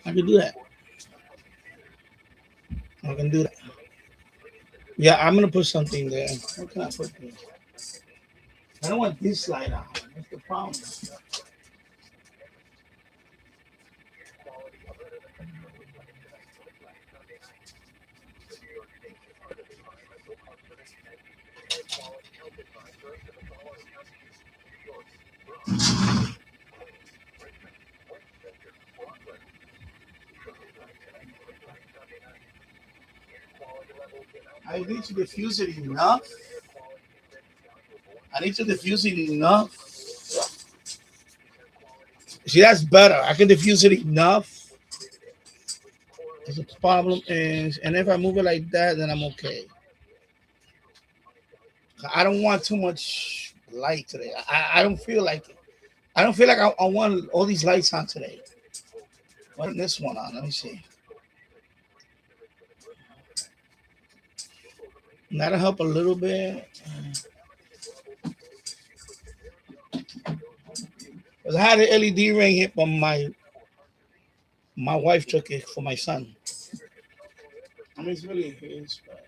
I can do that. I can do that. Yeah, I'm gonna put something there. What can I put there? I don't want this light on. That's the problem. I need to diffuse it enough. I need to diffuse it enough. See, that's better. I can diffuse it enough. The problem is, and if I move it like that, then I'm okay. I don't want too much light today. I don't feel like it. I don't feel like I want all these lights on today. What is this one on? Let me see. And that'll help a little bit. Because I had an LED ring hit, but my wife took it for my son. I mean, it's really his, but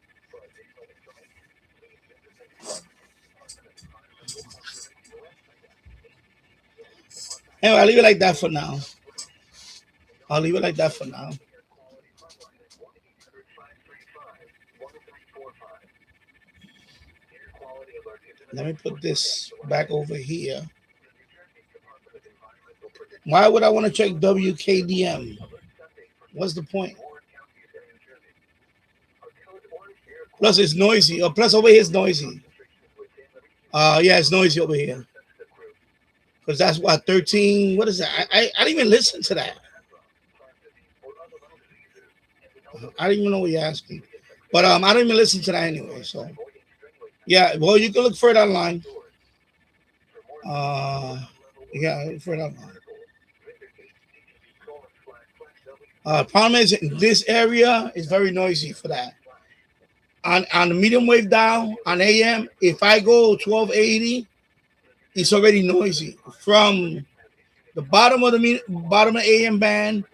anyway, I'll leave it like that for now. I'll leave it like that for now. Let me put this back over here. Why would I want to check WKDM? What's the point? Plus, it's noisy. Plus, over here it's noisy. Yeah, it's noisy over here. Because that's what, 13. What is that? I didn't even listen to that. I didn't even know what you're asking. But I don't even listen to that anyway. So, yeah, well, you can look for it online. Yeah, look for it online. Problem is, in this area is very noisy for that. On the medium wave dial on AM, if I go 1280, it's already noisy from the bottom of the AM band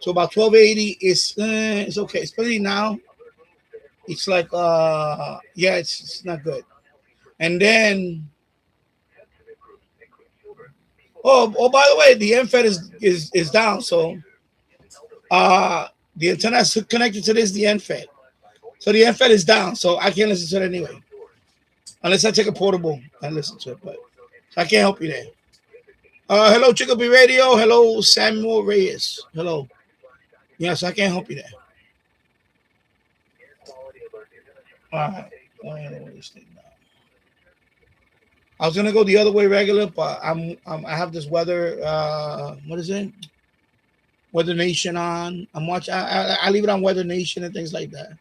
to about 1280. It's okay. Especially now, it's like yeah, it's not good. And then oh by the way, the MFET is down, so the antenna is connected to the MFET. So the MFET is down, so I can't listen to it anyway. Unless I take a portable and listen to it, but I can't help you there. Hello, Chicopee Radio. Hello, Samuel Reyes. Hello. Yes, I can't help you there. All right. I was gonna go the other way regular, but I have this weather. What is it? Weather Nation on. I'm watching. I leave it on Weather Nation and things like that.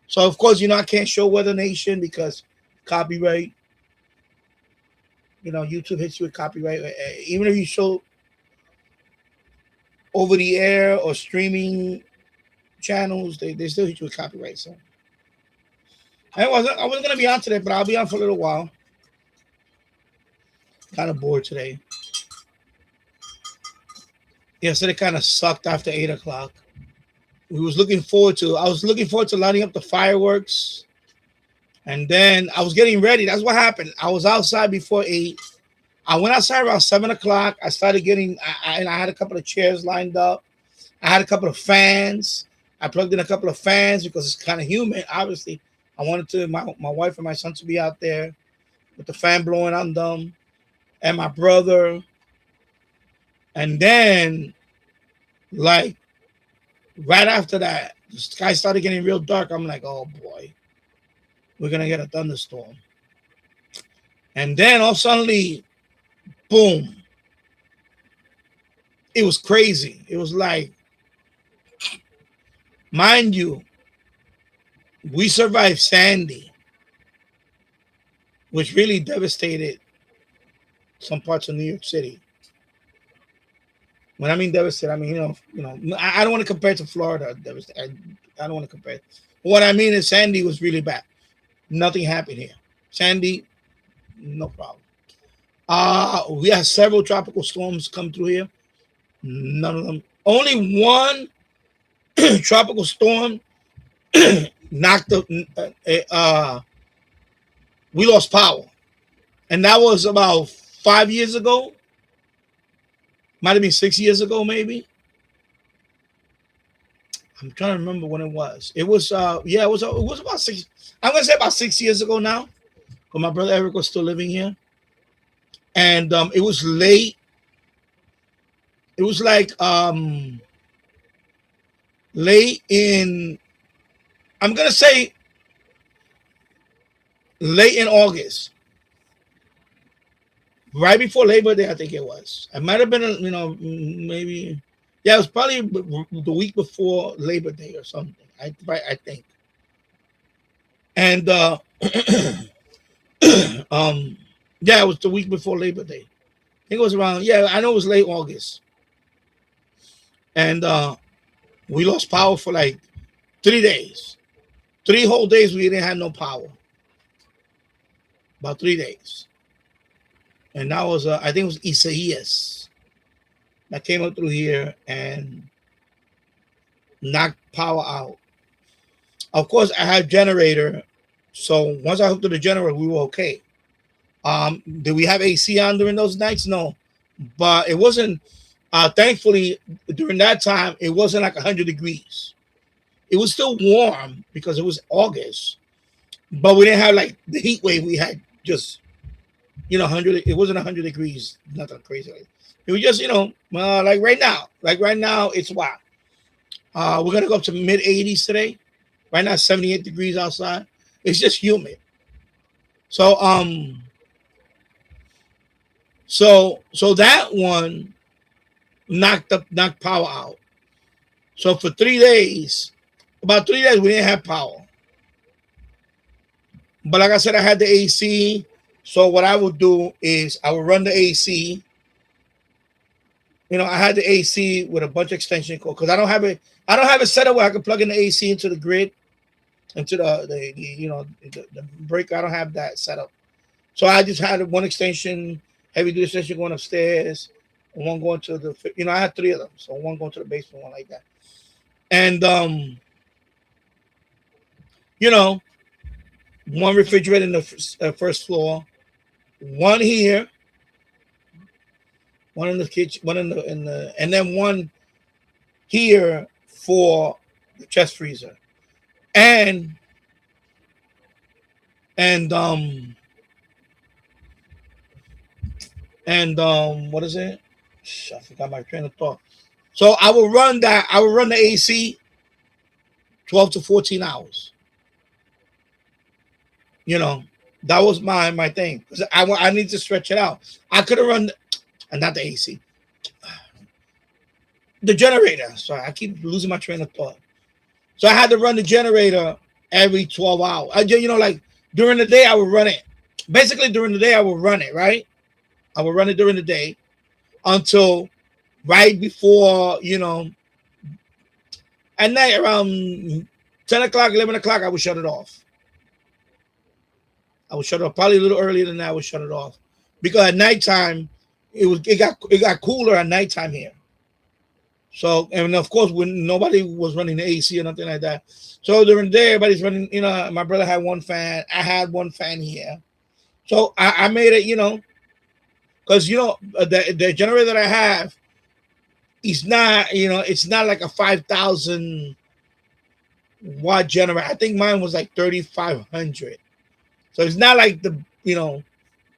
So of course, I can't show Weather Nation because copyright. YouTube hits you with copyright. Even if you show over the air or streaming channels, they still hit you with copyright. So I wasn't gonna be on today, but I'll be on for a little while. Kind of bored today. Yesterday kind of sucked after 8 o'clock. I was looking forward to lighting up the fireworks. And then I was getting ready. That's what happened. I was outside before 8. I went outside around 7 o'clock. I started getting, I had a couple of chairs lined up. I had a couple of fans. I plugged in a couple of fans because it's kind of humid. Obviously, I wanted my wife and my son to be out there with the fan blowing on them and my brother. And then, like, right after that, the sky started getting real dark. I'm like, oh, boy. We're going to get a thunderstorm. And then all suddenly, boom. It was crazy. It was like, mind you, we survived Sandy, which really devastated some parts of New York City. When I mean devastated, I mean, I don't want to compare it to Florida. I don't want to compare it. What I mean is Sandy was really bad. Nothing happened here. Sandy, no problem. We had several tropical storms come through here. None of them. Only one tropical storm knocked we lost power. And that was about 5 years ago. Might have been 6 years ago, maybe. I'm trying to remember when it was. It was yeah, it was about 6. I'm gonna say about 6 years ago now. But my brother Eric was still living here. And it was late. It was like late in, I'm gonna say late in August. Right before Labor Day, I think it was. It might have been, maybe, yeah, it was probably the week before Labor Day or something. I think. And yeah, it was the week before Labor Day. I think it was around. Yeah, I know it was late August. And we lost power for like 3 days. 3 whole days we didn't have no power. About 3 days. And that was, I think it was Isaias that came up through here and knocked power out. Of course, I had generator. So once I hooked to the generator, we were okay. Did we have AC on during those nights? No. But it wasn't, thankfully, during that time, it wasn't like 100 degrees. It was still warm because it was August. But we didn't have like the heat wave we had just, 100. It wasn't 100 degrees, nothing crazy. It was just, like right now. Like right now, it's what? We're going to go up to mid 80s today. Right now, 78 degrees outside. It's just humid. So, so that one knocked power out. So for 3 days, about 3 days, we didn't have power. But like I said, I had the AC. So what I would do is I would run the AC. I had the AC with a bunch of extension cords because I don't have it set up where I can plug in the AC into the grid, into the breaker. I don't have that set up. So I just had one extension, heavy duty extension going upstairs, and one going to the, I had 3 of them. So one going to the basement, one like that. And, one refrigerator in the first floor, one here, one in the kitchen, one in the, and then one here for the chest freezer. And what is it? I forgot my train of thought. So I will run the AC 12 to 14 hours. That was my thing. Because I need to stretch it out. I could have run, not the AC. The generator. Sorry, I keep losing my train of thought. So I had to run the generator every 12 hours. Like during the day, I would run it. Basically, during the day, I would run it, right? I would run it during the day until right before, at night around 10 o'clock, 11 o'clock, I would shut it off. I would shut it off. Probably a little earlier than that, I would shut it off. Because at nighttime, it got cooler at nighttime here. So, and of course, when nobody was running the AC or nothing like that. So during the day, everybody's running, my brother had one fan. I had one fan here. So I made it, because, the generator that I have is not, it's not like a 5,000 watt generator. I think mine was like 3,500. So it's not like it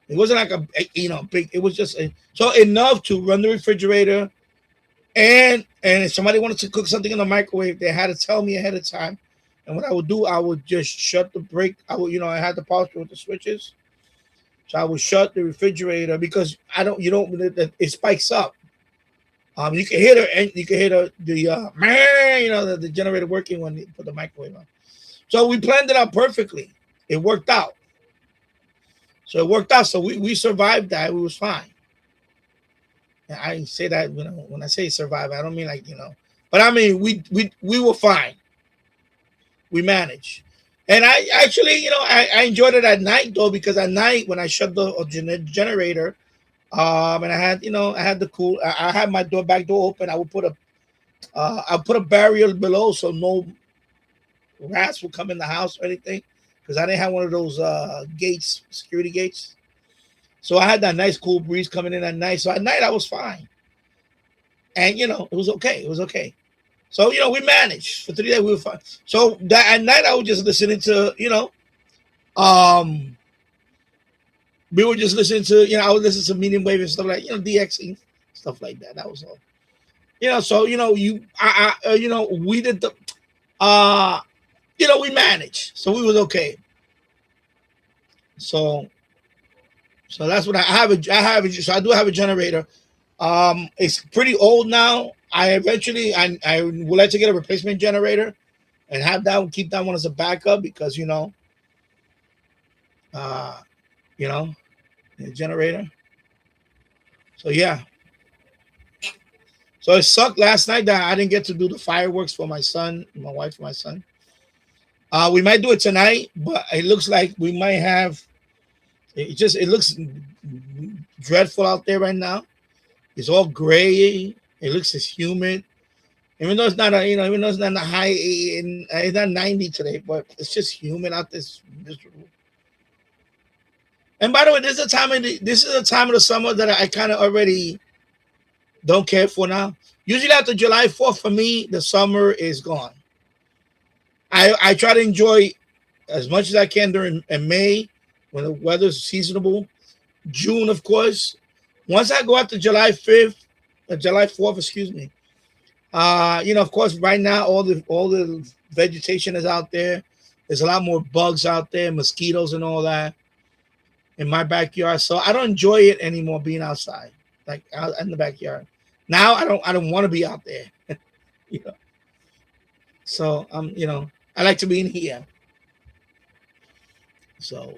wasn't like a big, it was just, so enough to run the refrigerator. And if somebody wanted to cook something in the microwave, they had to tell me ahead of time. And what I would do, I would just shut the break. I would, I had the power with the switches. So I would shut the refrigerator because it spikes up. You can hear the generator working when they put the microwave on. So we planned it out perfectly. It worked out. So it worked out. So we survived that. We was fine. And I say that, when I say survive, I don't mean like, but I mean, we were fine. We managed. And I actually, I enjoyed it at night though, because at night when I shut the generator, and I had, I had my back door open, I would put I put a barrier below so no rats will come in the house or anything, because I didn't have one of those gates, security gates. So I had that nice cool breeze coming in at night. So at night I was fine, and it was okay. It was okay. So we managed for 3 days. We were fine. So that at night I was just listening to um we were just listening to I would listen to medium wave and stuff like DXing stuff like that. That was all. So we did the we managed, so we was okay. So that's what I have. So I do have a generator. It's pretty old now. I would like to get a replacement generator and have that, keep that one as a backup, because the generator. So yeah. So it sucked last night that I didn't get to do the fireworks for my son, my wife, my son. We might do it tonight, but it looks like we might have. It looks dreadful out there right now. It's all gray. It looks as humid. Even though it's not even though it's not high, it's not 90 today, but it's just humid out there. It's miserable. And by the way, this is a time of the summer that I kind of already don't care for now. Usually after July 4th, for me, the summer is gone. I try to enjoy as much as I can during May, when the weather's seasonable. June, of course. Once I go after July 5th, July 4th, excuse me. Of course, right now all the vegetation is out there. There's a lot more bugs out there, mosquitoes and all that in my backyard. So I don't enjoy it anymore being outside, like out in the backyard. Now I don't want to be out there. So I like to be in here. So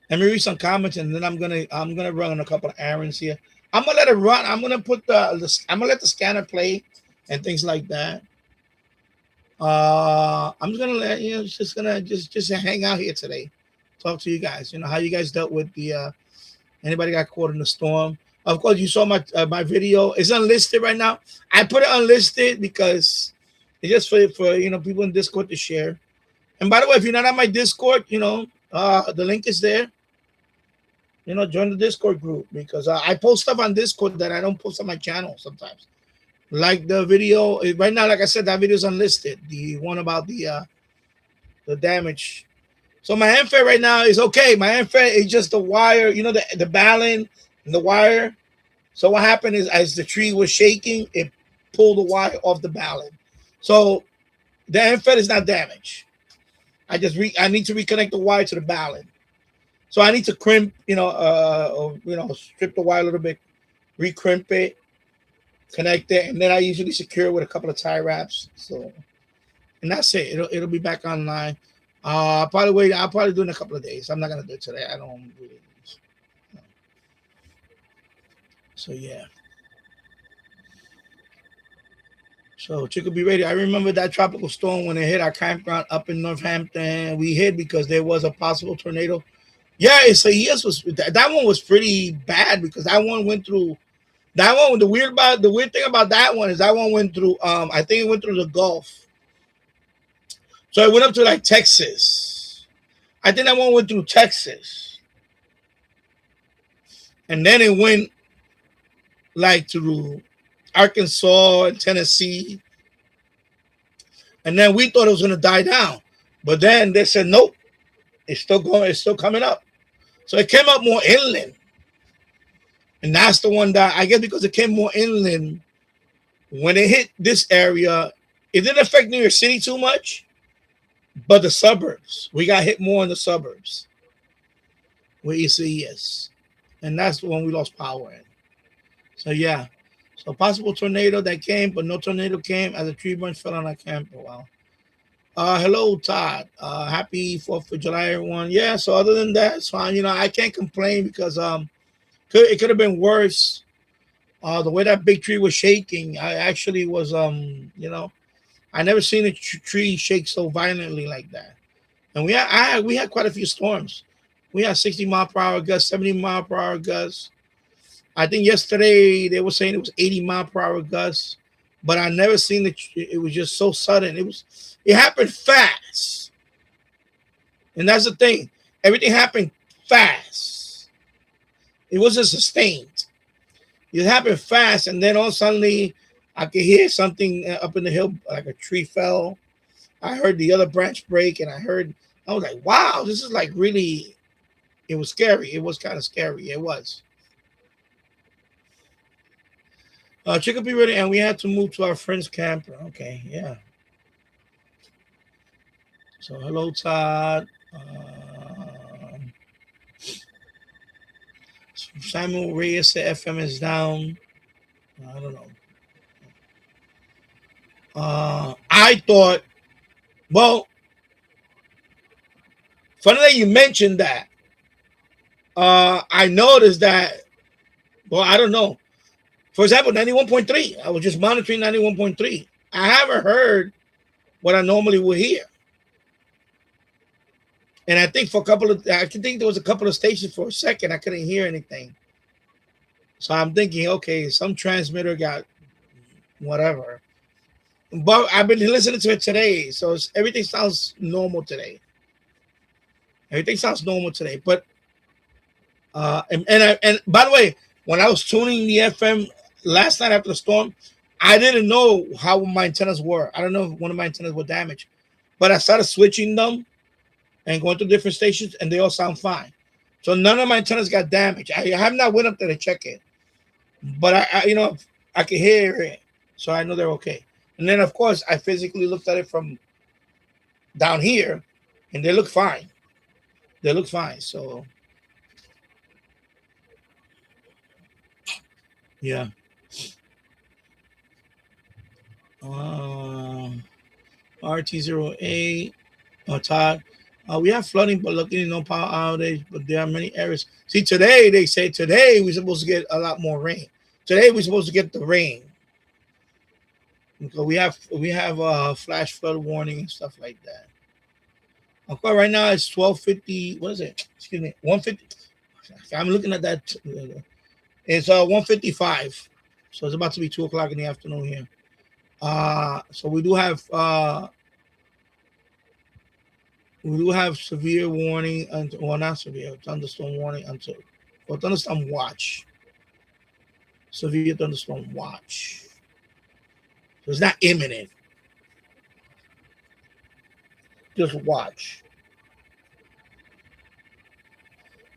let me read some comments, and then I'm gonna run a couple of errands here. I'm gonna let it run. I'm gonna I'm gonna let the scanner play and things like that. I'm just gonna let just hang out here today, talk to you guys. How you guys dealt with the anybody got caught in the storm. Of course, you saw my video. It's unlisted right now. I put it unlisted because it's just for people in Discord to share. And by the way, if you're not on my Discord, the link is there. Join the Discord group, because I post stuff on Discord that I don't post on my channel sometimes. Like the video right now, like I said, that video is unlisted. The one about the damage. So my MFET right now is okay. My MFET is just the wire, the balun and the wire. So what happened is, as the tree was shaking, it pulled the wire off the balun. So the MFET is not damaged. I need to reconnect the wire to the balun. So I need to crimp, strip the wire a little bit, recrimp it, connect it, and then I usually secure it with a couple of tie wraps. So, and that's it. It'll be back online. I'll probably do it in a couple of days. I'm not gonna do it today. I don't really. So yeah. So Chico be ready. I remember that tropical storm when it hit our campground up in Northampton. We hid because there was a possible tornado. Yeah, that one was pretty bad, because that one went through. That one, the weird thing about that one is that one went through. I think it went through the Gulf. So it went up to like Texas. I think that one went through Texas, and then it went like through Arkansas and Tennessee, and then we thought it was going to die down, but then they said nope, it's still going. It's still coming up. So it came up more inland. And that's the one that, I guess, because it came more inland, when it hit this area, it didn't affect New York City too much, but the suburbs, we got hit more in the suburbs where ECE is. And that's the one we lost power in. So yeah. So possible tornado that came, but no tornado came as a tree branch fell on our camper. Wow. Hello, Todd. Happy 4th of July, everyone. Yeah, so other than that, it's fine. I can't complain, because it could have been worse. The way that big tree was shaking, I actually was, I never seen a tree shake so violently like that. And we had quite a few storms. We had 60-mile-per-hour gusts, 70-mile-per-hour gusts. I think yesterday they were saying it was 80-mile-per-hour gusts. but I never seen it. It was just so sudden. It happened fast, and that's the thing. Everything happened fast. It wasn't sustained. It happened fast, and then all suddenly I could hear something up in the hill, like a tree fell. I heard the other branch break, and I was like, wow, this is like really, it was scary. It was kind of scary. It was. Chicopee ready, and we had to move to our friend's camper. Okay, yeah. So hello, Todd. Samuel Reyes said FM is down. I don't know. I thought, well, funny that you mentioned that. I noticed that, well, I don't know. For example, 91.3. I was just monitoring 91.3. I haven't heard what I normally would hear. And I think I think there was a couple of stations for a second. I couldn't hear anything. So I'm thinking, okay, some transmitter got whatever. But I've been listening to it today. So everything sounds normal today. Everything sounds normal today. But, and by the way, when I was tuning the FM last night after the storm, I didn't know how my antennas were. I don't know if one of my antennas were damaged. But I started switching them and going to different stations, and they all sound fine. So none of my antennas got damaged. I have not went up there to check it, but I can hear it, so I know they're okay. And then, of course, I physically looked at it from down here, and they look fine. They look fine. So, yeah. RT08, Todd. We have flooding, but luckily no power outage. But there are many areas. See, today they say we're supposed to get a lot more rain. Today we're supposed to get the rain because we have flash flood warning and stuff like that. Okay, right now it's 12:50. What is it? Excuse me, 1:50. I'm looking at that. It's 1:55. So it's about to be 2:00 in the afternoon here. So we do have severe warning, well, not severe, thunderstorm warning or thunderstorm watch. Severe thunderstorm watch. So it's not imminent. Just watch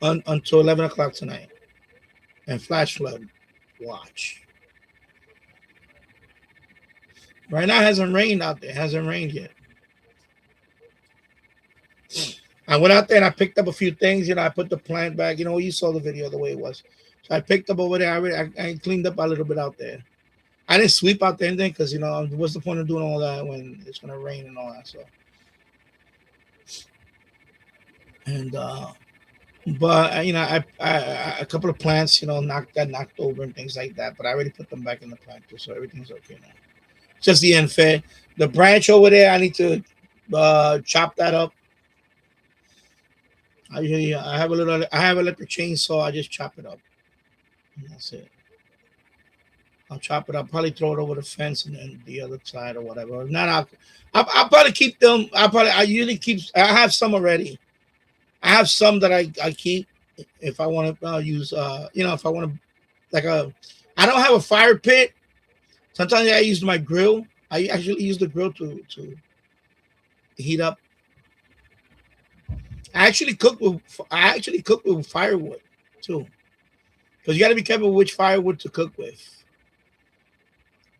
until 11 o'clock tonight. And flash flood watch. Right now it hasn't rained out there. It hasn't rained yet. I went out there and I picked up a few things. I put the plant back. You saw the video the way it was. So I picked up over there. I cleaned up a little bit out there. I didn't sweep out there anything because, what's the point of doing all that when it's going to rain and all that. So, and, but, I a couple of plants, knocked over and things like that. But I already put them back in the plant too. So everything's okay now. Just the end fed. The branch over there, I need to chop that up. I have electric chainsaw. I just chop it up. And that's it. I'll chop it up. Probably throw it over the fence and then the other side or whatever. If not, I'll probably keep them. I usually keep. I have some already. I have some that I keep if I want to use. If I want to, I don't have a fire pit. Sometimes I use my grill. I actually use the grill to heat up. I actually cook with firewood too, because you got to be careful which firewood to cook with.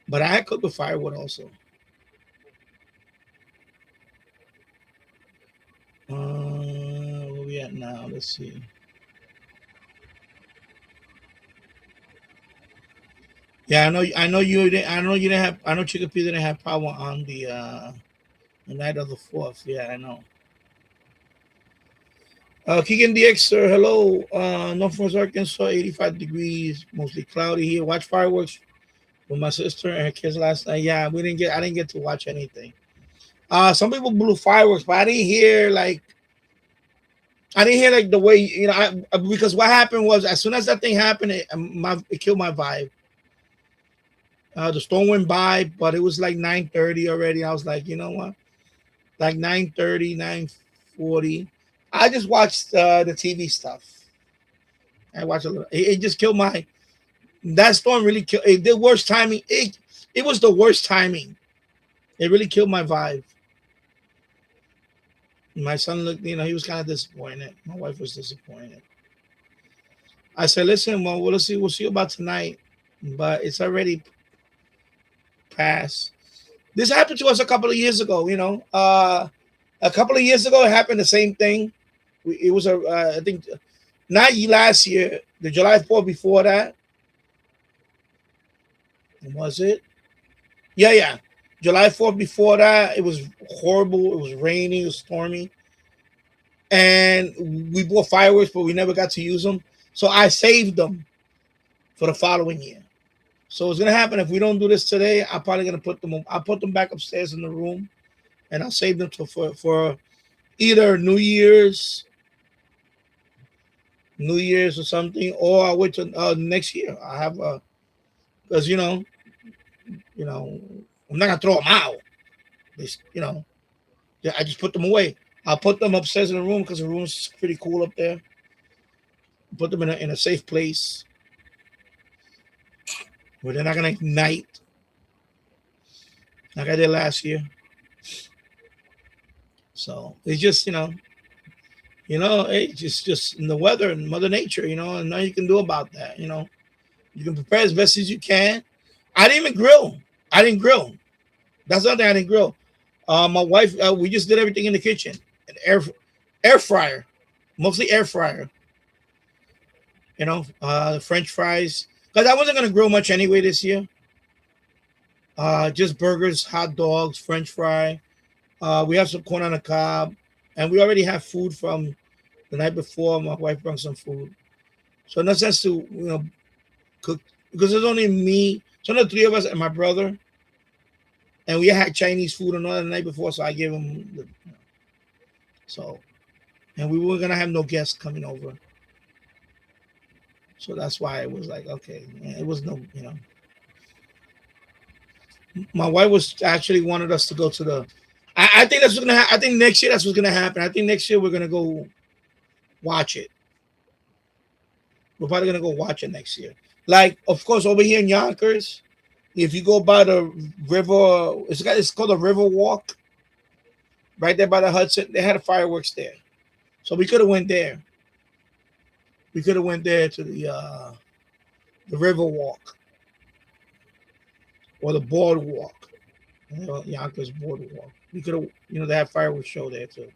But I cook with firewood also. Where we at now? Let's see. Yeah, I know you didn't have. I know Chicopee didn't have power on the night of the 4th. Yeah, I know. Keegan DX, sir, hello. Northwest Arkansas, 85 degrees, mostly cloudy here. Watch fireworks with my sister and her kids last night. Yeah, I didn't get to watch anything. Some people blew fireworks, but I didn't hear like the way, because what happened was as soon as that thing happened, it killed my vibe. The storm went by, but it was like 9:30 already. I was like, you know what? Like 9:30, 9:40. I just watched the TV stuff. I watched a little. It just killed my. That storm really killed. The worst timing. It was the worst timing. It really killed my vibe. My son looked, he was kind of disappointed. My wife was disappointed. I said, listen, well, we'll see about tonight. But it's already passed. This happened to us a couple of years ago. A couple of years ago, it happened the same thing. It was I think, not last year, the July 4th before that. Was it? Yeah. July 4th before that, it was horrible. It was raining, it was stormy. And we bought fireworks, but we never got to use them. So I saved them for the following year. So what's gonna happen if we don't do this today? I'm probably gonna I'll put them back upstairs in the room, and I'll save them for either New Year's or something, or I'll wait till next year. I have because I'm not gonna throw them out. I just put them away. I'll put them upstairs in the room because the room's pretty cool up there. Put them in a safe place where they're not gonna ignite like I did last year. So it's just it's just in the weather and Mother Nature, and nothing you can do about that. You can prepare as best as you can. I didn't even grill. That's another thing, I didn't grill. My wife, we just did everything in the kitchen. An air fryer, mostly air fryer. The French fries. Because I wasn't gonna grill much anyway this year. Just burgers, hot dogs, French fry. We have some corn on the cob, and we already have food from the night before. My wife brought some food, so no sense to cook because there's only me. So the three of us and my brother, and we had Chinese food another night before, so I gave him and we were gonna have no guests coming over, so that's why it was like okay, it was no. My wife was actually wanted us to go to the. I think that's what's gonna happen. I think next year that's what's gonna happen. I think next year we're gonna go watch it. We're probably gonna go watch it next year. Like, of course, over here in Yonkers, if you go by the river, it's called the River Walk. Right there by the Hudson, they had fireworks there, so we could have went there. We could have went there to the River Walk or the Boardwalk. Yonkers Boardwalk. We could have, they have fireworks show there too.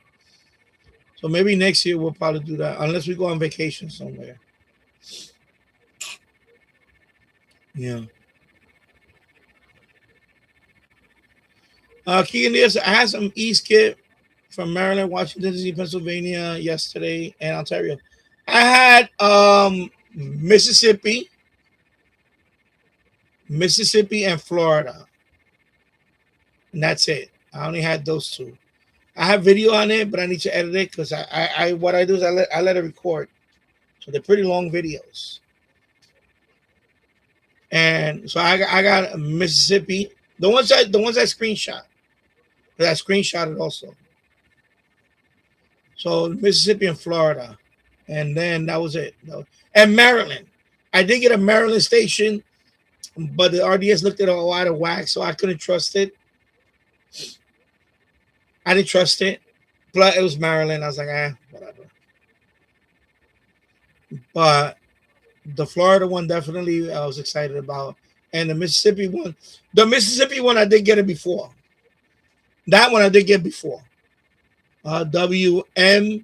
So maybe next year we'll probably do that, unless we go on vacation somewhere. Yeah. Keegan Diaz, I had some East kit from Maryland, Washington, D.C., Pennsylvania yesterday, and Ontario. I had Mississippi, and Florida. And that's it. I only had those two. I have video on it, but I need to edit it because what I do is I let it record. So they're pretty long videos. And so I got Mississippi. The ones I screenshot. But I screenshotted also. So Mississippi and Florida. And then that was it. And Maryland. I did get a Maryland station, but the RDS looked at it all out of whack, so I couldn't trust it. I didn't trust it. But it was Maryland. I was like, whatever. But the Florida one definitely I was excited about. And the Mississippi one I did get it before. That one I did get before. WMPN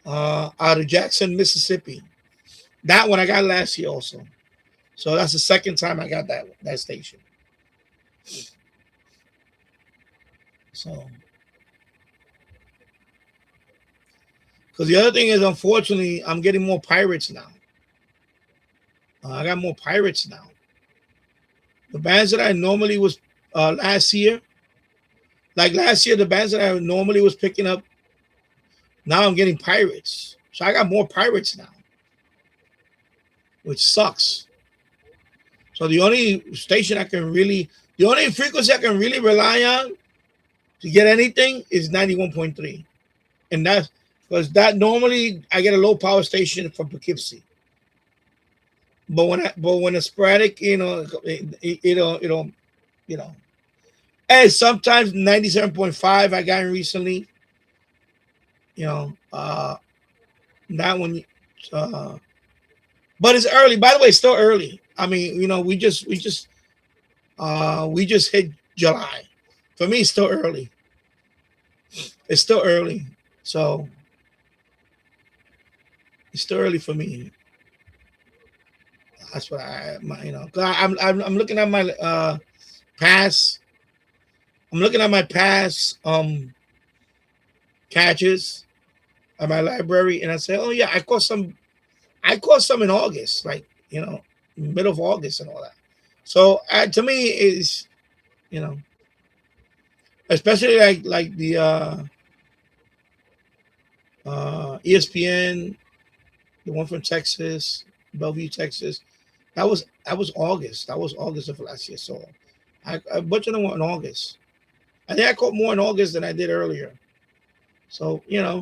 out of Jackson, Mississippi. That one I got last year also. So that's the second time I got that station. So, because the other thing is, unfortunately, I'm getting more pirates now. I got more pirates now. The bands that I normally was last year, the bands that I normally was picking up, now I'm getting pirates. So I got more pirates now, which sucks. So the only station the only frequency I can really rely on to get anything is 91.3. And that's because that normally I get a low power station from Poughkeepsie. But when it's sporadic, it'll, and sometimes 97.5 I got recently, that one, but it's early. By the way, it's still early. I mean, we just hit July. For me, it's still early. It's still early. So it's still early for me. That's what I'm looking at my past. I'm looking at my past catches at my library, and I say, oh yeah, I caught some in August, like middle of August and all that. So to me is, especially like the ESPN, the one from Texas, Bellevue, Texas. That was August. That was August of last year. So I butchered them in August. I think I caught more in August than I did earlier. So yeah.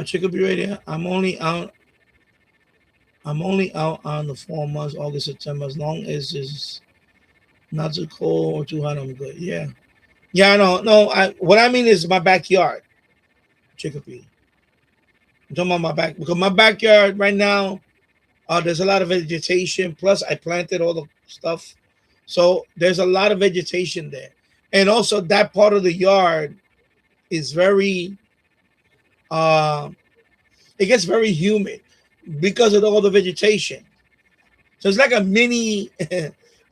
Chicopee Radio. I'm only out on the 4 months, August, September. As long as it's not too cold or too hot, I'm good. Yeah. Yeah, no. What I mean is my backyard, Chicopee. I'm talking about because my backyard right now, there's a lot of vegetation. Plus, I planted all the stuff, so there's a lot of vegetation there, and also that part of the yard is very, it gets very humid because of all the vegetation. So it's like a mini.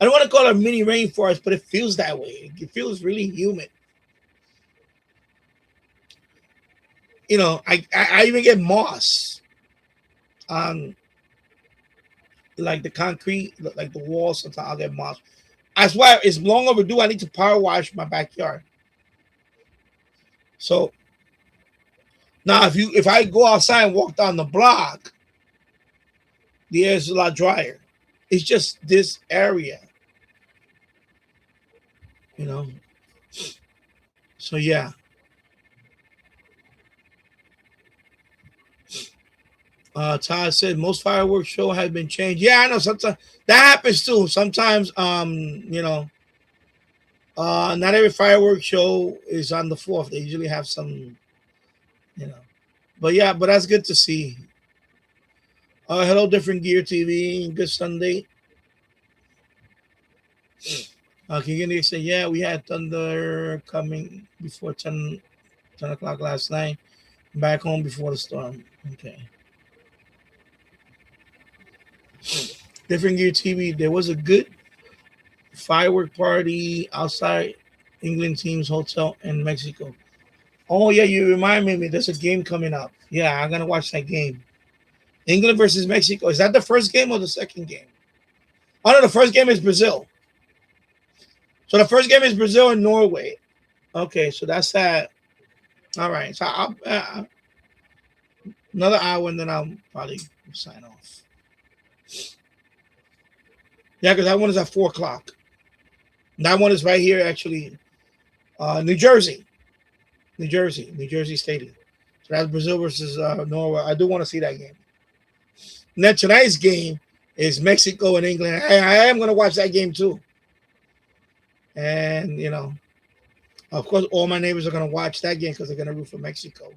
I don't want to call it a mini rainforest, but it feels that way. It feels really humid. I even get moss on like the concrete, like the walls. Sometimes I'll get moss. That's why it's long overdue. I need to power wash my backyard. So now if I go outside and walk down the block, the air is a lot drier. It's just this area. So yeah. Todd said most fireworks show have been changed. Yeah, I know. Sometimes that happens too. Sometimes, not every fireworks show is on the 4th. They usually have some, But yeah, but that's good to see. Hello, Different Gear TV. Good Sunday. Can say, yeah, we had thunder coming before 10 o'clock last night. Back home before the storm. Okay. Different Gear TV. There was a good firework party outside England team's hotel in Mexico. Oh yeah, you remind me. There's a game coming up. Yeah, I'm gonna watch that game. England versus Mexico. Is that the first game or the second game? Oh no, the first game is Brazil. So the first game is Brazil and Norway. Okay, so that's that. All right. So I'll another hour and then I'll probably sign off. Yeah, because that one is at 4 o'clock. That one is right here, actually. New Jersey Stadium. So that's Brazil versus Norway. I do want to see that game. And then tonight's game is Mexico and England. I am going to watch that game too. And, of course, all my neighbors are going to watch that game because they're going to root for Mexico.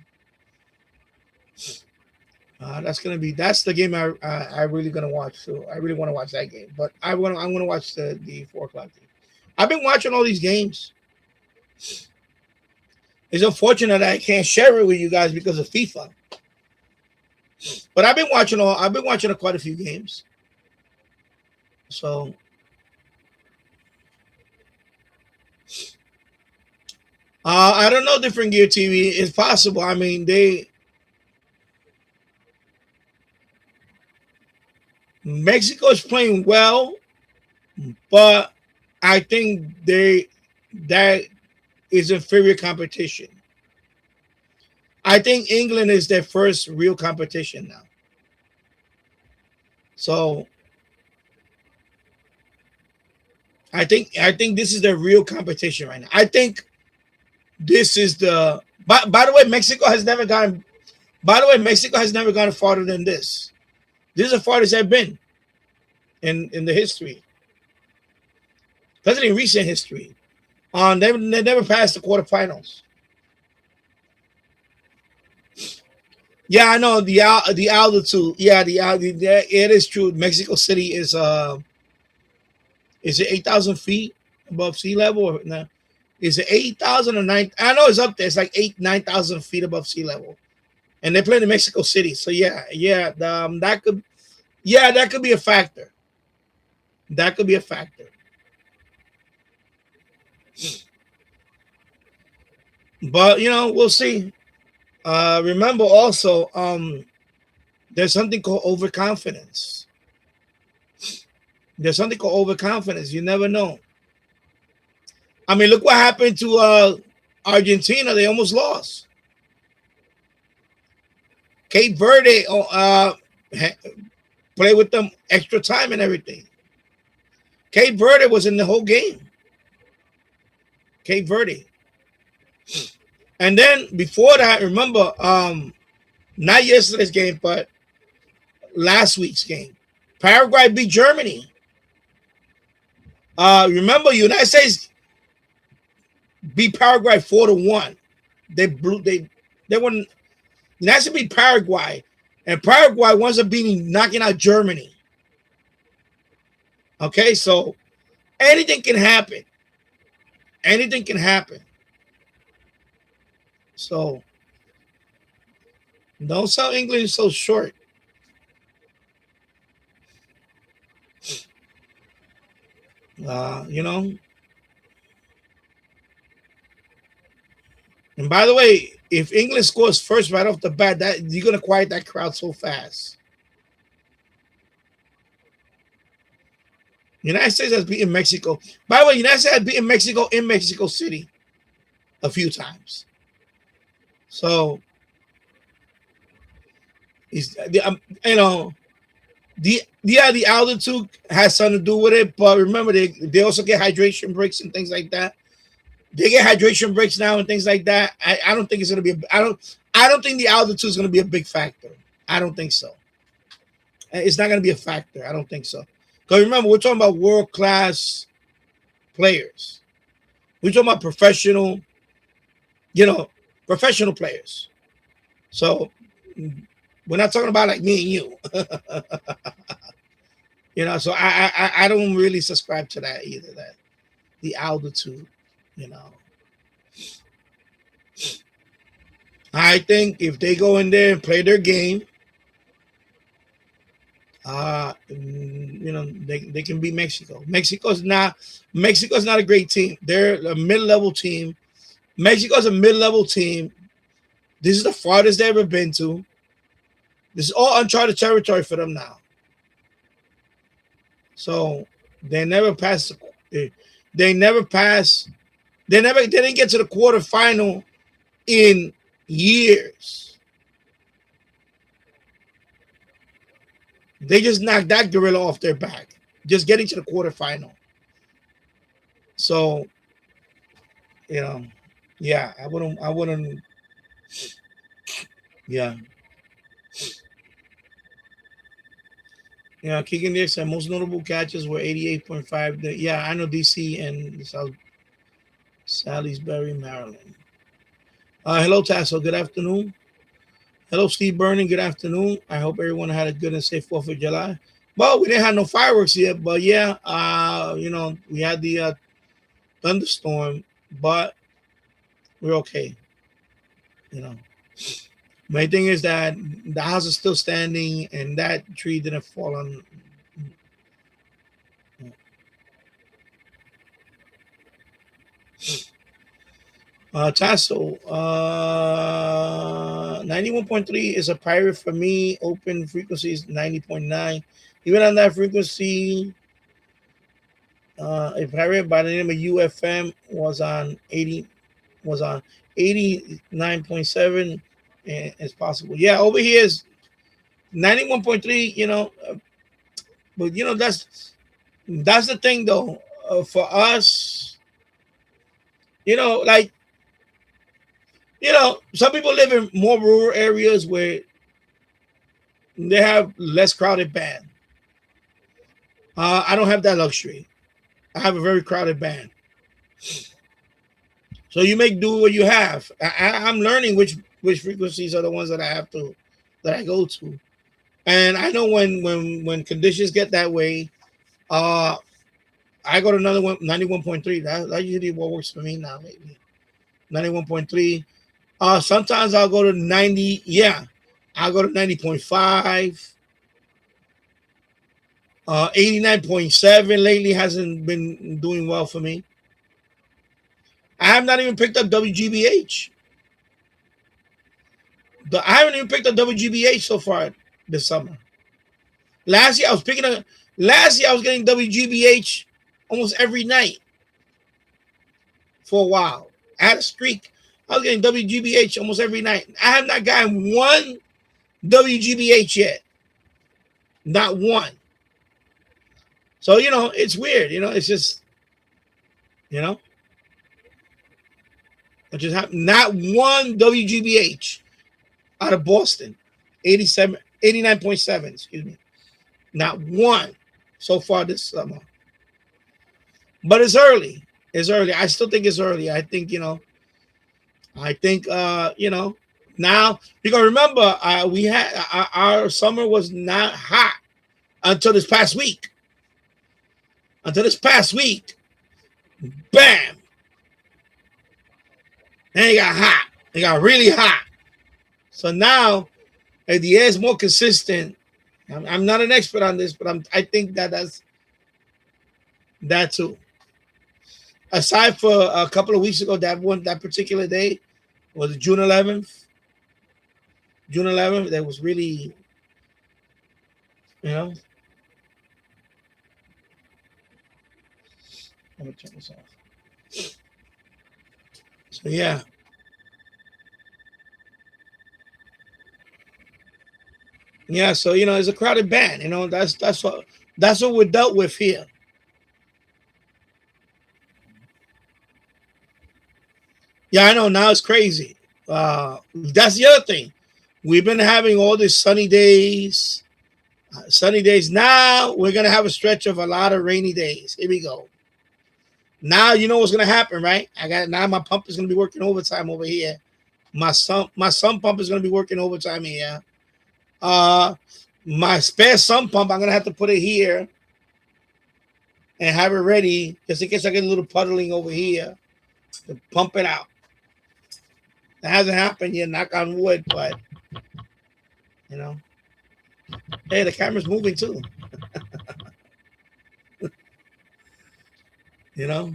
That's the game I really going to watch. So I really want to watch that game. But I'm going to watch the 4 o'clock game. I've been watching all these games. It's unfortunate that I can't share it with you guys because of FIFA. But I've been watching quite a few games. So I don't know. Different Gear TV. It's possible. I mean, Mexico is playing well, but I think that is inferior competition. I think England is their first real competition now. So I think this is the real competition right now. I think this is the. By the way, Mexico has never gone. By the way, Mexico has never gone farther than this. This is the farthest they've been in the history, especially in recent history. They never passed the quarterfinals. Yeah, I know the altitude. Yeah, it is true. Mexico City is it 8,000 feet above sea level? Or no? Is it 8,000 or 9? I know it's up there. It's like 9,000 feet above sea level, and they play in Mexico City. So yeah, that could be a factor. That could be a factor. But we'll see. Remember also, there's something called overconfidence. There's something called overconfidence. You never know. I mean, look what happened to Argentina. They almost lost. Cape Verde played with them extra time and everything. Cape Verde was in the whole game. Cape Verde. And then before that, remember, not yesterday's game, but last week's game, Paraguay beat Germany. Remember, United States beat Paraguay 4-1. They won. United States beat Paraguay, and Paraguay winds up knocking out Germany. Okay, so anything can happen. Anything can happen. So don't sell England so short. And by the way, if England scores first right off the bat, that you're gonna quiet that crowd so fast. United States has beaten Mexico. By the way, United States has beaten Mexico in Mexico City a few times. So, the altitude has something to do with it. But remember, they also get hydration breaks and things like that. They get hydration breaks now and things like that. I don't think it's going to be. I don't think the altitude is going to be a big factor. I don't think so. It's not going to be a factor. I don't think so. Because remember, we're talking about world-class players. We're talking about professional players. So we're not talking about like me and you. So I don't really subscribe to that either, that the altitude, I think if they go in there and play their game, they can beat Mexico. Mexico's not a great team. They're a mid-level team. Mexico's a mid-level team. This is the farthest they've ever been to. This is all uncharted territory for them now. So they never passed. They didn't get to the quarterfinal in years. They just knocked that gorilla off their back, just getting to the quarterfinal. So, yeah, I wouldn't. Yeah. Keegan Dick said most notable catches were 88.5. Yeah, I know DC and Salisbury, Maryland. Hello, Tasso. Good afternoon. Hello, Steve Burning. Good afternoon. I hope everyone had a good and safe 4th of July. Well, we didn't have no fireworks yet, but yeah, we had the thunderstorm, but we're okay. My thing is that the house is still standing and that tree didn't fall on. Tasso, 91.3 is a pirate for me. Open frequency is 90.9. Even on that frequency, a pirate by the name of UFM was on 80. was on 89.7, and it's possible. Yeah, over here is 91.3. But that's the thing though. For us, like some people live in more rural areas where they have less crowded band. I don't have that luxury. I have a very crowded band. So you make do what you have. I'm learning which frequencies are the ones that I go to. And I know when conditions get that way, I go to another one, 91.3. That usually what works for me now, maybe. 91.3. Sometimes I'll go to 90. Yeah. I'll go to 90.5. 89.7 lately hasn't been doing well for me. I have not even picked up WGBH. I haven't even picked up WGBH so far this summer. Last year I was getting WGBH almost every night for a while. I had a streak. I was getting WGBH almost every night. I have not gotten one WGBH yet. Not one. So, it's weird. It's just, it just happened. Not one WGBH out of Boston. 89.7, excuse me. Not one so far this summer. But it's early. It's early. I still think it's early. I think, now, because remember, we had our summer was not hot until this past week. Bam. And it got hot. It got really hot. So now, the air is more consistent. I'm not an expert on this, but I think that's that too. Aside for a couple of weeks ago, that particular day was June 11th. June 11th, that was really, Let me turn this off. So yeah. Yeah, so it's a crowded band. That's what we're dealt with here. Yeah, I know. Now it's crazy. That's the other thing. We've been having all these sunny days. Now we're gonna have a stretch of a lot of rainy days. Here we go. Now you know what's gonna happen, right? Now my pump is gonna be working overtime over here. My sump pump is gonna be working overtime here. My spare sump pump, I'm gonna have to put it here and have it ready just in case I get a little puddling over here to pump it out. That hasn't happened yet, knock on wood, but hey, the camera's moving too. Yeah.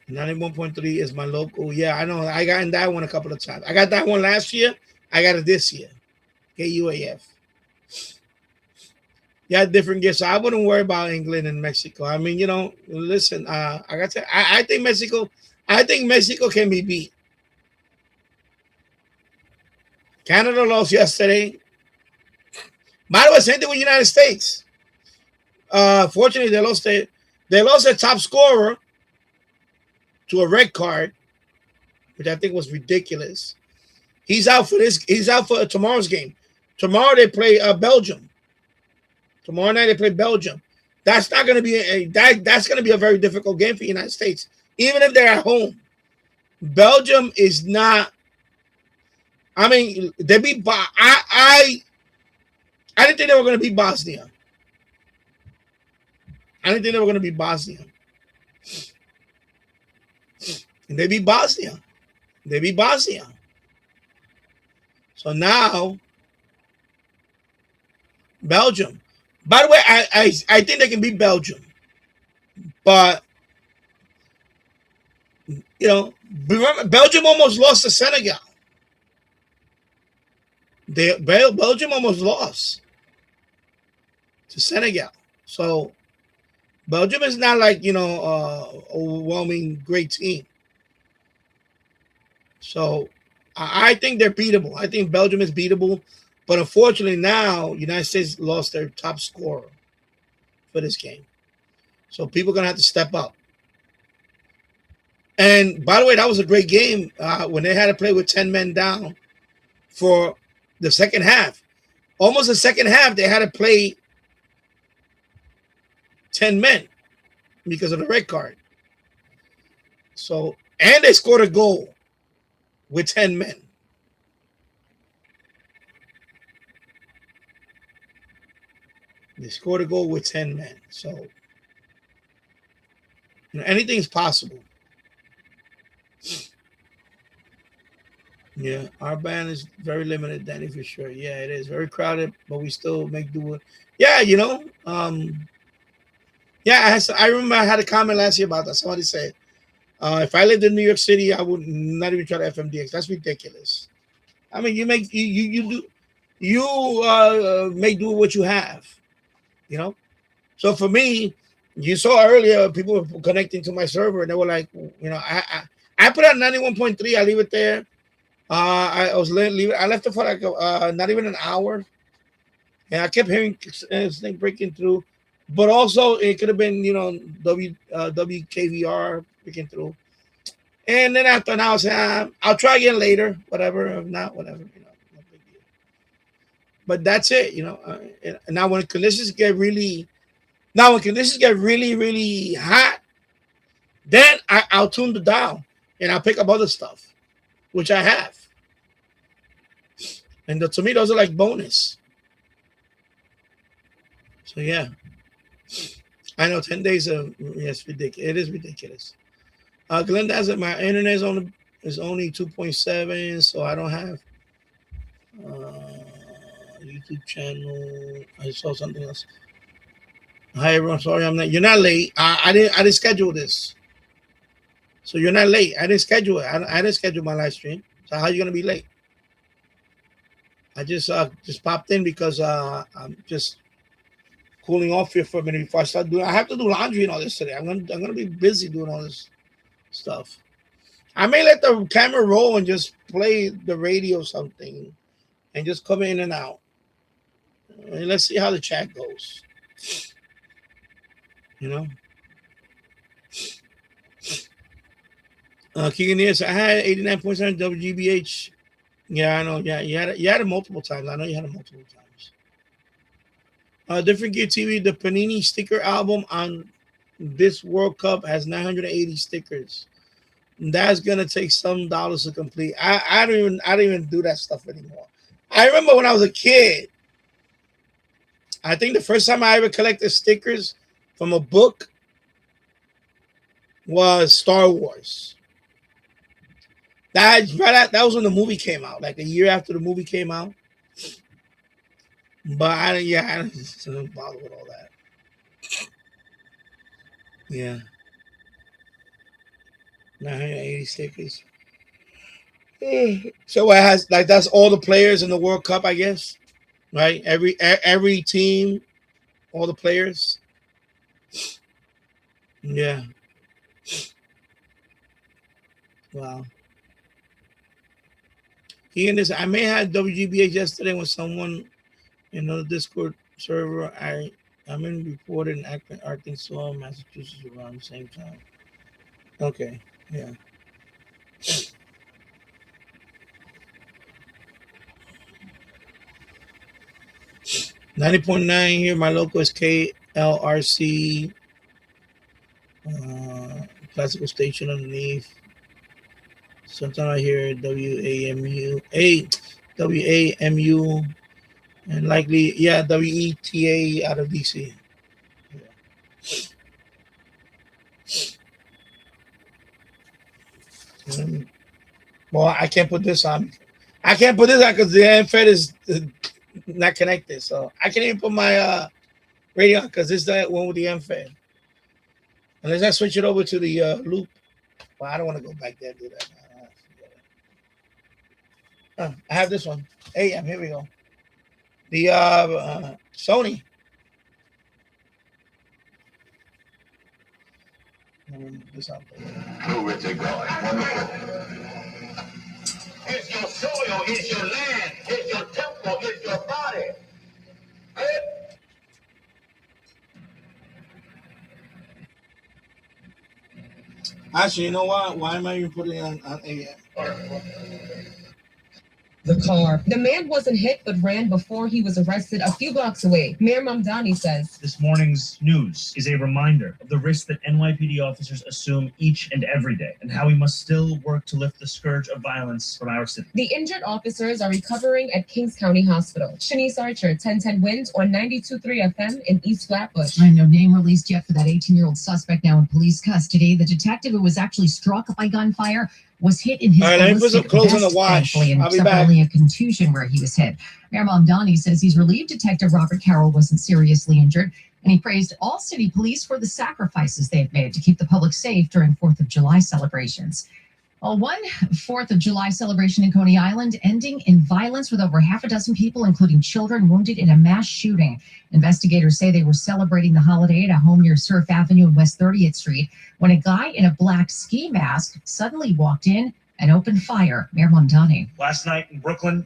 91.3 is my local. Yeah, I know. I got in that one a couple of times. I got that one last year. I got it this year. KUAF. Yeah, different gifts. So I wouldn't worry about England and Mexico. I mean, listen, I think Mexico can be beat. Canada lost yesterday. By the way, same thing with the United States. Fortunately, they lost their top scorer to a red card, which I think was ridiculous. He's out for tomorrow's game. Tomorrow they play Belgium. Tomorrow night they play Belgium. That's not going to be that's going to be a very difficult game for the United States, even if they're at home. Belgium is not. I mean, they beat. I didn't think they were going to beat Bosnia. And they beat Bosnia. So now, Belgium. By the way, I think they can beat Belgium. But, remember, Belgium almost lost to Senegal. Belgium almost lost to Senegal. So, Belgium is not like, overwhelming great team. So I think they're beatable. I think Belgium is beatable. But unfortunately now, United States lost their top scorer for this game. So people are going to have to step up. And by the way, that was a great game when they had to play with 10 men down for the second half. Almost the second half, they had to play 10 men because of the red card. So, and they scored a goal with 10 men. They scored a goal with 10 men. So, anything's possible. Yeah, our band is very limited, Danny, for sure. Yeah, it is very crowded, but we still make do with. Yeah, yeah, I remember I had a comment last year about that. Somebody said, if I lived in New York City, I would not even try to FMDX. That's ridiculous. I mean, you make do with what you have, you know. So for me, you saw earlier people were connecting to my server, and they were like, I put out 91.3. I leave it there. I was leaving. I left it for like not even an hour, and I kept hearing thing breaking through. But also, it could have been WKVR breaking through. And then after an hour, I said, I'll try again later. Whatever, if not, whatever. No big deal. But that's it. And now when conditions get really really hot, then I'll tune the dial and I'll pick up other stuff, which I have. And to me, those are like bonus. So yeah, I know 10 days of yes, ridiculous. It is ridiculous. Glenda has it. My internet is only 2.7, so I don't have YouTube channel. I saw something else. Hi everyone, sorry I'm not. You're not late. I didn't schedule this, so you're not late. I didn't schedule it. I didn't schedule my live stream. So how are you gonna be late? I just popped in because I'm just cooling off here for a minute before I start doing. I have to do laundry and all this today. I'm gonna be busy doing all this stuff. I may let the camera roll and just play the radio or something, and just come in and out. And let's see how the chat goes. Keegan, yes, I had 89.7 WGBH. Yeah, I know. Yeah, you had it multiple times. I know you had it multiple times. Different Gear TV, the Panini sticker album on this World Cup has 980 stickers. That's gonna take some dollars to complete. I don't even do that stuff anymore. I remember when I was a kid. I think the first time I ever collected stickers from a book was Star Wars. That was when the movie came out, like a year after the movie came out. But I didn't bother with all that. Yeah. 980 stickers. So it has that's all the players in the World Cup, I guess. Right? Every team, all the players. Yeah. Wow. I may have WGBH yesterday when someone in the Discord server. I'm in reported in Arkansas, Massachusetts around the same time. Okay. Yeah. 90.9 here. My local is KLRC. Classical station underneath. Sometimes I hear WAMU, and likely, WETA out of DC. Yeah. Well, I can't put this on. I can't put this on because the MFED is not connected. So I can't even put my radio on because it's the one with the MFED. Unless I switch it over to the loop. Well, I don't want to go back there and do that. I have this one. AM, here we go. The Sony. This out there. Glory to God. Wonderful. It's your soil, it's your land, it's your temple, it's your body. Actually, you know what? Why am I even putting it on AM? The car. The man wasn't hit but ran before he was arrested a few blocks away. Mayor Mamdani says this morning's news is a reminder of the risks that NYPD officers assume each and every day and how we must still work to lift the scourge of violence from our city. The injured officers are recovering at Kings County Hospital. Shanice Archer, 1010 Winds on 92.3 FM in East Flatbush. No name released yet for that 18-year-old suspect now in police custody. The detective who was actually struck by gunfire was hit in his ballistic vest, thankfully, and suffered only a contusion where he was hit. Mayor Mamdani says he's relieved Detective Robert Carroll wasn't seriously injured, and he praised all city police for the sacrifices they've made to keep the public safe during 4th of July celebrations. Well, one 4th of July celebration in Coney Island ending in violence with over half a dozen people, including children, wounded in a mass shooting. Investigators say they were celebrating the holiday at a home near Surf Avenue and West 30th Street when a guy in a black ski mask suddenly walked in and opened fire. Mayor Mamdani. Last night in Brooklyn,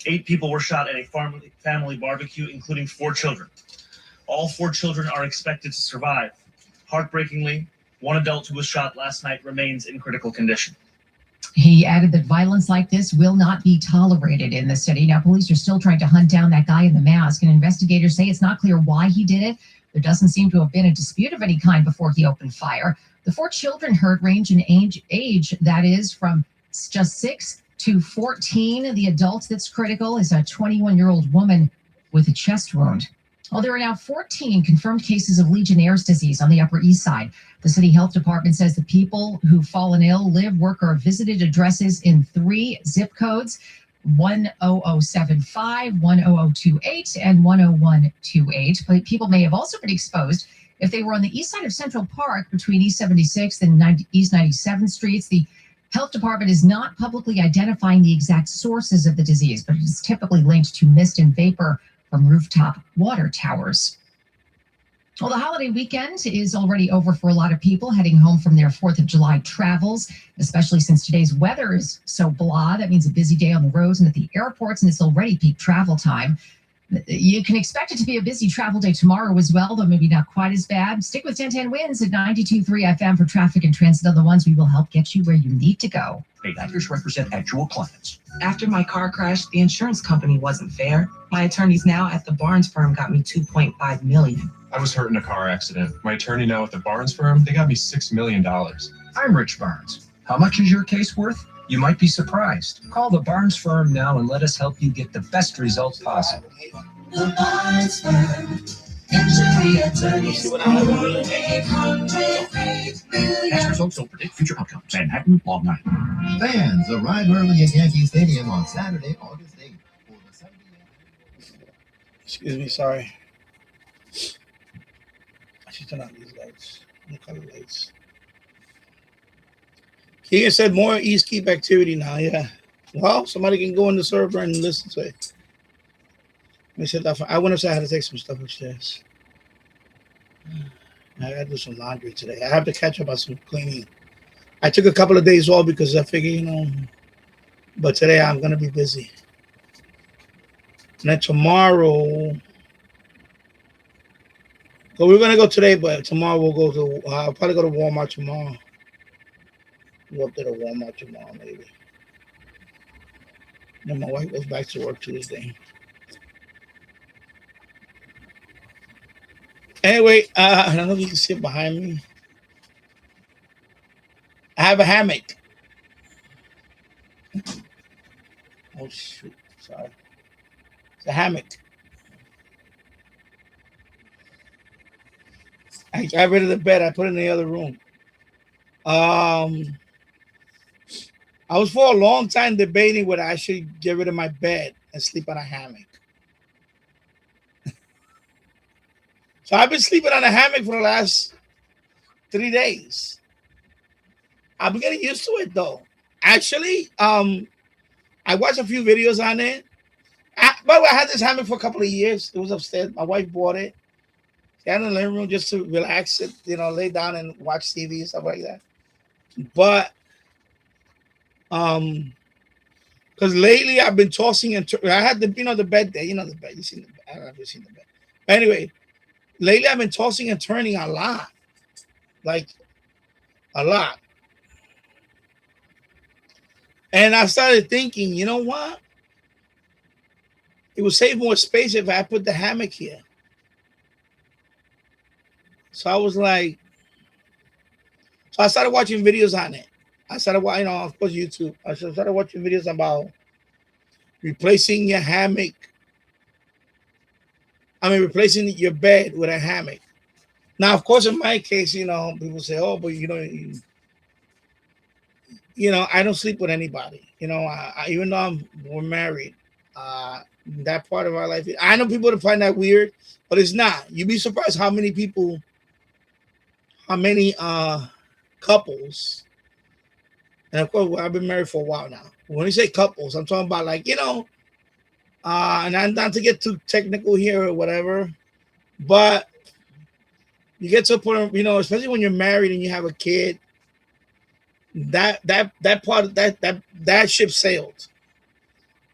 8 people were shot at a family barbecue, including 4 children. All 4 children are expected to survive. Heartbreakingly, one adult who was shot last night remains in critical condition. He added that violence like this will not be tolerated in the city. Now, police are still trying to hunt down that guy in the mask, and investigators say it's not clear why he did it. There doesn't seem to have been a dispute of any kind before he opened fire. The 4 children hurt range in age, that is from just 6 to 14. The adult that's critical is a 21-year-old woman with a chest wound. Well, there are now 14 confirmed cases of Legionnaire's disease on the Upper East Side. The city health department says the people who've fallen ill live, work, or visited addresses in 3 zip codes, 10075, 10028, and 10128. But people may have also been exposed if they were on the east side of Central Park between East 76th and East 97th Streets. The health department is not publicly identifying the exact sources of the disease, but it is typically linked to mist and vapor from rooftop water towers. Well, the holiday weekend is already over for a lot of people heading home from their 4th of July travels, especially since today's weather is so blah. That means a busy day on the roads and at the airports, and it's already peak travel time. You can expect it to be a busy travel day tomorrow as well, though maybe not quite as bad. Stick with 1010 Winds at 92.3 FM for traffic and transit. On the ones we will help get you where you need to go. Lenders represent actual clients. After my car crashed, the insurance company wasn't fair. My attorneys now at the Barnes firm got me $2.5 million. I was hurt in a car accident. My attorney now at the Barnes firm, they got me $6 million. I'm Rich Barnes. How much is your case worth? You might be surprised. Call the Barnes firm now and let us help you get the best results possible. The Barnes firm. Injury attorneys. 800 million. Past results don't predict future outcomes. Manhattan, Long Island. Fans arrive early at Yankee Stadium on Saturday, August 8th. For the 78th. Excuse me, sorry. I should turn on these lights. The color lights. Keegan said more East Keep activity now. Yeah. Well, somebody can go in the server and listen to it. I went upstairs. I had to take some stuff upstairs. I got to do some laundry today. I have to catch up on some cleaning. I took a couple of days off because I figured, but today I'm going to be busy. And then tomorrow, so we're going to go today, but tomorrow we'll go to, I'll probably go to Walmart tomorrow. Go up to the Walmart tomorrow, maybe. Then my wife goes back to work Tuesday. Anyway, I don't know if you can see it behind me. I have a hammock. Oh, shoot. Sorry. It's a hammock. I got rid of the bed. I put it in the other room. I was for a long time debating whether I should get rid of my bed and sleep on a hammock. So I've been sleeping on a hammock for the last 3 days. I've been getting used to it though. Actually, I watched a few videos on it. By the way, I had this hammock for a couple of years. It was upstairs. My wife bought it. Stay in the living room just to relax it, lay down and watch TV and stuff like that. But because lately I've been tossing and I had the the bed there, the bed. You seen the bed? I don't know if you've seen the bed. But anyway, lately I've been tossing and turning a lot, like a lot. And I started thinking, you know what? It would save more space if I put the hammock here. So I was like, so I started watching videos on it. I started watching, of course, YouTube. I started watching videos about replacing your hammock. Replacing your bed with a hammock. Now, of course, in my case, people say, oh, but I don't sleep with anybody. Even though we're married, that part of our life, I know people find that weird, but it's not. You'd be surprised how many couples, and of course, I've been married for a while now. When you say couples, I'm talking about like, and not to get too technical here or whatever, but you get to a point, especially when you're married and you have a kid, that part of that ship sailed.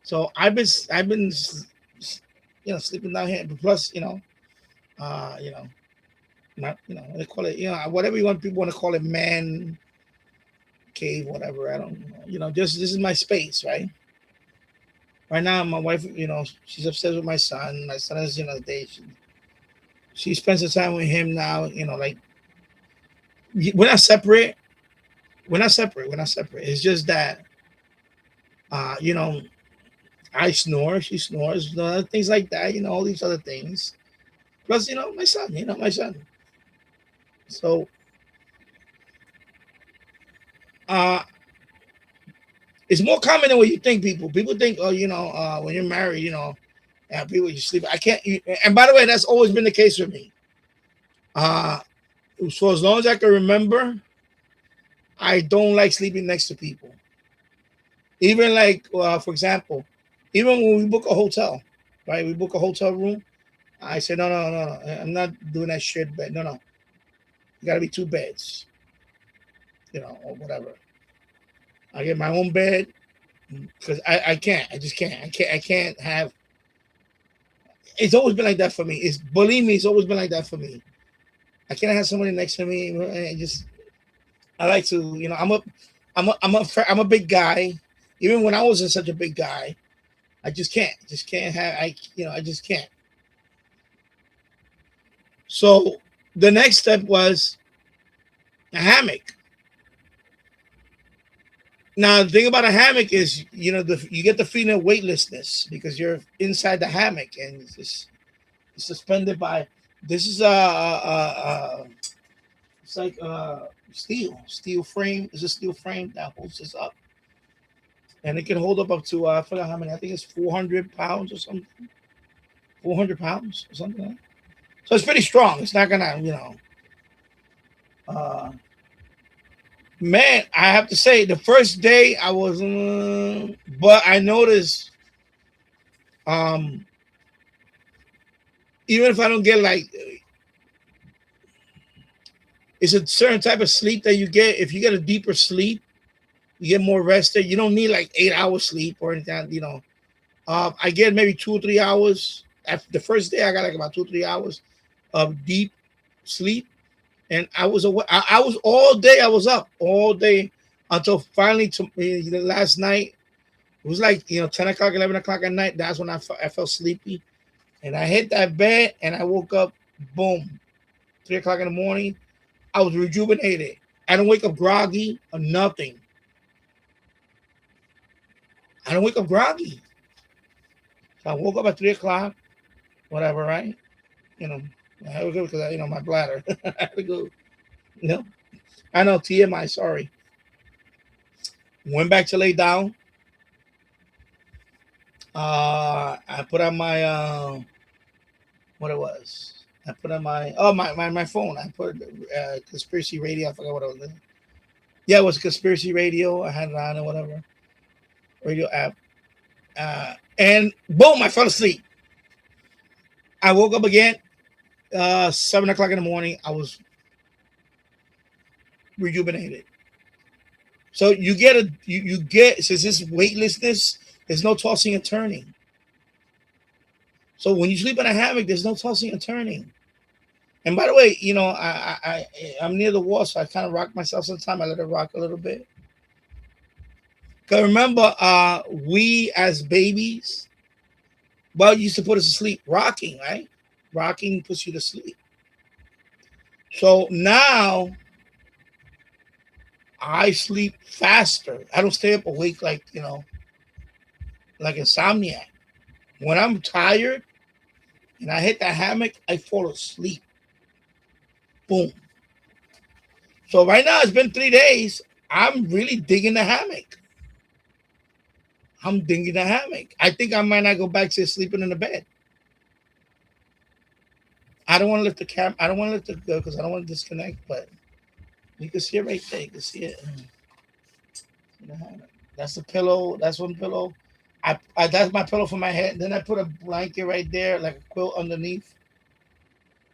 So I've been sleeping down here. But plus, not they call it, whatever people want to call it, man cave, whatever. I don't know. Just this is my space, right? Right now, my wife, she's upstairs with my son. My son is, she spends the time with him now. Like we're not separate. We're not separate. It's just that, I snore, she snores, things like that. All these other things. Plus, my son. So, it's more common than what you think. People think, oh, when you're married, people you sleep. I can't. And by the way, that's always been the case with me. So as long as I can remember, I don't like sleeping next to people. Even like, for example, even when we book a hotel, right? We book a hotel room. I say, no. I'm not doing that shit bed. No. You got to be 2 beds, or whatever. I get my own bed because I can't. I just can't. I can't have. It's always been like that for me. Believe me, it's always been like that for me. I can't have somebody next to me. I like to, I'm a big guy. Even when I wasn't such a big guy, I just can't. I just can't. So the next step was a hammock. Now the thing about a hammock is, you get the feeling of weightlessness because you're inside the hammock and it's suspended by. This is it's like steel frame. It's a steel frame that holds this up, and it can hold up to I forgot how many. I think it's 400 pounds or something. 400 pounds or something like that. So it's pretty strong. It's not gonna, man, I have to say, the first day I was, but I noticed, even if I don't get like, it's a certain type of sleep that you get. If you get a deeper sleep, you get more rested. You don't need like 8 hours sleep or anything, I get maybe 2 or 3 hours. After the first day, I got like about 2 or 3 hours of deep sleep. And I was away. I was all day. I was up all day until finally last night. It was like 10 o'clock, 11 o'clock at night. That's when I felt sleepy, and I hit that bed and I woke up. Boom, 3 o'clock in the morning. I was rejuvenated. I don't wake up groggy or nothing. I don't wake up groggy. So I woke up at 3 o'clock, whatever, right? I had to go because my bladder. I had to go. I know, TMI. Sorry. Went back to lay down. I put on my what it was. I put on my phone. I put conspiracy radio. I forgot what it was. Yeah, it was conspiracy radio. I had it on or whatever. Radio app. And boom, I fell asleep. I woke up again. 7 o'clock in the morning, I was rejuvenated. So you get since this weightlessness, there's no tossing and turning. So when you sleep in a hammock, there's no tossing and turning. And by the way, I'm near the wall, so I kind of rock myself sometimes. I let it rock a little bit. Cause remember, we as babies, used to put us to sleep rocking, right? Rocking puts you to sleep. So now I sleep faster. I don't stay up awake like insomniac. When I'm tired and I hit the hammock, I fall asleep. Boom. So right now it's been 3 days. I'm really digging the hammock. I think I might not go back to sleeping in the bed. I don't want to lift the camera. I don't want to lift it because I don't want to disconnect, but you can see it right there. You can see it. That's the pillow. That's one pillow. That's my pillow for my head. Then I put a blanket right there, like a quilt underneath.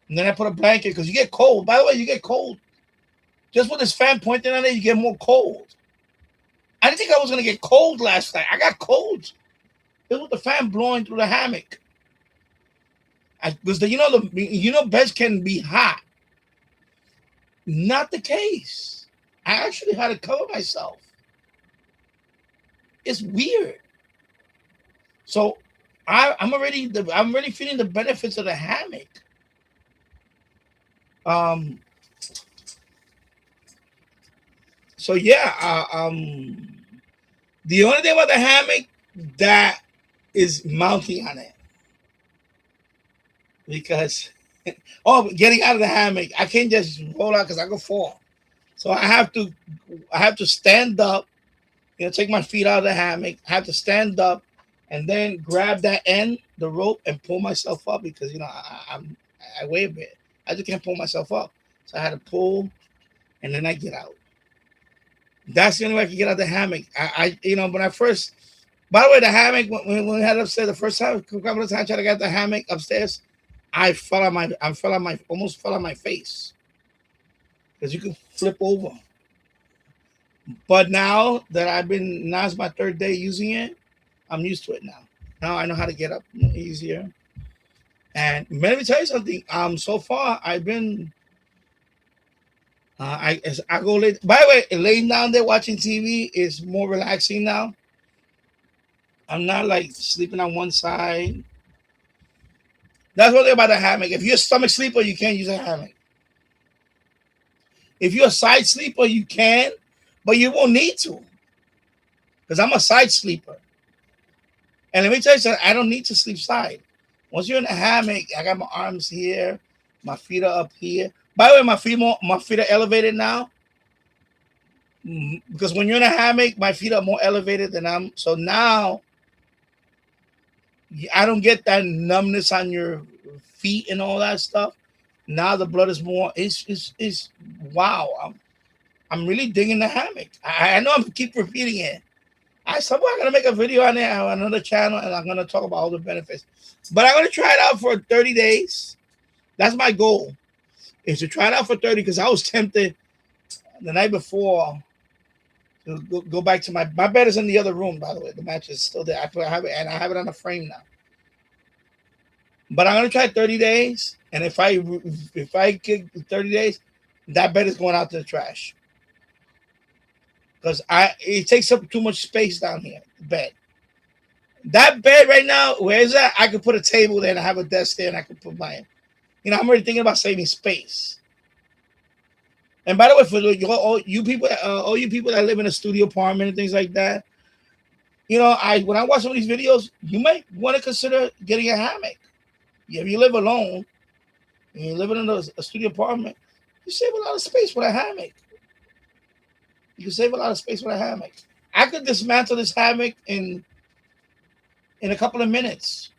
And then I put a blanket because you get cold. By the way, you get cold. Just with this fan pointing on it, you get more cold. I didn't think I was going to get cold last night. I got cold. It was the fan blowing through the hammock. Because beds can be hot. Not the case. I actually had to cover myself. It's weird. So I'm already feeling the benefits of the hammock. So yeah, the only thing about the hammock that is mounting on it. Because getting out of the hammock, I can't just roll out because I go fall. So I have to stand up, take my feet out of the hammock. I have to stand up and then grab that end, the rope, and pull myself up because I weigh a bit. I just can't pull myself up. So I had to pull and then I get out. That's the only way I can get out of the hammock. When I first, by the way, the hammock, when we had it upstairs the first time, a couple of times I tried to get the hammock upstairs, I almost fell on my face. Because you can flip over. But now it's my third day using it, I'm used to it now. Now I know how to get up easier. And let me tell you something. So far I've been I go late. By the way, laying down there watching TV is more relaxing now. I'm not like sleeping on one side. That's one thing about the hammock. If you're a stomach sleeper, you can't use a hammock. If you're a side sleeper, you can, but you won't need to. Because I'm a side sleeper. And let me tell you something, I don't need to sleep side. Once you're in a hammock, I got my arms here, my feet are up here. By the way, my feet are elevated now. Because when you're in a hammock, my feet are more elevated than I'm. So now I don't get that numbness on your feet and all that stuff. Now the blood is more. It's wow. I'm really digging the hammock. I know I'm keep repeating it. I'm gonna make a video on it on another channel, and I'm gonna talk about all the benefits. But I'm gonna try it out for 30 days. That's my goal. Is to try it out for 30 because I was tempted the night before to go back to my bed is in the other room, by the way. The mattress is still there. I have it on a frame now. But I'm gonna try 30 days, and if I get 30 days, that bed is going out to the trash. Because it takes up too much space down here, the bed. That bed right now, where is that? I could put a table there and I have a desk there and I could put my, I'm already thinking about saving space. And by the way, for all you people that live in a studio apartment and things like that, when I watch some of these videos, you might want to consider getting a hammock. If you live alone and you're living in a studio apartment, you save a lot of space with a hammock. You can save a lot of space with a hammock. I could dismantle this hammock in a couple of minutes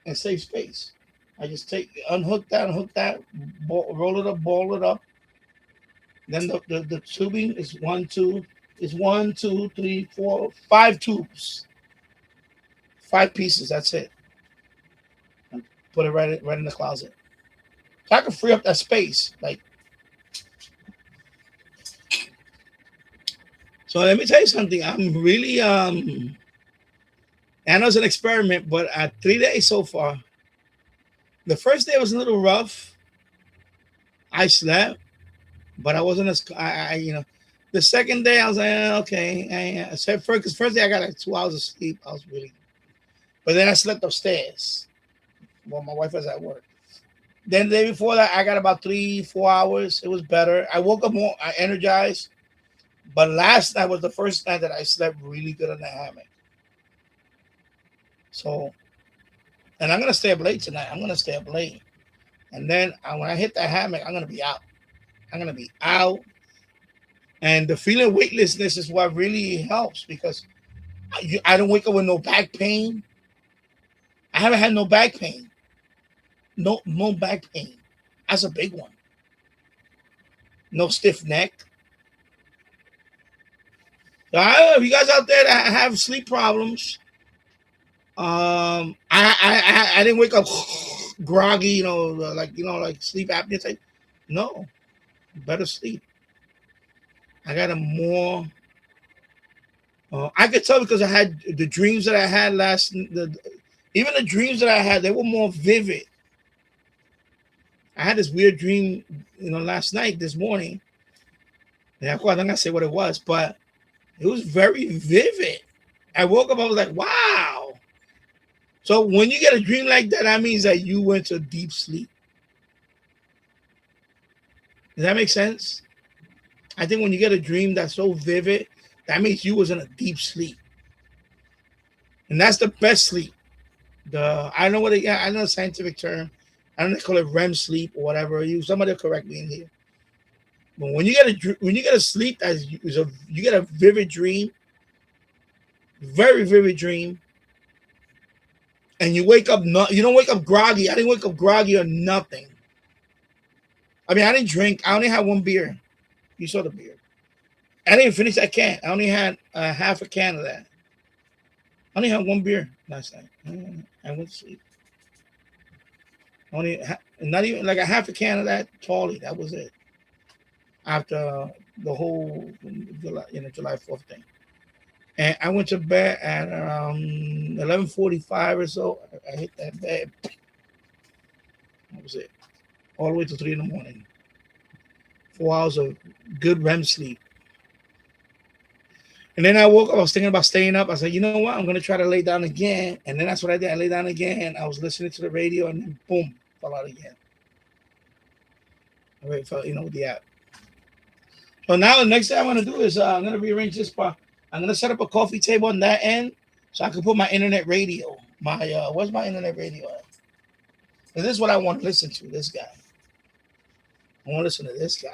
and save space. I just unhook that, roll it up, ball it up. Then the tubing is 1, 2, 3, 4, 5 tubes. 5 pieces, that's it. And put it right in the closet. So I can free up that space. Like, so let me tell you something. I'm really I know it's an experiment, but at 3 days so far, the first day was a little rough. I slept, but I wasn't as the second day I was like, okay. I said first, because first day I got like 2 hours of sleep. I was really, but then I slept upstairs while my wife was at work. Then the day before that, I got about 3-4 hours. It was better. I woke up more energized. But last night was the first night that I slept really good in the hammock. So, and I'm gonna stay up late tonight. I'm gonna stay up late, and then when I hit that hammock, I'm gonna be out. I'm gonna be out, and the feeling of weightlessness is what really helps because I don't wake up with no back pain. I haven't had no back pain. No back pain. That's a big one. No stiff neck. So if you guys out there that have sleep problems, I didn't wake up groggy, like sleep apnea type. No, better sleep. I got a more. I could tell because I had the dreams that I had even the dreams that I had, they were more vivid. I had this weird dream, last night, this morning. And of course, I'm not gonna say what it was, but it was very vivid. I woke up, I was like, wow. So when you get a dream like that means that you went to deep sleep. Does that make sense? I think when you get a dream that's so vivid, that means you was in a deep sleep. And that's the best sleep. I know I know the scientific term. I don't know if they call it REM sleep or whatever. Somebody will correct me in here. But when you get a sleep you get a vivid dream, very vivid dream, and you wake up you don't wake up groggy. I didn't wake up groggy or nothing. I mean, I didn't drink. I only had one beer. You saw the beer. I didn't finish that can. I only had half a can of that. I only had one beer last night. I went to sleep. Not even like a half a can of that Tolly. That was it. After the whole July 4th thing. And I went to bed at around 11:45 or so. I hit that bed. That was it. All the way to 3 in the morning. 4 hours of good REM sleep. And then I woke up. I was thinking about staying up. I said, you know what? I'm going to try to lay down again. And then that's what I did. I lay down again. I was listening to the radio and then boom, fell out again. I really felt, the app. So now the next thing I'm going to do is I'm going to rearrange this part. I'm going to set up a coffee table on that end so I can put my internet radio. Where's my internet radio at? This is what I want to listen to, this guy. I want to listen to this guy.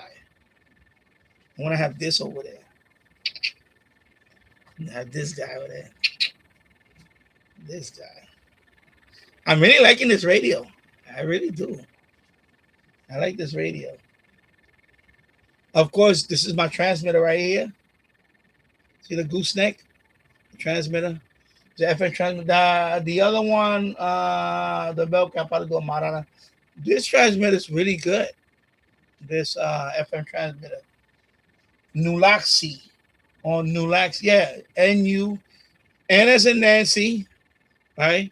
I want to have this over there. And have this guy over there. This guy. I'm really liking this radio. I really do. I like this radio. Of course, this is my transmitter right here. See the gooseneck? The transmitter. The FM transmitter. The other one, the bell cap, probably do a Marana. This transmitter is really good. This FM transmitter. Nulaxi. On Nulax. Yeah. N as in Nancy. Right?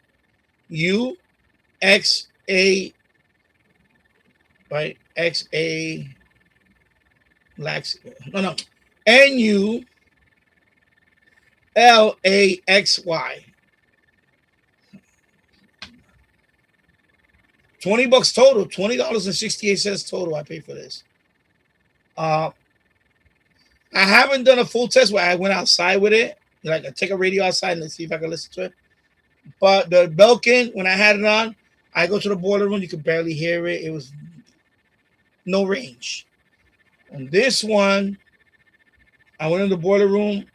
U-X-A. Right? X-A. Lax. No. N-U-L-A-X-Y. $20 total. $20.68 total. I paid for this. I haven't done a full test where I went outside with it. Like I take a radio outside and let's see if I can listen to it. But the Belkin, when I had it on, I go to the boiler room. You could barely hear it. It was no range. On this one, I went in the boiler room.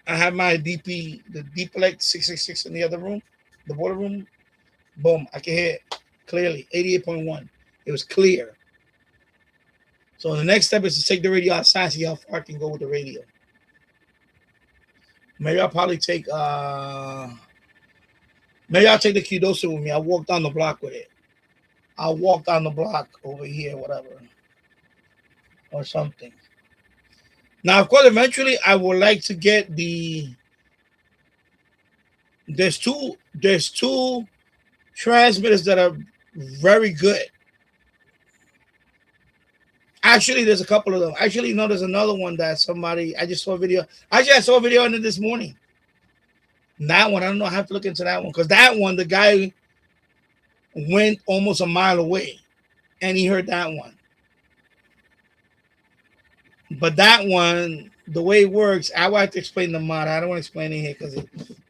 I have my DP, the DPLEX 666 in the other room, the boiler room. Boom, I can hear it clearly, 88.1. It was clear. So the next step is to take the radio outside, see how far I can go with the radio. Maybe I'll probably take, maybe I'll take the Qdosa with me. I'll walk down the block with it. I'll walk down the block over here, whatever, or something. Now, of course, eventually I would like to get the. There's two transmitters that are very good. Actually, there's a couple of them. Actually, no, there's another one that somebody. I just saw a video. Actually, I saw a video on it this morning. That one, I don't know. I have to look into that one because that one, the guy went almost a mile away, and he heard that one. But that one, the way it works, I will have to explain the mod. I don't want to explain it here because,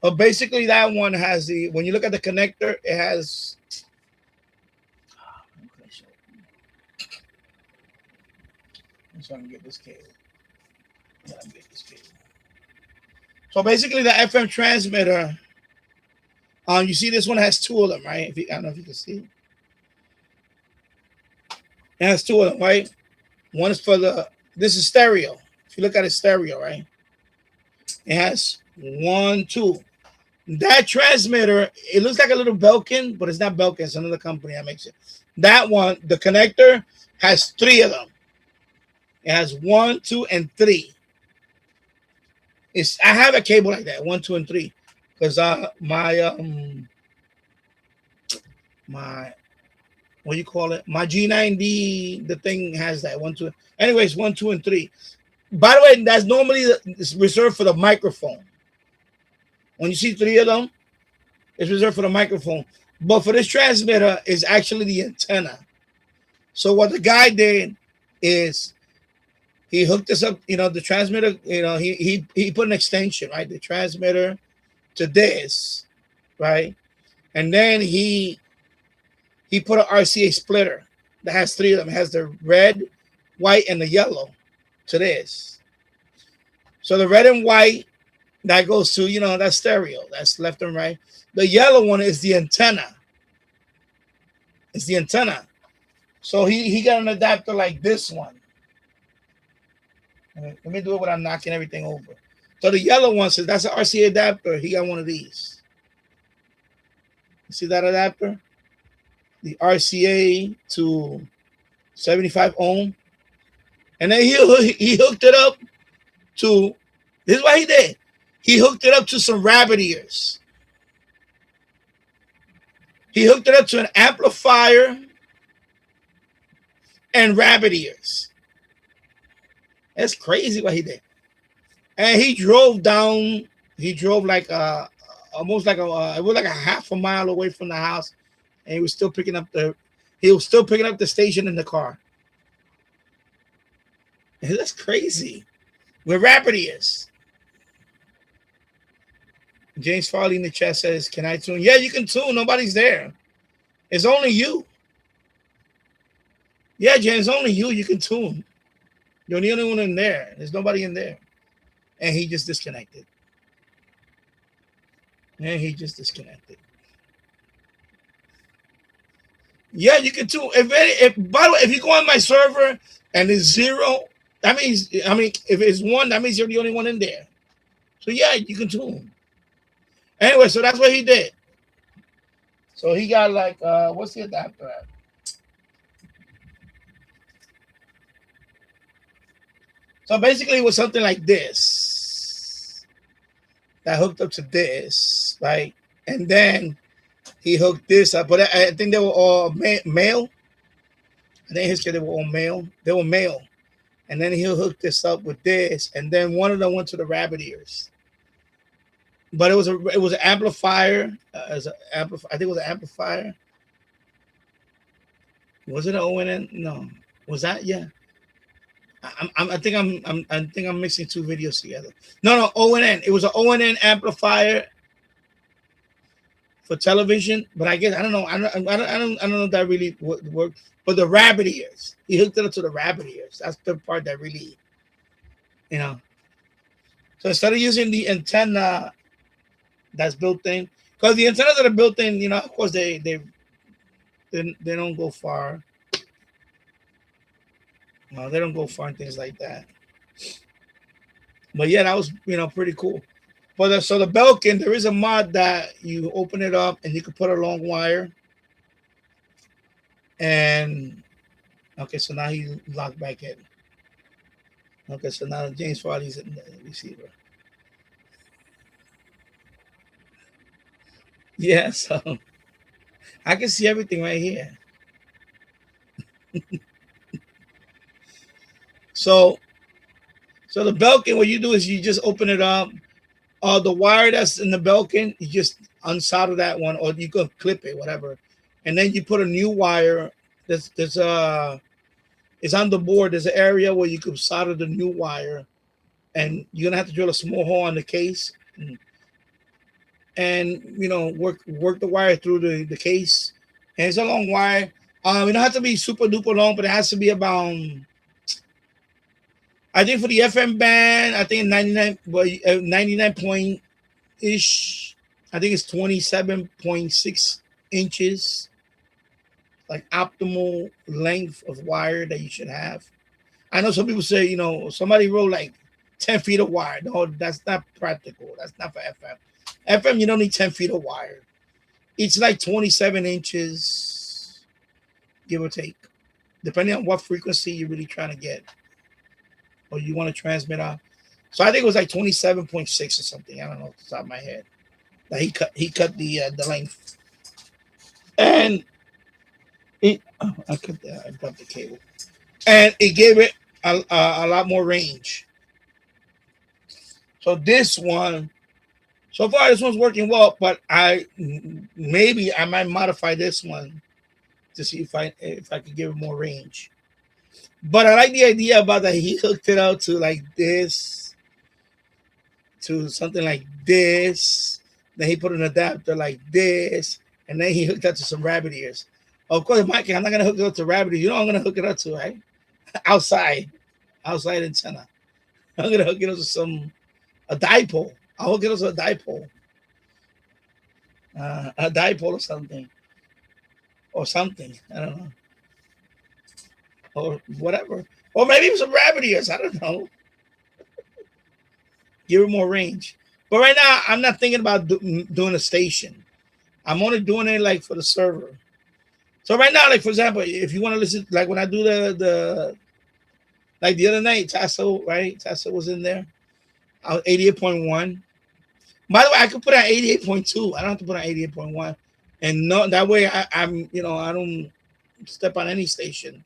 but basically, that one has the. When you look at the connector, it has. I'm trying to get this cable. So basically, the FM transmitter. You see, this one has two of them, right? I don't know if you can see. It has two of them, right? One is for the. This is stereo. If you look at it, stereo, right? It has 1, 2. That transmitter, it looks like a little Belkin, but it's not Belkin. It's another company that makes it. That one, the connector, has 3 of them. It has 1, 2, and 3. I have a cable like that, 1, 2, and 3, because my what do you call it? My G9D, the thing has that 1, 2. Anyways, 1, 2, and 3. By the way, that's normally reserved for the microphone. When you see 3 of them, it's reserved for the microphone. But for this transmitter, it's actually the antenna. So what the guy did is he hooked us up, the transmitter, he put an extension, right? The transmitter to this, right? And then he put an RCA splitter that has 3 of them. It has the red, white, and the yellow to this. So the red and white, that goes to, that's stereo. That's left and right. The yellow one is the antenna. It's the antenna. So he got an adapter like this one. Let me do it without knocking everything over. So the yellow one says that's an RCA adapter. He got one of these. You see that adapter? The RCA to 75 ohm. And then he hooked it up to, this is what he did. He hooked it up to some rabbit ears. He hooked it up to an amplifier and rabbit ears. That's crazy what he did. And he drove down, like almost like it was like a half a mile away from the house. And he was still picking up the station in the car. And that's crazy. Where rabbit ears. James Farley in the chat says, can I tune? Yeah, you can tune. Nobody's there. It's only you. Yeah, James, only you. You can tune. You're the only one in there. There's nobody in there. And he just disconnected. Yeah, you can tune. By the way, if you go on my server and it's 0, that means, if it's 1, that means you're the only one in there. So yeah, you can tune. Anyway, so that's what he did. So he got like, what's the adapter at? So basically it was something like this that hooked up to this, right? And then he hooked this up, but I think they were all male. I think his kids, they were all male. They were male. And then he'll hook this up with this, and then one of them went to the rabbit ears. But it was an amplifier. I think it was an amplifier. Was it an ONN? No. Was that? Yeah. I think I'm mixing 2 videos together. No, ONN. It was an ONN amplifier for television. But I guess I don't know. I don't know if that really worked. But the rabbit ears. He hooked it up to the rabbit ears. That's the part that really, So instead of using the antenna that's built in, because the antennas that are built in, of course they don't go far. No, they don't go far and things like that. But yeah, that was pretty cool. But so the Belkin, there is a mod that you open it up and you can put a long wire. And okay, so now he locked back in. Okay, so now James Farley's in the receiver. Yeah, so I can see everything right here. So the Belkin, what you do is you just open it up. The wire that's in the Belkin, you just unsolder that one, or you can clip it, whatever. And then you put a new wire. It's on the board. There's an area where you can solder the new wire, and you're gonna have to drill a small hole on the case, and work the wire through the case. And it's a long wire. It don't have to be super duper long, but it has to be about, I think for the FM band, I think 99 point ish. I think it's 27.6 inches, like optimal length of wire that you should have. I know some people say, somebody wrote like 10 feet of wire. No, that's not practical. That's not for FM. FM, you don't need 10 feet of wire. It's like 27 inches, give or take, depending on what frequency you're really trying to get or you want to transmit on. So I think it was like 27.6 or something. I don't know off the top of my head. That he cut the length. And I got the cable. And it gave it a lot more range. So this one, so far this one's working well, but maybe I might modify this one to see if I could give it more range. But I like the idea about that he hooked it out to like this, to something like this. Then he put an adapter like this, and then he hooked up to some rabbit ears. Of course, Mike, I'm not gonna hook it up to rabbit ears. You know what I'm gonna hook it up to, right? Outside antenna. I'm gonna hook it up to a dipole. I'll hook it up to a dipole. A dipole or something. I don't know. Or whatever. Or maybe some rabbit ears. I don't know. Give it more range. But right now, I'm not thinking about doing a station. I'm only doing it like for the server. So right now, like for example, if you want to listen, like when I do like the other night, Tasso, right? Tasso was in there. I was 88.1. By the way, I could put on 88.2. I don't have to put on 88.1. And no, that way I'm I don't step on any station.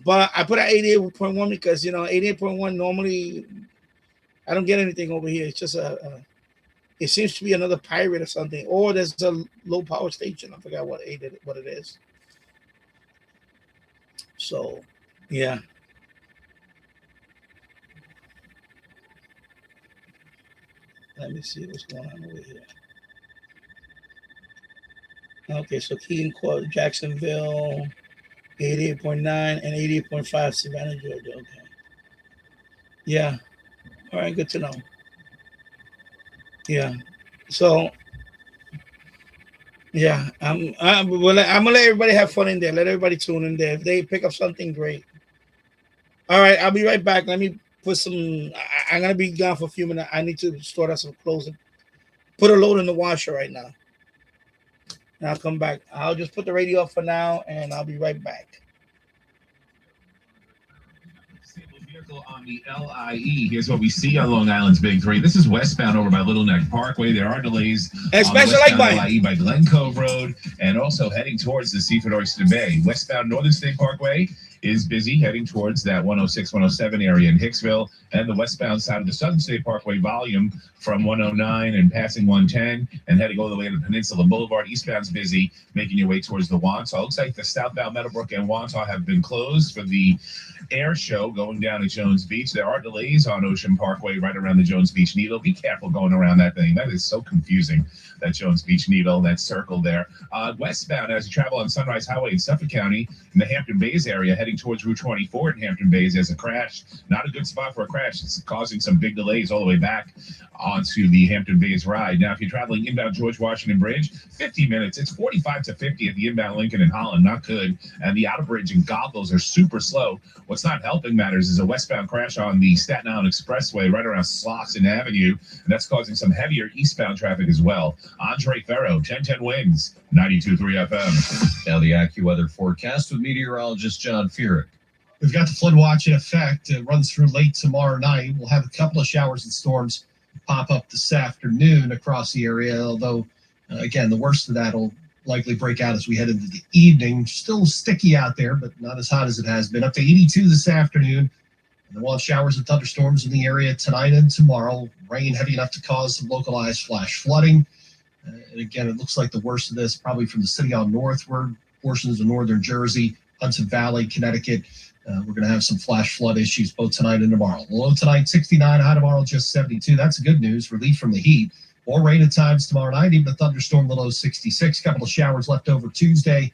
But I put on 88.1 because 88.1 normally I don't get anything over here. It's just it seems to be another pirate or something, or there's a low power station. I forgot what it is. So yeah. Let me see what's going on over here. Okay, so Keaton Court, Jacksonville, 88.9 and 88.5, Savannah, Georgia. Okay. Yeah. All right, good to know. Yeah. So yeah, I'm gonna let everybody have fun in there. Let everybody tune in there. If they pick up something, great. All right, I'll be right back. Let me put some. I'm gonna be gone for a few minutes. I need to store out some clothes and put a load in the washer right now. And I'll come back. I'll just put the radio up for now, and I'll be right back. On the LIE, here's what we see on Long Island's Big Three. This is westbound over by Little Neck Parkway. There are delays on the westbound LIE by Glen Cove Road, and also heading towards the Seaford Oyster Bay. Westbound Northern State Parkway is busy, heading towards that 106, 107 area in Hicksville, and the westbound side of the Southern State Parkway volume from 109 and passing 110 and heading all the way to Peninsula Boulevard. Eastbound's busy, making your way towards the Wantagh. Looks like the southbound Meadowbrook and Wantagh have been closed for the air show going down to Jones Beach. There are delays on Ocean Parkway right around the Jones Beach Needle. Be careful going around that thing. That is so confusing, that Jones Beach Needle, that circle there. Westbound, as you travel on Sunrise Highway in Suffolk County, in the Hampton Bays area, heading heading towards Route 24 in Hampton Bays. There's a crash. Not a good spot for a crash. It's causing some big delays all the way back onto the Hampton Bays ride. Now, if you're traveling inbound George Washington Bridge, 50 minutes. It's 45 to 50 at the inbound Lincoln and Holland. Not good. And the outer bridge and Goggles are super slow. What's not helping matters is a westbound crash on the Staten Island Expressway right around Slauson Avenue. And that's causing some heavier eastbound traffic as well. Andre Ferro, 1010 wins, 92.3 FM. Now the AccuWeather forecast with meteorologist John Furyk. We've got the flood watch in effect. It runs through late tomorrow night. We'll have a couple of showers and storms pop up this afternoon across the area, although, again, the worst of that will likely break out as we head into the evening. Still sticky out there, but not as hot as it has been. Up to 82 this afternoon. And then we'll have showers and thunderstorms in the area tonight and tomorrow. Rain heavy enough to cause some localized flash flooding. And again, it looks like the worst of this probably from the city on northward, portions of northern Jersey, Hudson Valley, Connecticut. We're going to have some flash flood issues both tonight and tomorrow. Low tonight, 69. High tomorrow, just 72. That's good news. Relief from the heat. More rain at times tomorrow night. Even a thunderstorm, the low 66. Couple of showers left over Tuesday,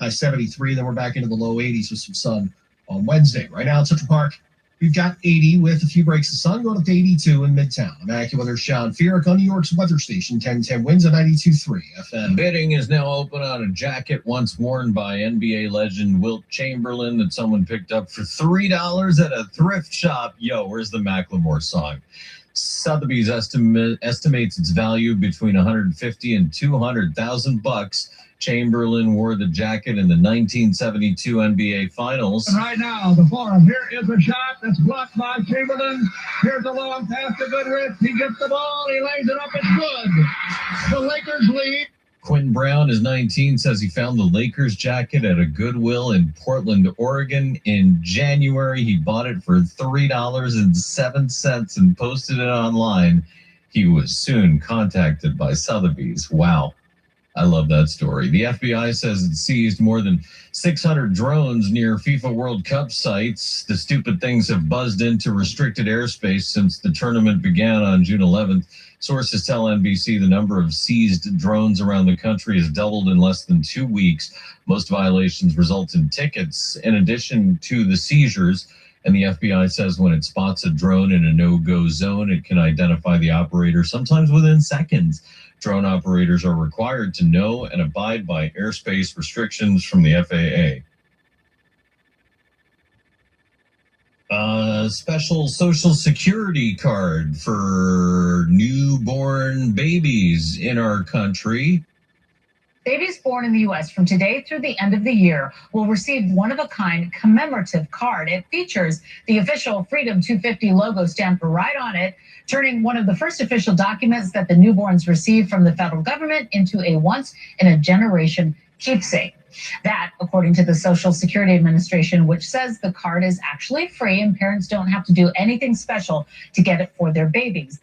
high 73. Then we're back into the low 80s with some sun on Wednesday. Right now in Central Park, we've got 80 with a few breaks of sun, going up to 82 in Midtown. I'm AccuWeather's Sean Furyk on New York's weather station, 1010 wins at 92.3 FM. Bidding is now open on a jacket once worn by NBA legend Wilt Chamberlain that someone picked up for $3 at a thrift shop. Yo, where's the Macklemore song? Sotheby's estimates its value between $150,000 and $200,000. Chamberlain wore the jacket in the 1972 NBA Finals. And right now, the forum. Here is a shot that's blocked by Chamberlain. Here's a long pass to Goodrich. He gets the ball. He lays it up. It's good. The Lakers lead. Quinn Brown is 19, says he found the Lakers jacket at a Goodwill in Portland, Oregon in January. He bought it for $3.07 and posted it online. He was soon contacted by Sotheby's. Wow. I love that story. The FBI says it seized more than 600 drones near FIFA World Cup sites. The stupid things have buzzed into restricted airspace since the tournament began on June 11th. Sources tell NBC the number of seized drones around the country has doubled in less than 2 weeks. Most violations result in tickets in addition to the seizures. And the FBI says when it spots a drone in a no-go zone, it can identify the operator sometimes within seconds. Drone operators are required to know and abide by airspace restrictions from the FAA. Special Social Security card for newborn babies in our country. Babies born in the U.S. from today through the end of the year will receive one-of-a-kind commemorative card. It features the official Freedom 250 logo stamped right on it, turning one of the first official documents that the newborns receive from the federal government into a once-in-a-generation keepsake. That, according to the Social Security Administration, which says the card is actually free and parents don't have to do anything special to get it for their babies.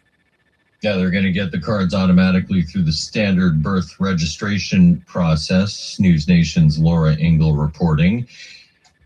Yeah, they're going to get the cards automatically through the standard birth registration process. News Nation's Laura Engel reporting.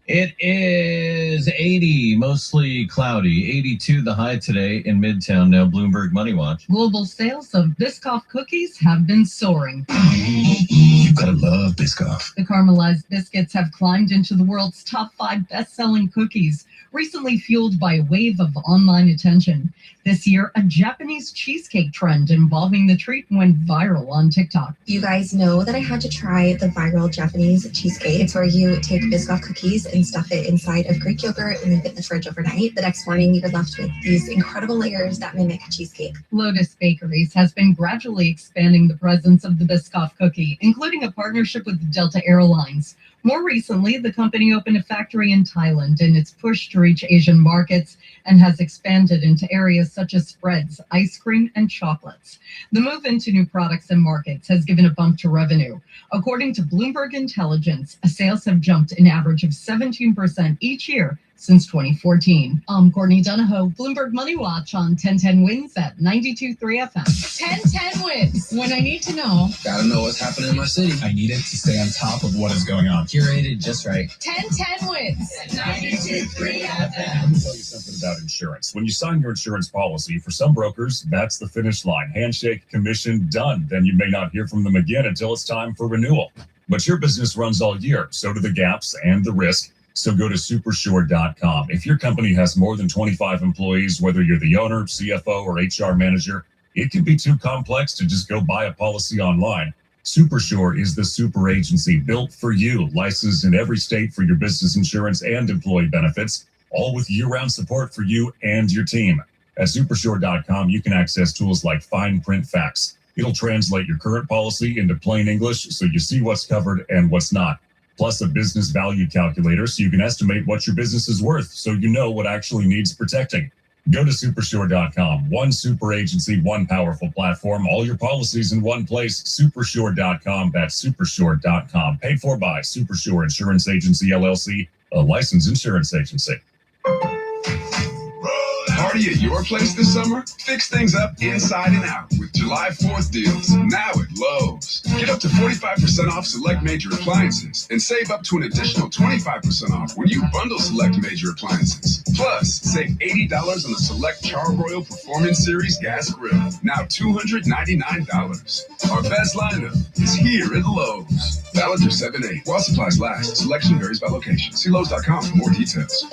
It is 80, mostly cloudy. 82 the high today in Midtown. Now Bloomberg Money Watch. Global sales of Biscoff cookies have been soaring. You gotta love Biscoff. The caramelized biscuits have climbed into the world's top 5 best-selling cookies, recently fueled by a wave of online attention. This year, a Japanese cheesecake trend involving the treat went viral on TikTok. You guys know that I had to try the viral Japanese cheesecake. It's where you take Biscoff cookies and stuff it inside of Greek yogurt and leave it in the fridge overnight. The next morning, you're left with these incredible layers that mimic cheesecake. Lotus Bakeries has been gradually expanding the presence of the Biscoff cookie, including a partnership with Delta Airlines. More recently, the company opened a factory in Thailand in its push to reach Asian markets and has expanded into areas such as spreads, ice cream, and chocolates. The move into new products and markets has given a bump to revenue. According to Bloomberg Intelligence, sales have jumped an average of 17% each year since 2014. I'm Courtney Donahoe, Bloomberg Money Watch on 1010 Wins at 92.3 FM. 1010 Wins. When I need to know. Gotta know what's happening in my city. I need it to stay on top of what is going on. Curated just right. 1010 Wins at 92.3 FM. Let me tell you something about insurance. When you sign your insurance policy, for some brokers, that's the finish line. Handshake, commission, done. Then you may not hear from them again until it's time for renewal. But your business runs all year. So do the gaps and the risk. So go to supersure.com. If your company has more than 25 employees, whether you're the owner, CFO, or HR manager, it can be too complex to just go buy a policy online. Supersure is the super agency built for you, licensed in every state for your business insurance and employee benefits, all with year-round support for you and your team. At supersure.com, you can access tools like fine print facts. It'll translate your current policy into plain English so you see what's covered and what's not. Plus a business value calculator so you can estimate what your business is worth so you know what actually needs protecting. Go to supersure.com. One super agency, one powerful platform, all your policies in one place. Supersure.com. That's supersure.com. Paid for by Supersure Insurance Agency, LLC, a licensed insurance agency. Party at your place this summer? Fix things up inside and out with July 4th deals now at Lowe's. Get up to 45% off select major appliances and save up to an additional 25% off when you bundle select major appliances. Plus, save $80 on the select Char-Broil Performance Series gas grill, now $299. Our best lineup is here at Lowe's. Valid through 7/8 while supplies last. Selection varies by location. See Lowe's.com for more details.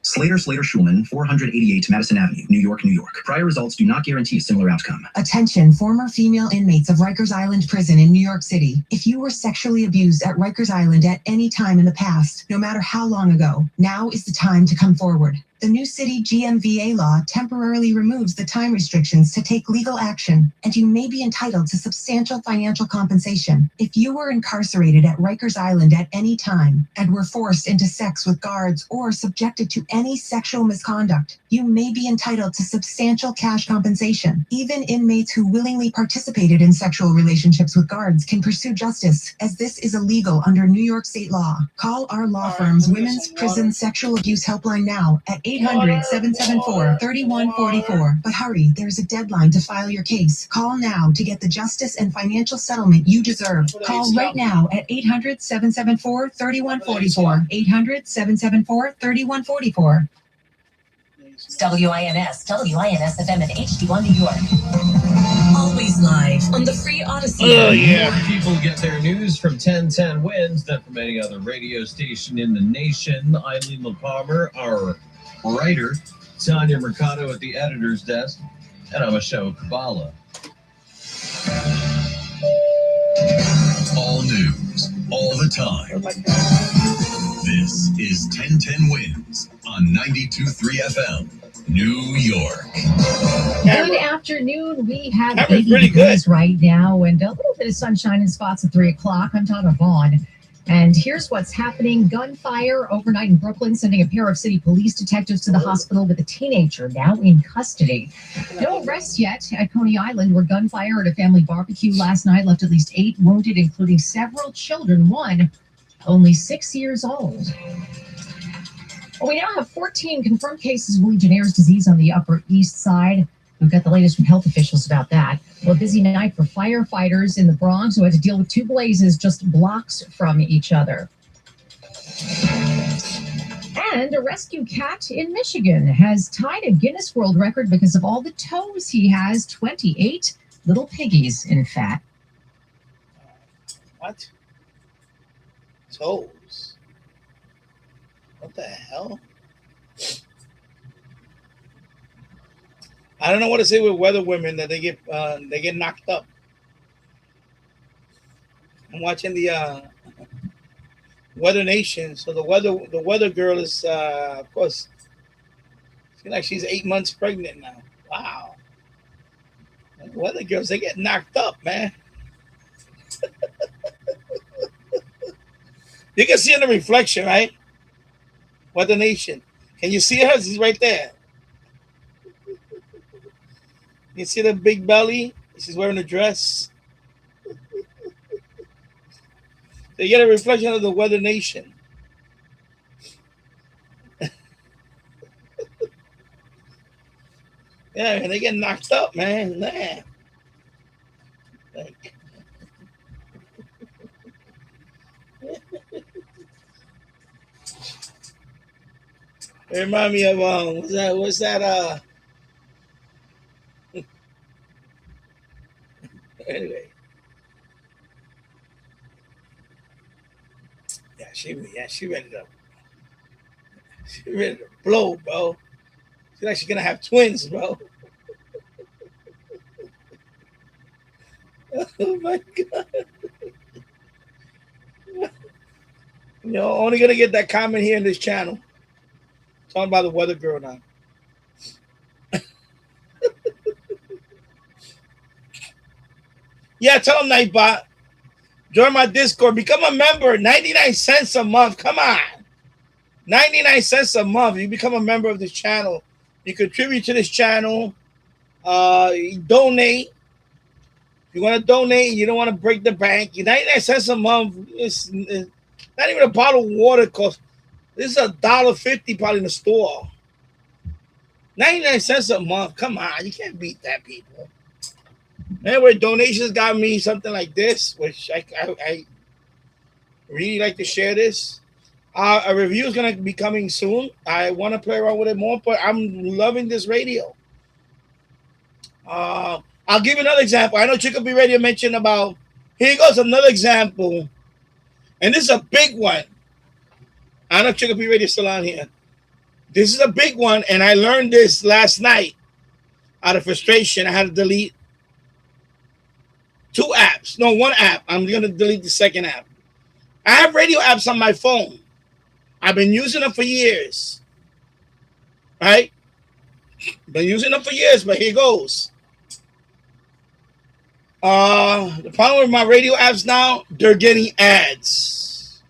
Slater Schulman, 488 Madison Avenue, New York, New York. Prior results do not guarantee a similar outcome. Attention, former female inmates of Rikers Island Prison in New York City. If you were sexually abused at Rikers Island at any time in the past, no matter how long ago, now is the time to come forward. The new city GMVA law temporarily removes the time restrictions to take legal action, and you may be entitled to substantial financial compensation. If you were incarcerated at Rikers Island at any time and were forced into sex with guards or subjected to any sexual misconduct, you may be entitled to substantial cash compensation. Even inmates who willingly participated in sexual relationships with guards can pursue justice, as this is illegal under New York state law. Call our law firm's Women's Prison Sexual Abuse Helpline now at 800-774-3144. But hurry, there's a deadline to file your case. Call now to get the justice and financial settlement you deserve. Call right now at 800-774-3144. 800-774-3144. WINS FM in HD1 New York. Always live on the free Odyssey. Oh, yeah. More people get their news from 1010 Wins than from any other radio station in the nation. Eileen LaPalmer, our writer, Tanya Mercado at the editor's desk, and I'm Michelle Kabbalah. All news, all the time. This is 1010 Wins on 92.3 FM, New York. Good afternoon. We have 80 degrees right now and a little bit of sunshine in spots at 3 o'clock. I'm Donna Vaughn. And here's what's happening. Gunfire overnight in Brooklyn, sending a pair of city police detectives to the hospital with a teenager now in custody. No arrests yet at Coney Island, where gunfire at a family barbecue last night left at least 8 wounded, including several children, one only 6 years old. Well, we now have 14 confirmed cases of Legionnaire's disease on the Upper East Side. We've got the latest from health officials about that. Well, a busy night for firefighters in the Bronx who had to deal with 2 blazes just blocks from each other. And a rescue cat in Michigan has tied a Guinness World Record because of all the toes he has. 28 little piggies, in fact. What? Toes? What the hell? I don't know what to say with weather women that they get knocked up. I'm watching the Weather Nation. So the weather girl is of course, seems like she's 8 months pregnant now. Wow. The weather girls, they get knocked up, man. You can see in the reflection, right? Weather Nation. Can you see her? She's right there. You see the big belly? She's wearing a dress. They get a reflection of the Weather Nation. Yeah, and they get knocked up, man. Man. Like, it remind me of what's that anyway. Yeah, she read it up. She's ready to blow, bro. She's like she's gonna have twins, bro. Oh my god. You're only gonna get that comment here in this channel. Talking about the weather girl now. Yeah, tell them, Nightbot. Join my Discord. Become a member. 99 cents a month. Come on. 99 cents a month. You become a member of this channel. You contribute to this channel. You donate. If you want to donate, you don't want to break the bank. 99 cents a month. It's not even a bottle of water cost. This is $1.50 probably in the store. 99 cents a month. Come on. You can't beat that, people. Anyway, donations got me something like this, which I really like to share this. A review is going to be coming soon. I want to play around with it more, but I'm loving this radio. I'll give you another example. I know Chicopee Radio mentioned about, here goes another example. And this is a big one. I know Chicopee Radio is still on here. This is a big one, and I learned this last night. Out of frustration, I had to delete 2 apps. No, 1 app. I'm going to delete the second app. I have radio apps on my phone. I've been using them for years. Right? Been using them for years, but here goes. The problem with my radio apps now, they're getting ads.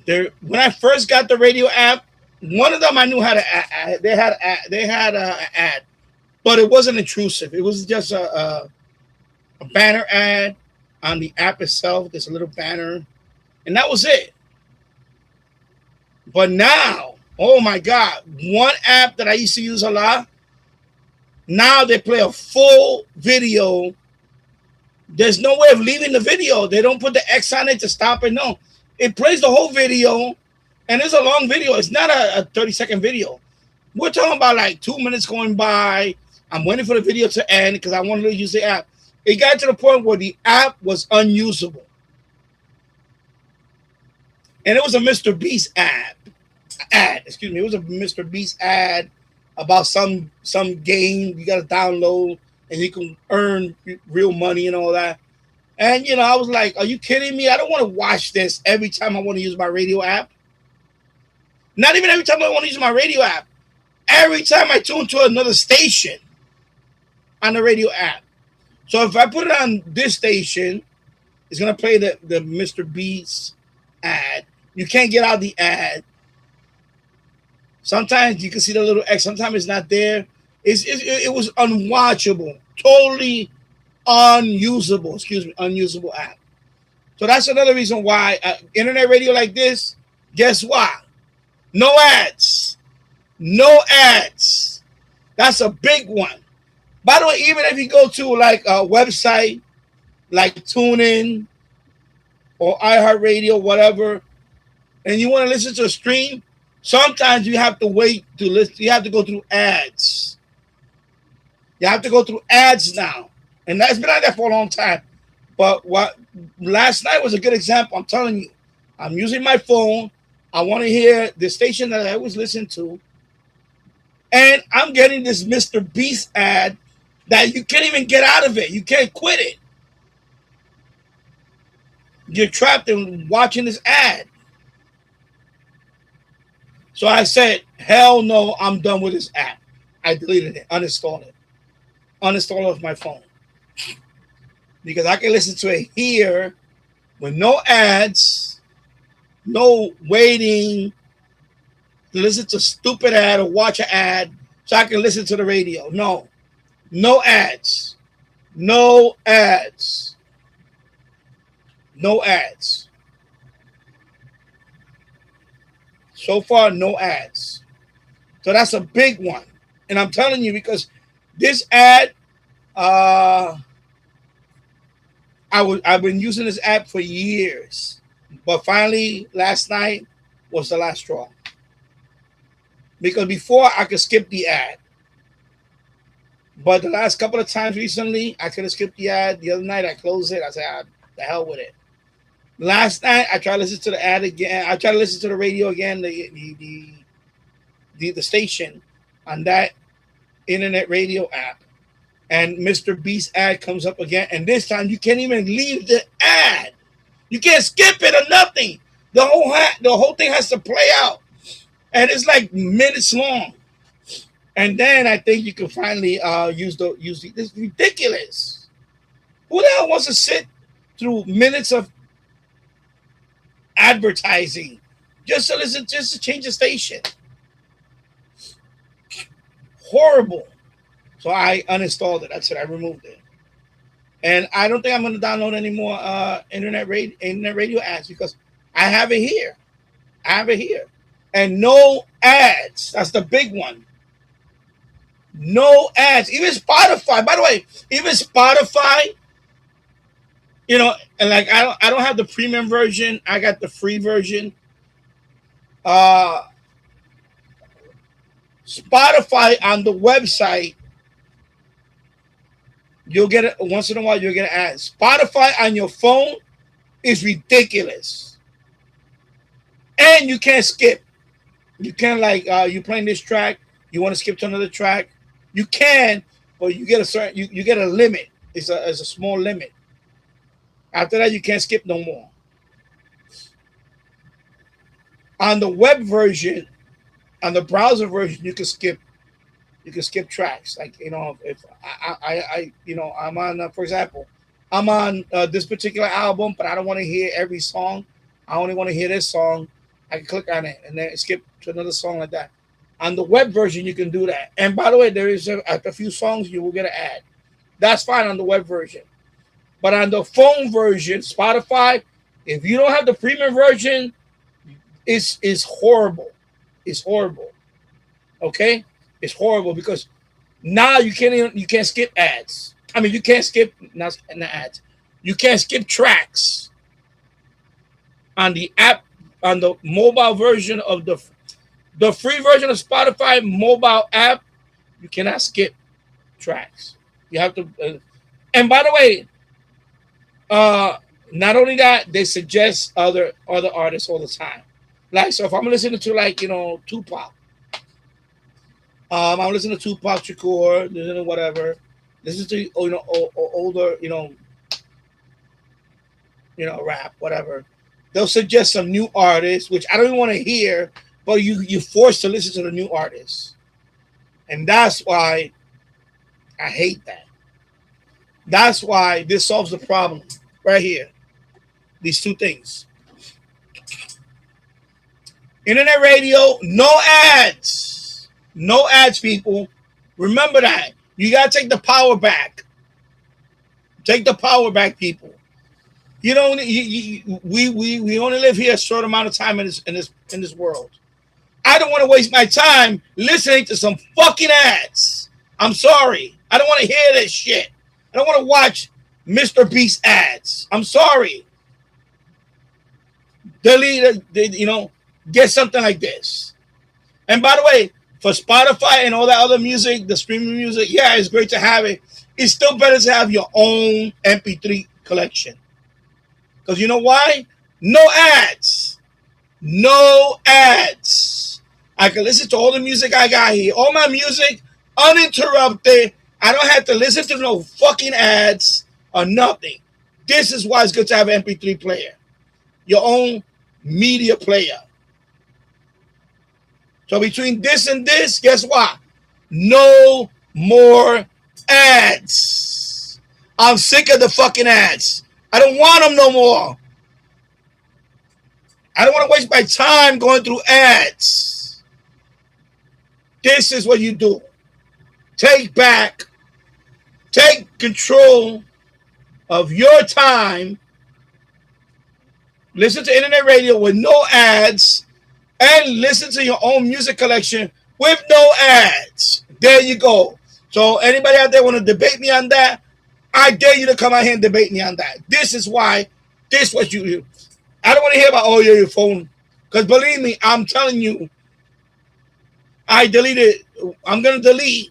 When I first got the radio app, one of them I knew had they had an ad, but it wasn't intrusive. It was just a banner ad on the app itself. There's a little banner, and that was it. But now, oh my God, one app that I used to use a lot, now they play a full video. There's no way of leaving the video. They don't put the X on it to stop it. No, it plays the whole video, and it's a long video. It's not a 30-second video. We're talking about like 2 minutes going by. I'm waiting for the video to end because I wanted to use the app. It got to the point where the app was unusable. And it was a Mr. Beast excuse me. It was a Mr. Beast ad about some game you got to download and you can earn real money and all that. And, you know, I was like, are you kidding me? I don't want to watch this every time I want to use my radio app. Not even every time I want to use my radio app. Every time I tune to another station on the radio app. So if I put it on this station, it's going to play the Mr. Beast ad. You can't get out the ad. Sometimes you can see the little X. Sometimes it's not there. It was unwatchable. Totally unusable. Excuse me. Unusable app. So that's another reason why internet radio like this, guess what? No ads. No ads. That's a big one. By the way, even if you go to like a website like TuneIn or iHeartRadio, whatever, and you want to listen to a stream, sometimes you have to wait to listen. You have to go through ads. You have to go through ads now. And that's been like that for a long time. But what last night was a good example. I'm telling you, I'm using my phone. I want to hear the station that I always listen to. And I'm getting this Mr. Beast ad that you can't even get out of it. You can't quit it. You're trapped in watching this ad. So I said, hell no, I'm done with this app. I deleted it, uninstalled it. Uninstalled it off my phone. Because I can listen to it here with no ads, no waiting to listen to a stupid ad or watch an ad so I can listen to the radio. No. No ads. No ads. No ads. So far, no ads. So that's a big one. And I'm telling you, because this ad, I've been using this app for years. But finally, last night was the last straw. Because before, I could skip the ad. But the last couple of times recently, I could have skipped the ad. The other night, I closed it. I said, the hell with it. Last night I tried to listen to the ad again. I tried to listen to the radio again, the station on that internet radio app, and Mr. Beast ad comes up again. And this time you can't even leave the ad. You can't skip it or nothing. The whole thing has to play out, and it's like minutes long. And then I think you can finally use the. It's ridiculous. Who the hell wants to sit through minutes of advertising just to listen, just to change the station? Horrible. So I uninstalled it. That's it. I removed it. And I don't think I'm going to download any more internet radio ads because I have it here. I have it here. And no ads. That's the big one. No ads. Even Spotify. By the way, even Spotify, you know, and like I don't have the premium version. I got the free version. Spotify on the website, you'll get it once in a while. You'll get an ad. Spotify on your phone is ridiculous, and you can't skip. You can't you playing this track. You want to skip to another track. You can, but you get a certain. You get a limit. It's a small limit. After that, you can't skip no more. On the web version, on the browser version, you can skip. You can skip tracks. Like, you know, if I you know, I'm on, for example, I'm on this particular album, but I don't want to hear every song. I only want to hear this song. I can click on it and then skip to another song like that. On the web version, you can do that. And by the way, there is a few songs you will get an ad. That's fine on the web version. But on the phone version, Spotify, if you don't have the premium version, it's horrible. It's horrible. Okay? It's horrible because now you can't skip ads. I mean, you can't skip not ads. You can't skip tracks on the app, on the mobile version of the free version of Spotify mobile app. You cannot skip tracks. You have to. And by the way, not only that, they suggest other artists all the time. Like, so if I'm listening to, like, you know, Tupac, I'm listening to Tupac Shakur, listening to whatever, listen to, you know, older, you know, rap, whatever. They'll suggest some new artists, which I don't even want to hear, but you're forced to listen to the new artists, and that's why I hate that. That's why this solves the problem right here. These two things. Internet radio, no ads. No ads, people. Remember that. You got to take the power back. Take the power back, people. You don't. We only live here a short amount of time in this world. I don't want to waste my time listening to some fucking ads. I'm sorry. I don't want to hear that shit. I don't want to watch Mr. Beast ads. I'm sorry. Delete, you know, get something like this. And by the way, for Spotify and all that other music, the streaming music, yeah, it's great to have it. It's still better to have your own MP3 collection. Because you know why? No ads. No ads. I can listen to all the music I got here. All my music uninterrupted. I don't have to listen to no fucking ads or nothing. This is why it's good to have an MP3 player. Your own media player. So between this and this, guess what? No more ads. I'm sick of the fucking ads. I don't want them no more. I don't want to waste my time going through ads. This is what you do. Take control of your time. Listen to internet radio with no ads, and listen to your own music collection with no ads. There you go. So anybody out there want to debate me on that? I dare you to come out here and debate me on that. This is why. This is what you do. I don't want to hear about, oh, your phone. Because believe me, I'm telling you, I deleted. I'm going to delete.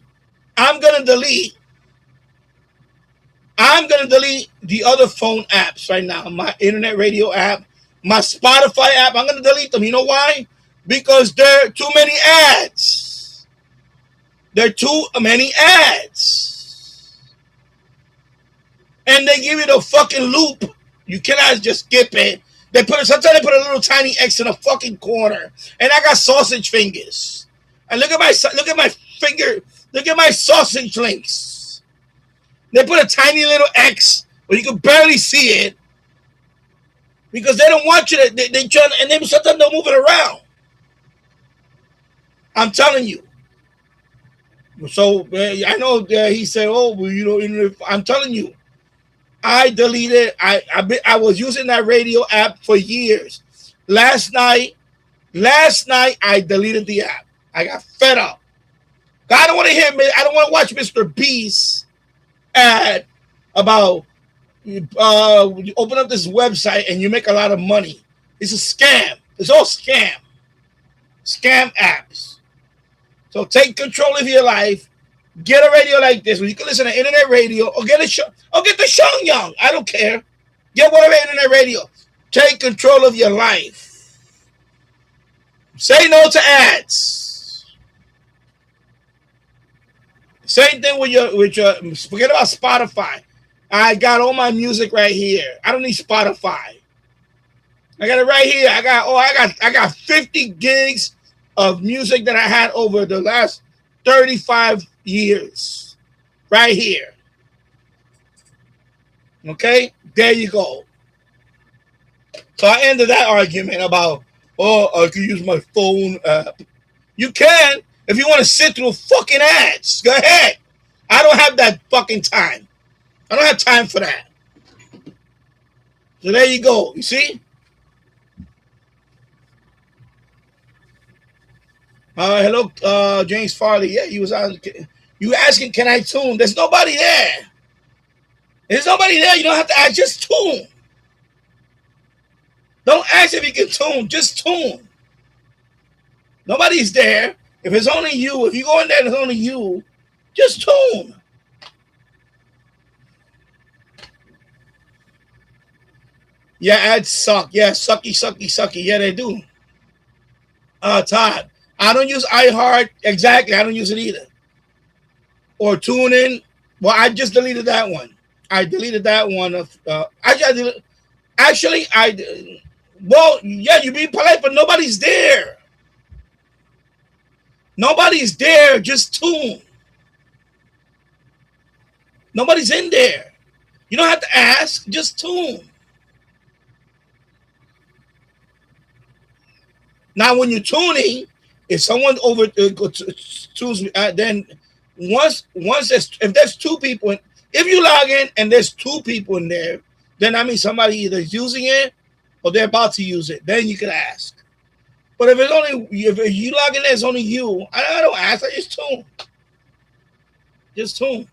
I'm going to delete the other phone apps right now. My internet radio app, my Spotify app, I'm going to delete them. You know why? Because there are too many ads. There are too many ads. And they give you the fucking loop. You cannot just skip it. Sometimes they put a little tiny X in a fucking corner. And I got sausage fingers. And look at my finger. Look at my sausage links. They put a tiny little X where you can barely see it. Because they don't want you to, they try, and then sometimes they'll move it around. I'm telling you. So I know he said, "Oh, well, you know," I'm telling you, I deleted. I was using that radio app for years. Last night, I deleted the app. I got fed up. I don't want to hear. I don't want to watch Mr. Beast ad about you open up this website and you make a lot of money. It's a scam. It's all scam. Scam apps. So take control of your life. Get a radio like this where you can listen to internet radio, or get a show, or get the Young. I don't care. Get whatever internet radio. Take control of your life. Say no to ads. Same thing with your forget about Spotify. I got all my music right here. I don't need Spotify. I got it right here. I got 50 gigs of music that I had over the last 35 years. Right here. Okay? There you go. So I ended that argument about, I can use my phone app. You can if you want to sit through fucking ads. Go ahead. I don't have that fucking time. I don't have time for that. So there you go. You see? Hello, James Farley. Yeah, you was on. You asking, can I tune? There's nobody there. There's nobody there. You don't have to ask. Just tune. Don't ask if you can tune. Just tune. Nobody's there. If it's only you, if you go in there and it's only you, just tune. Yeah, ads suck. Yeah, sucky. Yeah, they do. Todd, I don't use iHeart. Exactly, I don't use it either. Or TuneIn. Well, I just deleted that one. I deleted that one. Well, yeah, you're being polite, but nobody's there. Nobody's there. Just tune. Nobody's in there. You don't have to ask. Just tune. Now, when you're tuning, if someone tunes, then if there's two people, if you log in and there's two people in there, then that means somebody either is using it or they're about to use it. Then you can ask. But if you log in there, it's only you. I don't ask. I just tune. Just tune.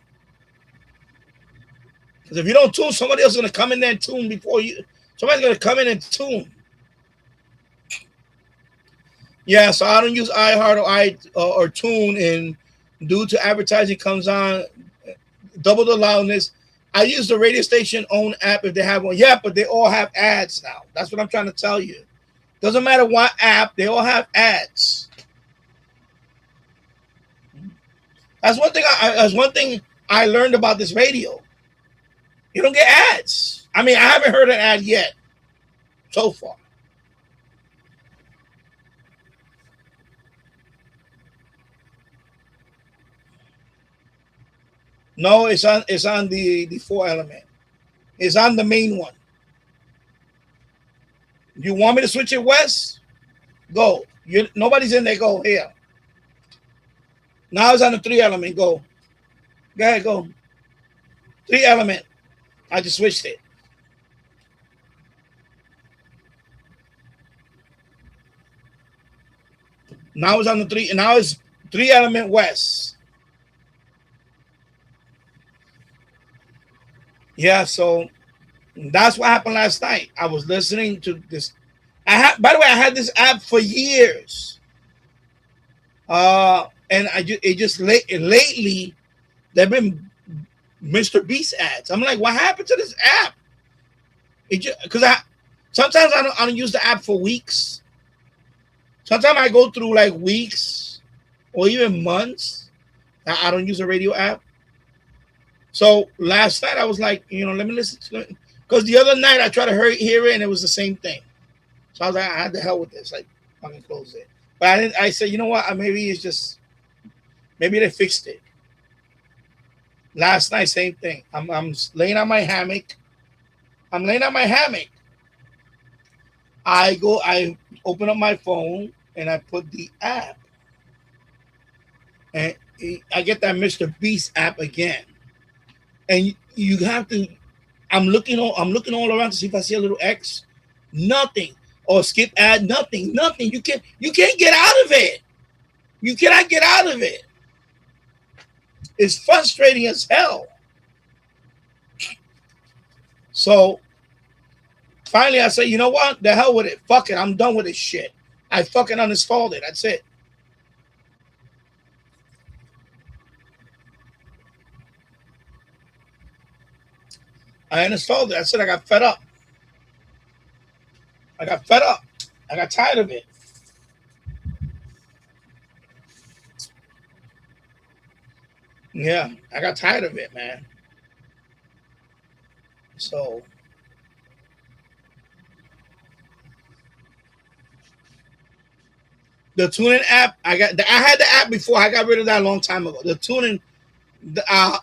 Because if you don't tune, somebody else is going to come in there and tune before you. Somebody's going to come in and tune. Yeah, so I don't use iHeart or Tune, and due to advertising comes on, double the loudness. I use the radio station own app if they have one. Yeah, but they all have ads now. That's what I'm trying to tell you. Doesn't matter what app, they all have ads. That's one thing I learned about this radio. You don't get ads. I mean, I haven't heard an ad yet so far. No, it's on the 4 element. It's on the main one. You want me to switch it west? Go. Nobody's in there. Go here. Now it's on the 3 element. Go. Go ahead. Go. 3 element. I just switched it. Now it's on the 3. Now it's 3 element west. Yeah, so that's what happened last night. I was listening to this. By the way, I had this app for years. And lately they've been Mr. Beast ads. I'm like, what happened to this app? It just because sometimes I don't use the app for weeks. Sometimes I go through like weeks or even months. I don't use a radio app. So last night I was like, let me listen to it. Because the other night I tried to hear it and it was the same thing. So I was like, I had the hell with this. Like, fucking close it. But I said, you know what? Maybe it's just, maybe they fixed it. Last night, same thing. I'm laying on my hammock. I open up my phone and I put the app. And I get that Mr. Beast app again. And you have to, I'm looking all around to see if I see a little X. Nothing. Or skip ad, nothing. You can't get out of it. You cannot get out of it. It's frustrating as hell. So finally I say, you know what? The hell with it. Fuck it. I'm done with this shit. I fucking uninstalled it. That's it. I uninstalled it. I said I got fed up. I got tired of it. Yeah, I got tired of it, man. So the tuning app, I had the app before. I got rid of that a long time ago. The tuning, I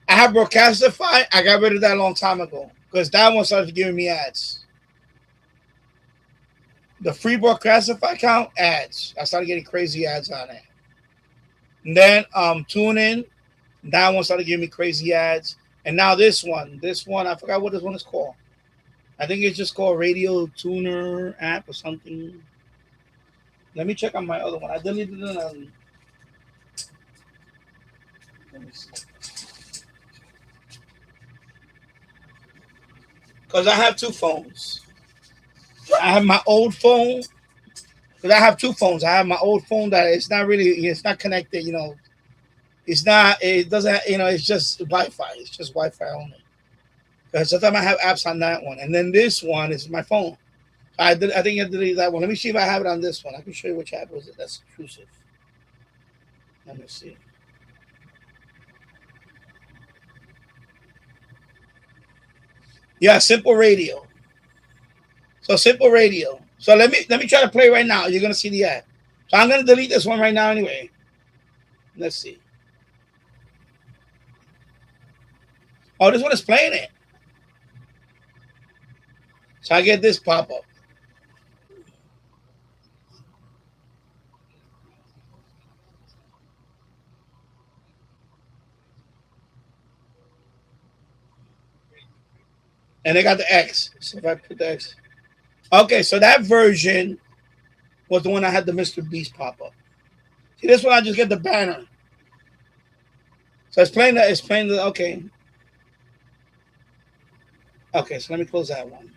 have Broadcastify. I got rid of that a long time ago because that one started giving me ads. The free Broadcastify account, ads. I started getting crazy ads on it. And then TuneIn, that one started giving me crazy ads. And now this one, I forgot what this one is called. I think it's just called Radio Tuner app or something. Let me check on my other one. I deleted it on. Let me see. Because I have two phones. I have my old phone. Because I have two phones. I have my old phone that it's not connected, It's not, it doesn't, it's just Wi-Fi. It's just Wi-Fi only. Because sometimes I have apps on that one. And then this one is my phone. I think I deleted that one. Let me see if I have it on this one. I can show you which app was it. That's intrusive. Let me see. Yeah, Simple Radio. So Simple Radio. So let me try to play right now. You're gonna see the ad. So I'm gonna delete this one right now anyway. Let's see. Oh, this one is playing it. So I get this pop up. And they got the X. So if I put the X. Okay, so that version was the one I had the Mr. Beast pop up. See, this one I just get the banner. So it's playing the, okay. Okay, so let me close that one.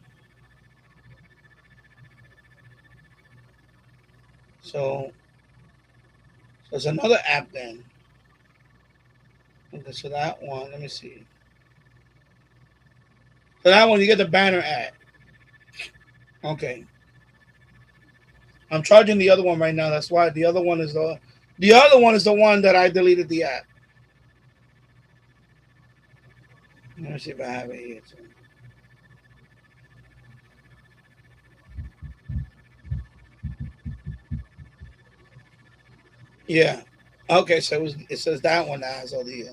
So there's another app then. Okay, so that one, let me see. So that one, you get the banner ad. Okay. I'm charging the other one right now. That's why the other one is the one that I deleted the app. Let me see if I have it here. Yeah. Okay, so it says that one that has all the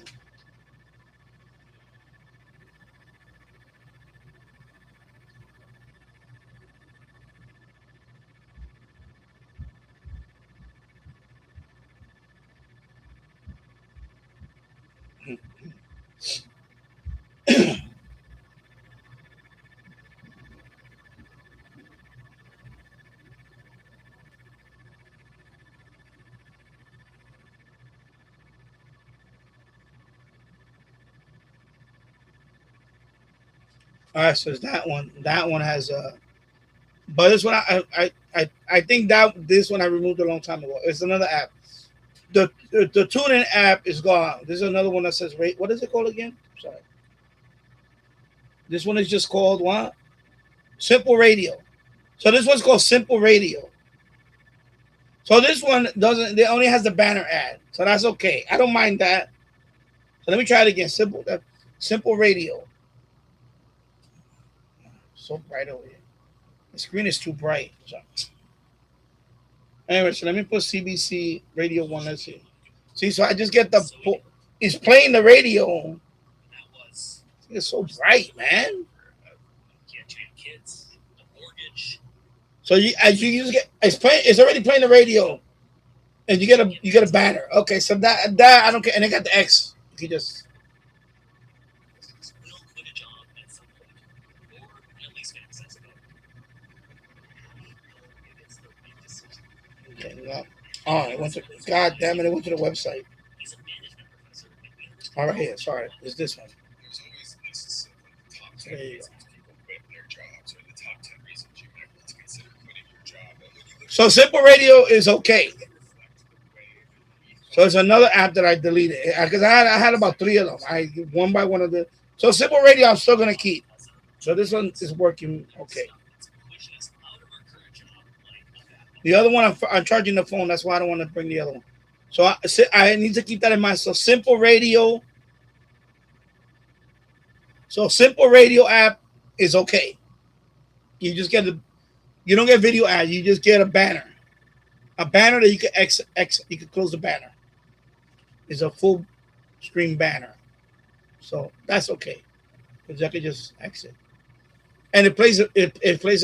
all right, so it's that one. That one has but this one I think that this one I removed a long time ago. It's another app. the TuneIn app is gone. There's another one that says rate. What is it called again? Sorry. This one is just called what? Simple Radio. So this one's called Simple Radio. So this one doesn't. It only has the banner ad. So that's okay. I don't mind that. So let me try it again. Simple Radio. So bright over here. The screen is too bright. So. Anyway, so let me put CBC Radio 1. Let's see. See, so I just get the... It's playing the radio. It's so bright, man. So you just get... It's already playing the radio. And you get a banner. Okay, so that I don't care. And they got the X. You can just... Oh, it went to, God damn it, it went to the website. All right, here, sorry. It's this one. There you go. So Simple Radio is okay. So it's another app that I deleted because I had about 3 of them. One by one of the. So Simple Radio I'm still gonna keep. So this one is working okay. The other one, I'm charging the phone. That's why I don't want to bring the other one. So I need to keep that in mind. So Simple Radio. So Simple Radio app is okay. You just get you don't get video ad. You just get a banner. A banner that you can you can close the banner. It's a full screen banner. So that's okay. Because I can just exit. And it plays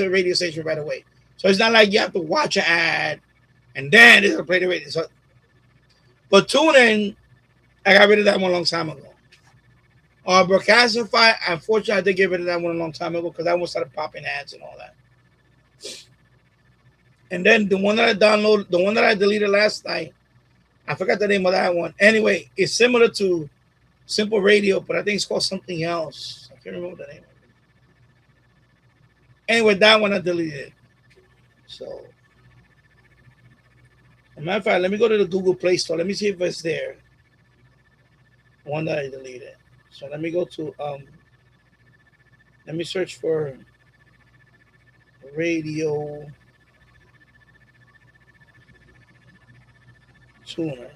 a radio station right away. So it's not like you have to watch an ad and then it'll play the radio. So, but TuneIn, I got rid of that one a long time ago. Broadcastify, unfortunately, I did get rid of that one a long time ago because that one started popping ads and all that. And then the one that I downloaded, the one that I deleted last night, I forgot the name of that one. Anyway, it's similar to Simple Radio, but I think it's called something else. I can't remember the name of it. Anyway, that one I deleted. So, as a matter of fact, let me go to the Google Play Store. Let me see if it's there. The one that I deleted. So let me go to let me search for radio tuner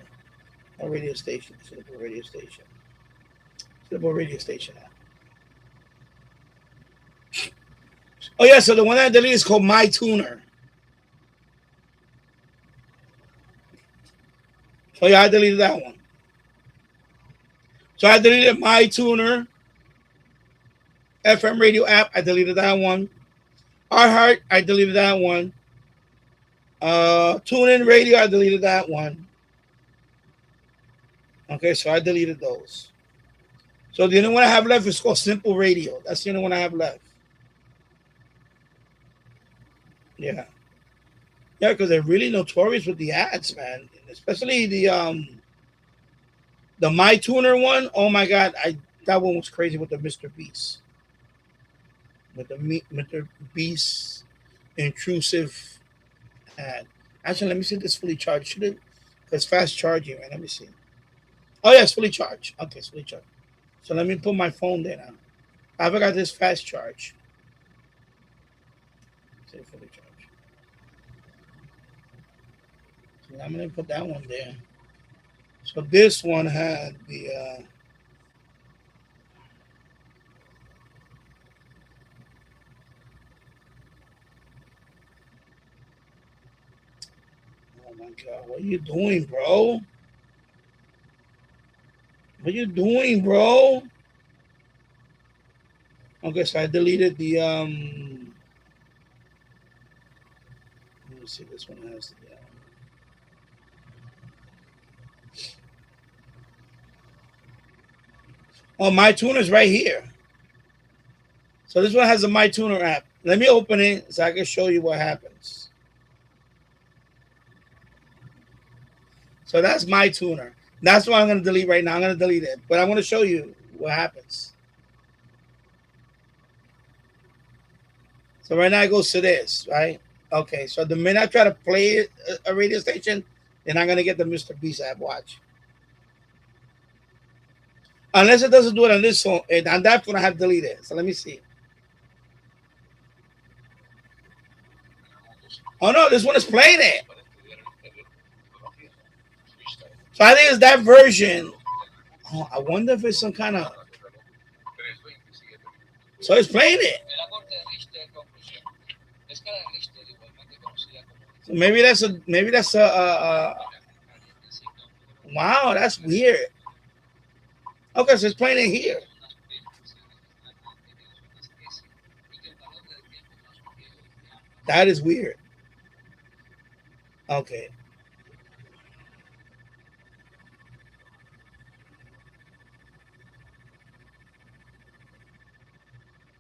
or radio station. Simple radio station. Simple radio station app. Oh yeah, so the one that I deleted is called My Tuner. So yeah, I deleted that one. So I deleted My Tuner FM radio app. I deleted that one. iHeart, I deleted that one. TuneIn Radio, I deleted that one. Okay, so I deleted those. So the only one I have left is called Simple Radio. That's the only one I have left. Yeah. Yeah, because they're really notorious with the ads, man. Especially the My Tuner one. Oh my God, that one was crazy with the Mr. Beast. With the Mr. Beast intrusive ad. Actually, let me see if it's fully charged. Should it? It's fast charging, man. Let me see. Oh yeah, it's fully charged. Okay, it's fully charged. So let me put my phone there now. I forgot this fast charge. Fully charged. So I'm gonna put that one there. So this one had the oh my God, what are you doing, bro? What are you doing, bro? Okay, so I deleted the let me see, this one has the oh, My Tuner is right here. So this one has a My Tuner app. Let me open it so I can show you what happens. So that's My Tuner. That's what I'm going to delete right now. I'm going to delete it. But I want to show you what happens. So right now it goes to this, right? Okay, so the minute I try to play a radio station, they're not gonna get the Mr. Beast app. Watch. Unless it doesn't do it on this phone, and on that phone I have deleted it. So let me see. Oh no, this one is playing it. So I think it's that version. Oh, I wonder if it's some kind of. So it's playing it. So maybe that's a. Wow, that's weird. Okay, so it's playing it here. That is weird. Okay.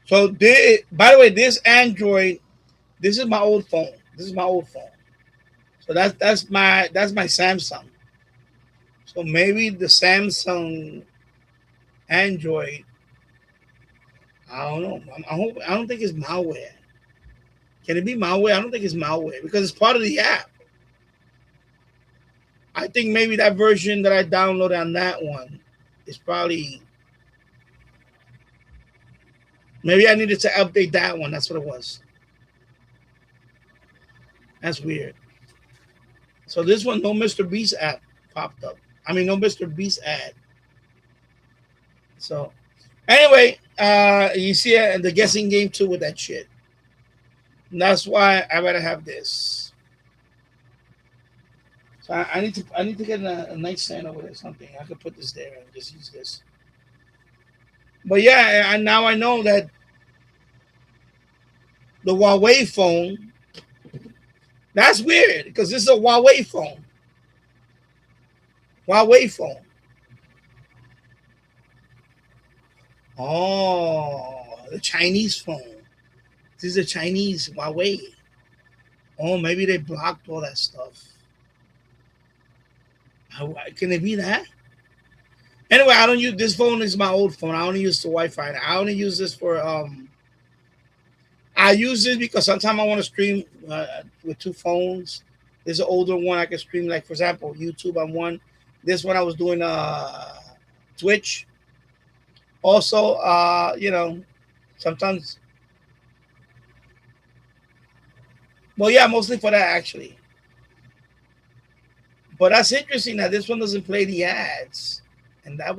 So, by the way, this Android, this is my old phone. This is my old phone. So that's my Samsung. So maybe the Samsung Android. I don't know. I don't think it's malware. Can it be malware? I don't think it's malware because it's part of the app. I think maybe that version that I downloaded on that one is probably. Maybe I needed to update that one. That's what it was. That's weird. So this one, no Mr. Beast app popped up. I mean, no Mr. Beast ad. So anyway, you see the guessing game too with that shit. And that's why I better have this. So I need to get a nightstand over there or something. I could put this there and just use this. But yeah, and now I know that the Huawei phone, that's weird because this is a Huawei phone. Huawei phone. Oh, the Chinese phone. This is a Chinese Huawei. Oh, maybe they blocked all that stuff. Can it be that? Anyway, I don't use this phone. Is my old phone. I only use the Wi-Fi. I only use this for I use this because sometimes I want to stream with two phones. There's an older one I can stream, like for example, YouTube on one. This one I was doing Twitch. Also, sometimes. Well, yeah, mostly for that actually. But that's interesting that this one doesn't play the ads. And that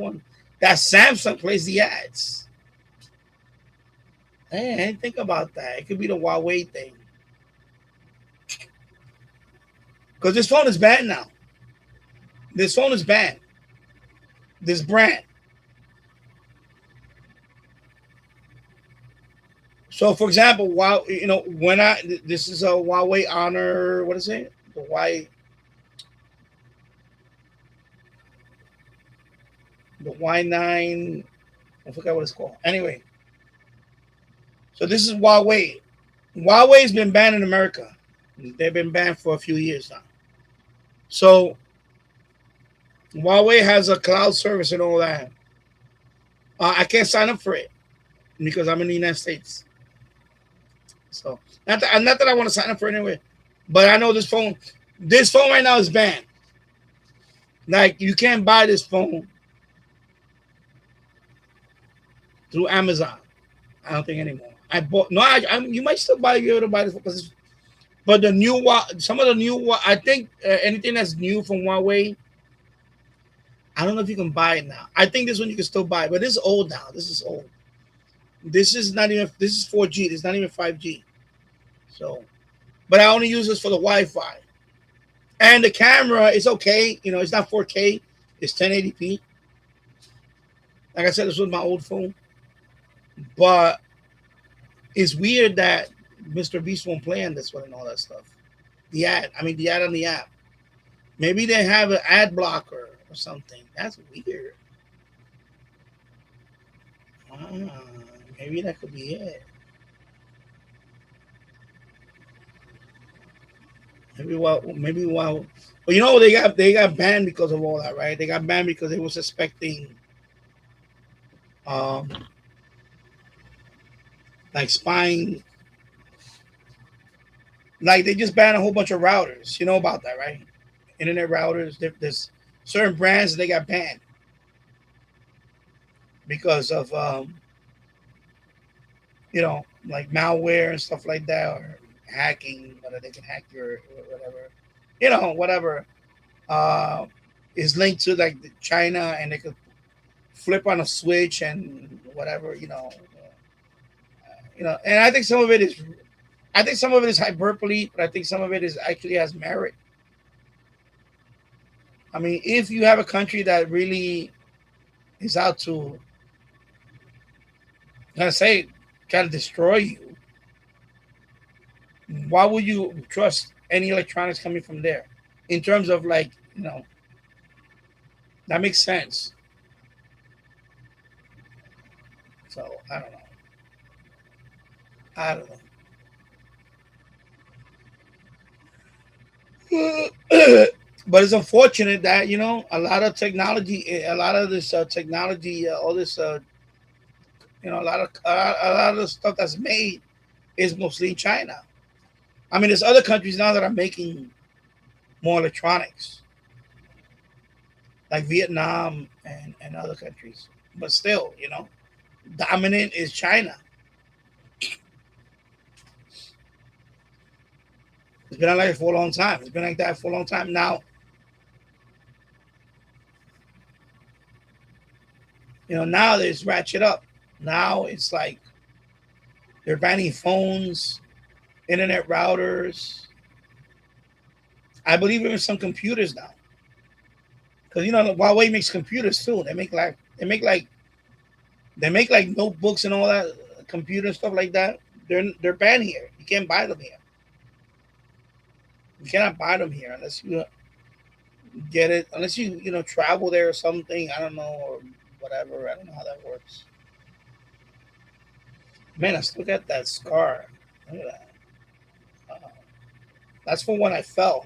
Samsung plays the ads. Hey, I didn't think about that. It could be the Huawei thing. Because this phone is banned now. This phone is banned. This brand. So, for example, while this is a Huawei Honor, what is it? The Y9, I forgot what it's called. Anyway, so this is Huawei. Huawei's been banned in America. They've been banned for a few years now. So Huawei has a cloud service and all that. I can't sign up for it because I'm in the United States. So not that I want to sign up for it anyway, but I know this phone right now is banned. Like you can't buy this phone through Amazon. I don't think anymore. You might still be able to buy this, but some of the new, I think anything that's new from Huawei, I don't know if you can buy it now. I think this one you can still buy, but this is old now. This is old. This is 4G. This is not even 5G. So, but I only use this for the Wi-Fi. And the camera is okay. It's not 4K. It's 1080p. Like I said, this was my old phone. But it's weird that Mr. Beast won't play on this one and all that stuff. The ad on the app. Maybe they have an ad blocker or something. That's weird. Maybe that could be it. Well, they got banned because of all that, right? They got banned because they were suspecting like spying. Like they just banned a whole bunch of routers. You know about that, right? internet routers. There's certain brands they got banned because of like malware and stuff like that, or hacking, whether they can hack your whatever, whatever is linked to like China, and they could flip on a switch and whatever, and I think some of it is hyperbole, but I think some of it is actually has merit. I mean, if you have a country that really is out to, kind of destroy you, why would you trust any electronics coming from there? In terms of that makes sense. So I don't know. But it's unfortunate that a lot of technology, all this, a lot of the stuff that's made is mostly in China. I mean, there's other countries now that are making more electronics, like Vietnam and other countries. But still, dominant is China. It's been like that for a long time. It's been like that for a long time. Now, now there's ratchet up. Now it's like they're banning phones, internet routers. I believe even some computers now. Because Huawei makes computers too. They make like notebooks and all that, computer stuff like that. They're banned here. You can't buy them here. You cannot buy them here unless you get it, unless you travel there or something. I don't know, or whatever. I don't know how that works. Man, let's look at that scar. Look at that. That's from when I fell.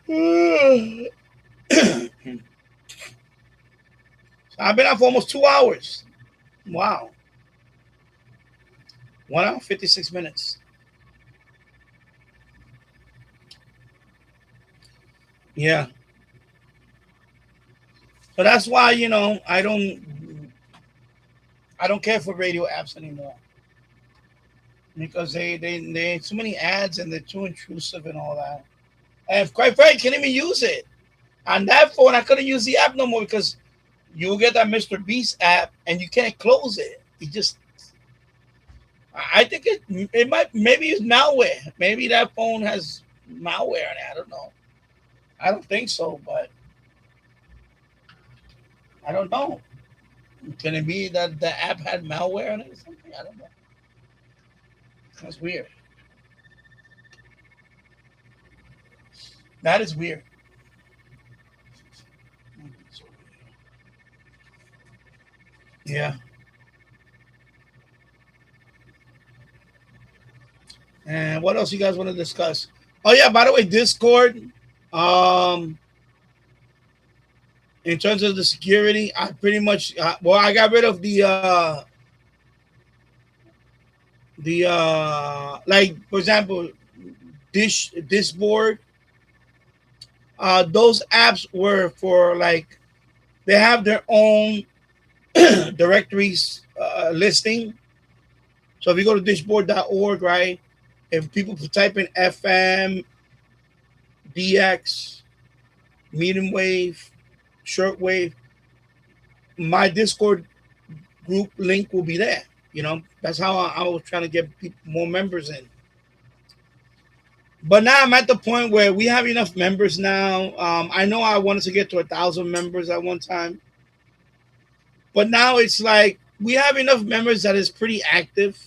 So I've been out for almost 2 hours. Wow. 1 hour, 56 minutes. Yeah. So that's why, I don't care for radio apps anymore. Because they too many ads and they're too intrusive and all that. And quite frankly, I can't even use it. On that phone, I couldn't use the app no more because you'll get that Mr. Beast app and you can't close it. I think it might, maybe it's malware. Maybe that phone has malware in it. I don't know. I don't think so, but I don't know. Can it be that the app had malware in it or something? I don't know. That's weird. That is weird. Yeah. And what else you guys want to discuss? Oh yeah, by the way, Discord. In terms of the security, I pretty much I got rid of the like, for example, this board. Those apps were for like, they have their own directories listing. So if you go to dishboard.org, right? If people type in FM, DX, medium wave, short wave, my Discord group link will be there. That's how I was trying to get more members in. But now I'm at the point where we have enough members now. I know I wanted to get to 1,000 members at one time. But now it's like we have enough members that is pretty active.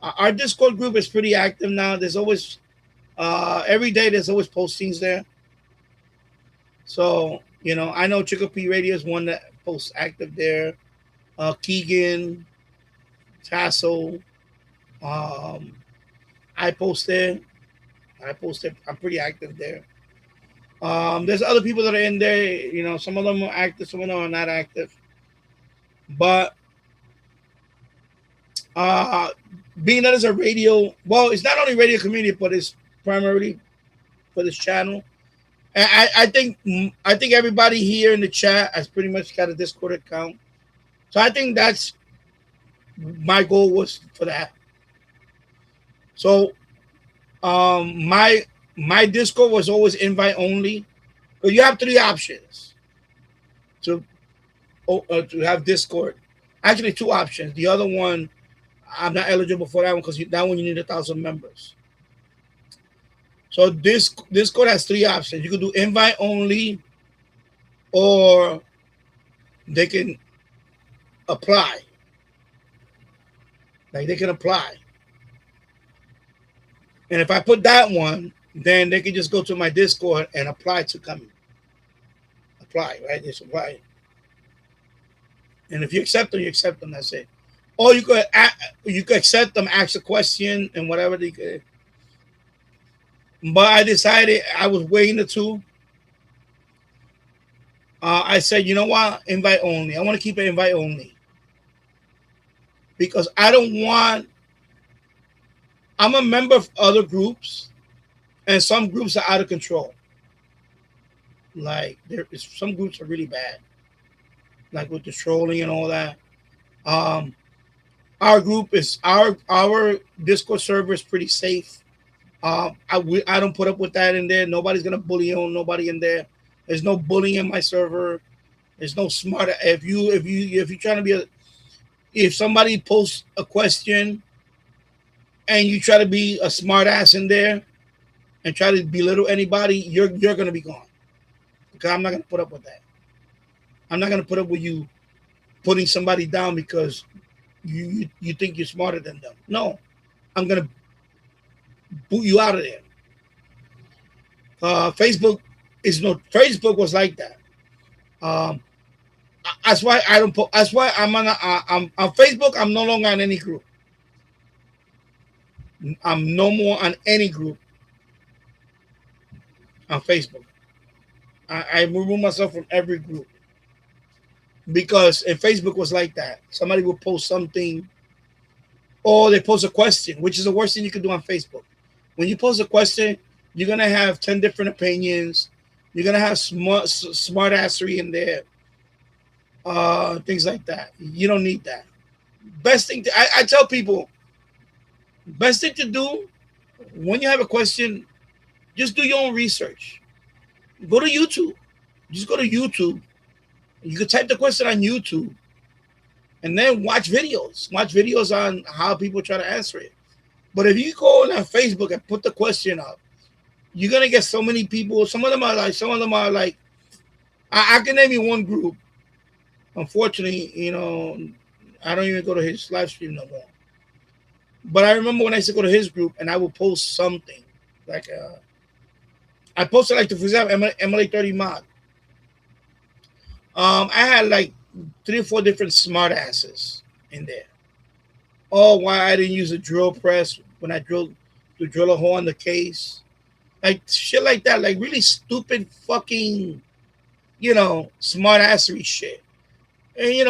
Our Discord group is pretty active now. There's always, every day there's always postings there. So, I know Chicopee Radio is one that posts active there. Keegan, Tassel, I post there. I'm pretty active there. There's other people that are in there. Some of them are active, some of them are not active. But being that it's a radio, well, it's not only radio community, but it's primarily for this channel. And I think everybody here in the chat has pretty much got a Discord account. So I think that's my goal was for that. So my Discord was always invite only. But you have 3 options to have Discord. Actually, 2 options. The other one, I'm not eligible for that one because that one you need 1,000 members. So Discord has 3 options. You can do invite only, or they can apply. Like they can apply. And if I put that one, then they can just go to my Discord and apply to come. Apply, right? Just apply. And if you accept them, you accept them. That's it. Or you could accept them, ask a question, and whatever they could. But I decided I was weighing the 2. I said, you know what? Invite only. I want to keep it invite only. Because I don't want... I'm a member of other groups, and some groups are out of control. Like, some groups are really bad. Like with the trolling and all that. Our group is... Our Discord server is pretty safe. I don't put up with that in there. Nobody's gonna bully on nobody in there. There's no bullying in my server. There's no smart. If you're trying to be if somebody posts a question and you try to be a smart ass in there and try to belittle anybody, you're gonna be gone. Because I'm not gonna put up with that. I'm not gonna put up with you putting somebody down because you think you're smarter than them. No, I'm gonna boot you out of there. Facebook was like that. That's why I don't put. That's why I'm on Facebook. I'm no longer on any group. I'm no more on any group on Facebook. I remove myself from every group because if Facebook was like that, somebody would post something, or they post a question, which is the worst thing you can do on Facebook. When you post a question, you're gonna have 10 different opinions. You're gonna have smart assery in there, things like that. You don't need that. Best thing I tell people, best thing to do when you have a question, just do your own research. Go to YouTube. Just go to YouTube. You can type the question on YouTube, and then watch videos. Watch videos on how people try to answer it. But if you go on Facebook and put the question up, you're gonna get so many people. Some of them are like, I can name you one group. Unfortunately, I don't even go to his live stream no more. But I remember when I used to go to his group and I would post something like I posted like, for example, MLA 30 mod. I had like 3 or 4 different smart asses in there. Oh, why I didn't use a drill press when I drilled to drill a hole in the case. Like shit like that. Like really stupid fucking, smart assery shit. And it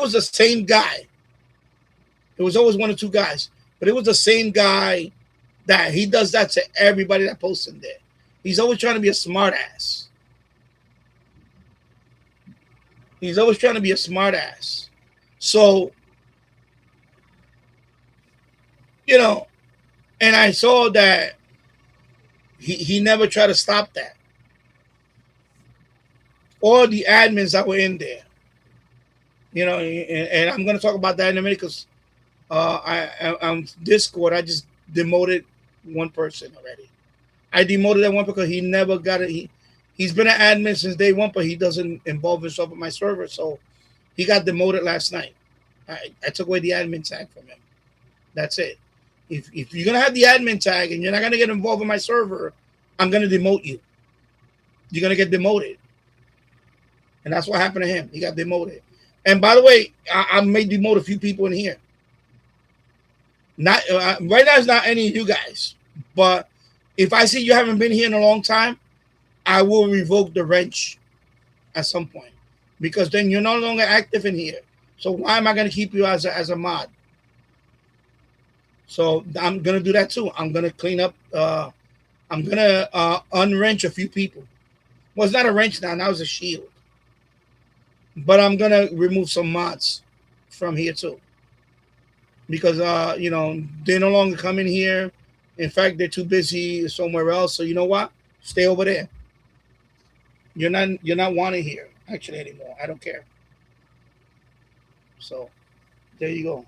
was the same guy. It was always 1 or 2 guys. But it was the same guy that he does that to everybody that posts in there. He's always trying to be a smart ass. He's always trying to be a smart ass. So, and I saw that he never tried to stop that. Or the admins that were in there. And I'm going to talk about that in a minute because on Discord, I just demoted one person already. I demoted that one because he never got it. He's been an admin since day 1, but he doesn't involve himself in my server. So he got demoted last night. I took away the admin tag from him. That's it. If you're going to have the admin tag and you're not going to get involved in my server, I'm going to demote you. You're going to get demoted. And that's what happened to him. He got demoted. And by the way, I may demote a few people in here. Not right now, it's not any of you guys. But if I see you haven't been here in a long time, I will revoke the wrench at some point. Because then you're no longer active in here. So why am I going to keep you as a mod? So I'm gonna do that too. I'm gonna clean up. I'm gonna unwrench a few people. Well, it's not a wrench now. Now it's a shield. But I'm gonna remove some mods from here too, because you know, they no longer come in here. In fact, they're too busy somewhere else. So you know what? Stay over there. You're not wanted here actually anymore. I don't care. So there you go.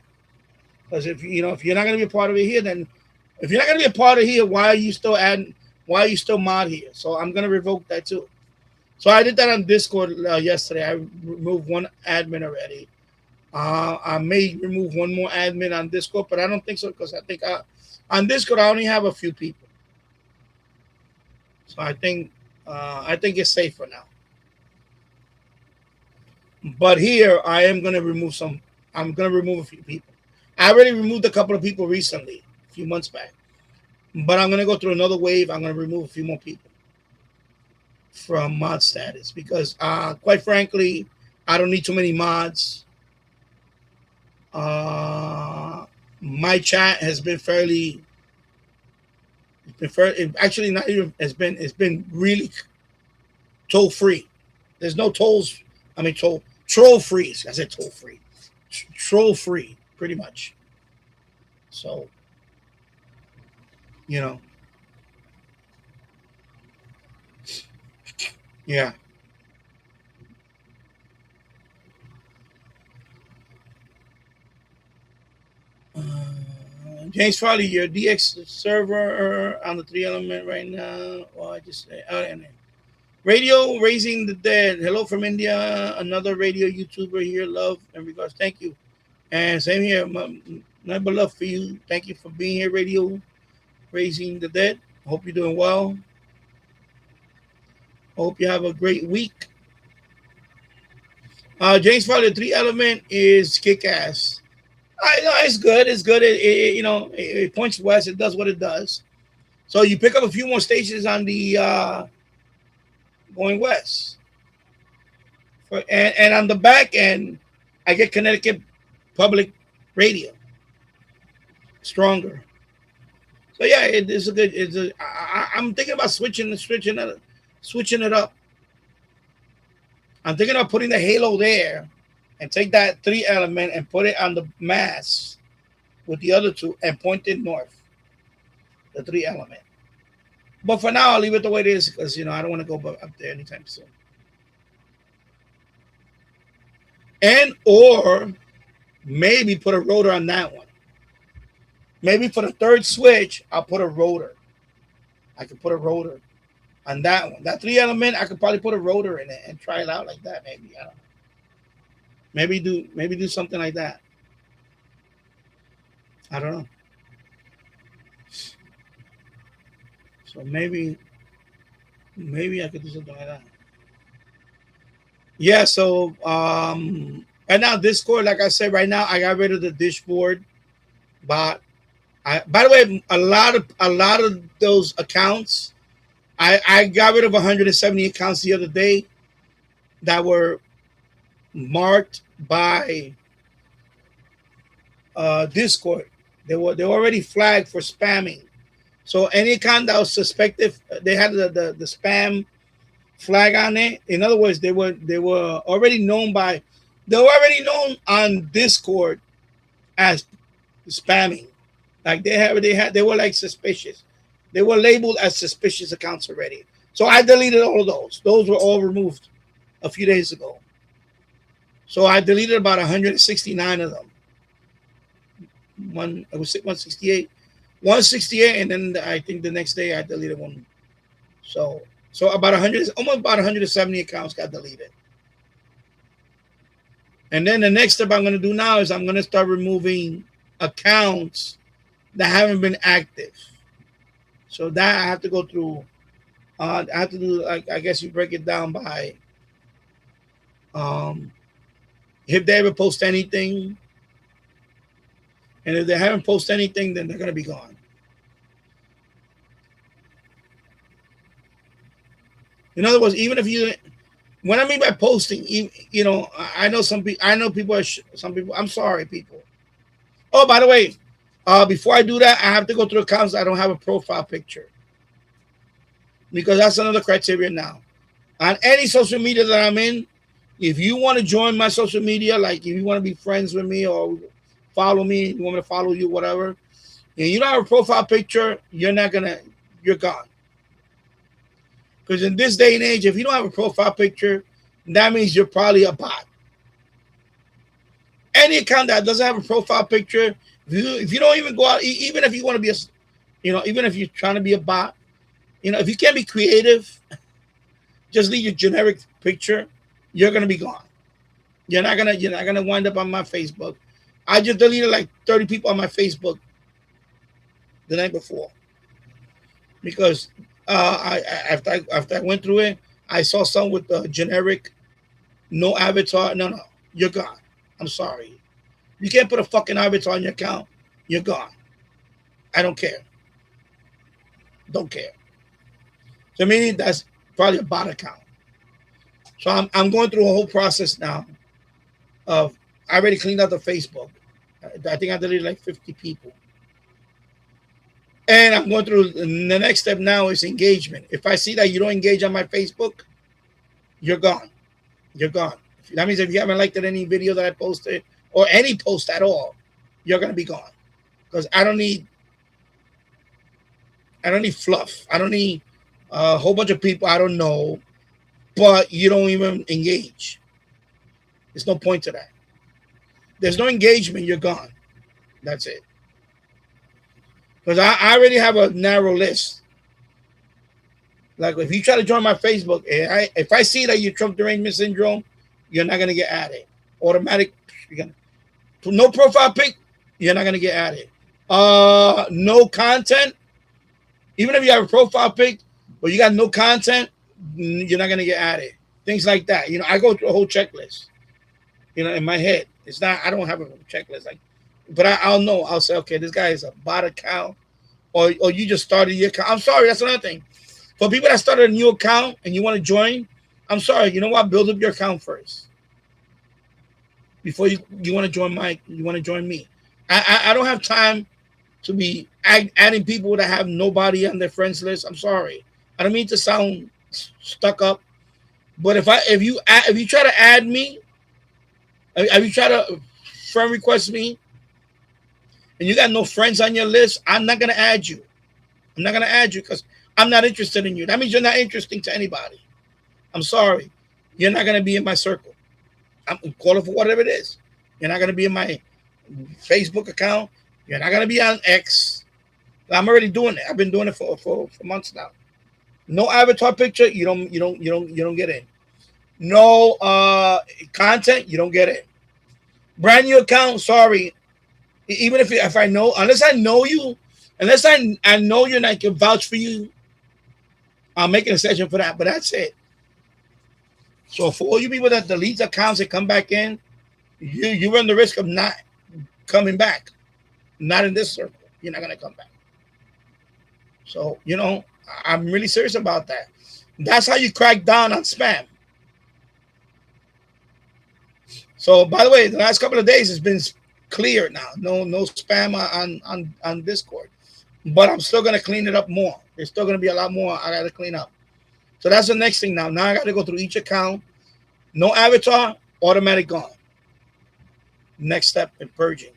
Because if you're not gonna be a part of it here, then if you're not gonna be a part of here, why are you still adding? Why are you still mod here? So I'm gonna revoke that too. So I did that on Discord yesterday. I removed one admin already. I may remove one more admin on Discord, but I don't think so because I think on Discord I only have a few people. So I think it's safe for now. But here I am gonna remove some. I'm gonna remove a few people. I already removed a couple of people recently, a few months back. But I'm gonna go through another wave. I'm gonna remove a few more people from mod status because quite frankly, I don't need too many mods. My chat has been fairly actually not even it's been really toll free. There's no tolls. I mean troll free. I said toll free. Troll free, pretty much. So you know. Yeah. James Farley, your DX server on the 3 element right now. Well, I just radio raising the dead. Hello from India. Another radio YouTuber here. Love and regards. Thank you. And same here. Nothing love for you. Thank you for being here. Radio raising the dead. Hope you're doing well. Hope you have a great week. James Farley, the 3 element is kick ass. I know it's good. It's good. It points west. It does what it does. So you pick up a few more stations on the going west. And on the back end, I get Connecticut Public Radio. Stronger. So yeah, it is a good. I'm thinking about switching it up. I'm thinking of putting the halo there and take that 3 element and put it on the mass with the other 2 and point it north, the 3 element. But for now, I'll leave it the way it is because, I don't want to go up there anytime soon. Or maybe put a rotor on that one. Maybe for the 3rd switch, I'll put a rotor. I could put a rotor on that one. That 3 element, I could probably put a rotor in it and try it out like that. Maybe I don't know. Maybe do something like that. I don't know. So maybe I could do something like that. Yeah. So right now Discord, like I said, right now I got rid of the dashboard, but by the way, a lot of those accounts. I got rid of 170 accounts the other day that were marked by Discord. They were already flagged for spamming. So any account that was suspected, they had the spam flag on it. In other words, they were already known on Discord as spamming. Like they were like suspicious. They were labeled as suspicious accounts already. So I deleted all of those. Those were all removed a few days ago. So I deleted about 169 of them. It was 168, and then I think the next day I deleted one. So about 170 accounts got deleted. And then the next step I'm going to do now is I'm going to start removing accounts that haven't been active. So that I have to go through. I have to do, I guess you break it down by if they ever post anything. And if they haven't posted anything, then they're going to be gone. In other words, even if when I mean by posting, I know some people, I'm sorry, people. Oh, by the way, Before I do that, I have to go through accounts that I don't have a profile picture, because that's another criteria now. On any social media that I'm in, if you want to join my social media, like if you want to be friends with me or follow me, you want me to follow you, whatever, and you don't have a profile picture, you're gone. Because in this day and age, if you don't have a profile picture, that means you're probably a bot. Any account that doesn't have a profile picture, if you don't even go out, even if you want to be even if you're trying to be a bot, if you can't be creative, just leave your generic picture, you're gonna be gone. You're not gonna wind up on my Facebook. I just deleted like 30 people on my Facebook the night before, because after I went through it, I saw some with the generic, no avatar. No, you're gone. I'm sorry. You can't put a fucking avatar on your account. You're gone. I don't care. Don't care. So meaning that's probably a bot account. So I'm going through a whole process now of, I already cleaned out the Facebook. I think I deleted like 50 people. And I'm going through, the next step now is engagement. If I see that you don't engage on my Facebook, you're gone. You're gone. That means if you haven't liked any video that I posted or any post at all, you're going to be gone. Because I don't need fluff. I don't need a whole bunch of people I don't know, but you don't even engage. There's no point to that. There's no engagement, you're gone. That's it. Because I already have a narrow list. Like if you try to join my Facebook, if I see that you Trump derangement syndrome, you're not gonna get added. Automatic, no profile pic, you're not gonna get added. No content. Even if you have a profile pic, but you got no content, you're not gonna get added. Things like that. I go through a whole checklist. In my head, it's not. I don't have a checklist but I'll know. I'll say, okay, this guy is a bot account, or you just started your account. I'm sorry, that's another thing. For people that started a new account and you want to join, I'm sorry. You know what? Build up your account first before you want to join me. I don't have time to be adding people that have nobody on their friends list. I'm sorry. I don't mean to sound stuck up, but if you try to add me, if you try to friend request me, and you got no friends on your list, I'm not gonna add you. I'm not gonna add you because I'm not interested in you. That means you're not interesting to anybody. I'm sorry. You're not gonna be in my circle. I'm call it for whatever it is. You're not gonna be in my Facebook account. You're not gonna be on X. I'm already doing it. I've been doing it for months now. No avatar picture, you don't get in. No content, you don't get in. Brand new account, sorry. Even if I know, unless I know you, unless I know you and I can vouch for you, I'll make an exception for that. But that's it. So for all you people that delete accounts and come back in, you run the risk of not coming back. Not in this circle. You're not gonna come back. So I'm really serious about that. That's how you crack down on spam. So by the way, the last couple of days has been clear now. No spam on Discord. But I'm still gonna clean it up more. There's still gonna be a lot more I gotta clean up. So that's the next thing now. Now I gotta go through each account. No avatar, automatic gone. Next step in purging.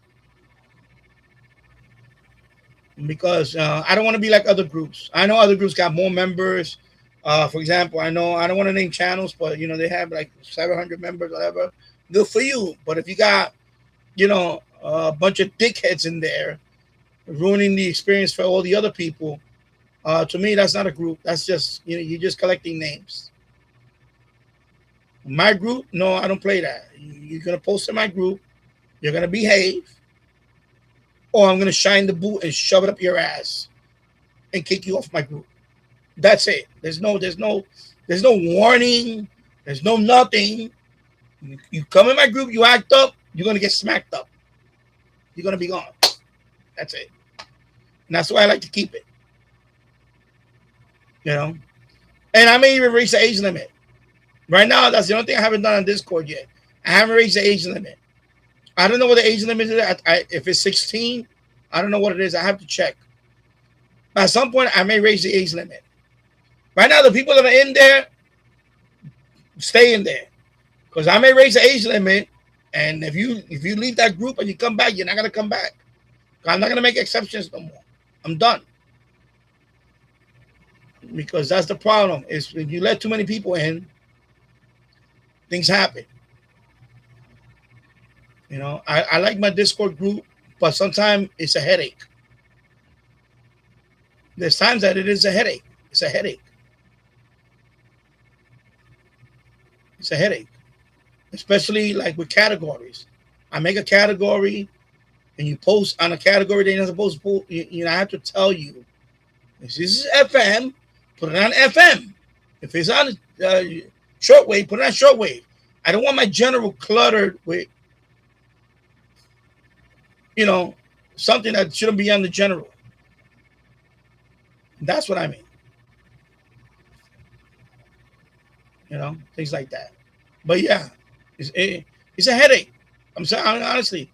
Because I don't want to be like other groups. I know other groups got more members. For example, I don't want to name channels, but they have like 700 members, whatever. Good for you. But if you got a bunch of dickheads in there ruining the experience for all the other people, to me that's not a group. That's just you're just collecting names. My group, no, I don't play that. You're gonna post in my group, you're gonna behave, or I'm gonna shine the boot and shove it up your ass and kick you off my group. That's it. There's no warning, there's no nothing. You come in my group, you act up, you're gonna get smacked up. You're gonna be gone. That's it. And that's why I like to keep it. And I may even reach the age limit. Right now, that's the only thing I haven't done on Discord yet. I haven't reached the age limit. I don't know what the age limit is. If it's 16, I don't know what it is. I have to check. At some point, I may raise the age limit. Right now, the people that are in there, stay in there. Because I may raise the age limit, and if you leave that group and you come back, you're not going to come back. I'm not going to make exceptions no more. I'm done. Because that's the problem. Is if you let too many people in, things happen. You know, I like my Discord group, but sometimes it's a headache. There's times that it is a headache. It's a headache. It's a headache. Especially like with categories. I make a category and you post on a category that you're not supposed to post. You know, I have to tell you, if this is FM, put it on FM. If it's on shortwave, put it on shortwave. I don't want my general cluttered with, you know, something that shouldn't be on the general. That's what I mean. You know, things like that. But yeah, it's a headache. I'm saying honestly.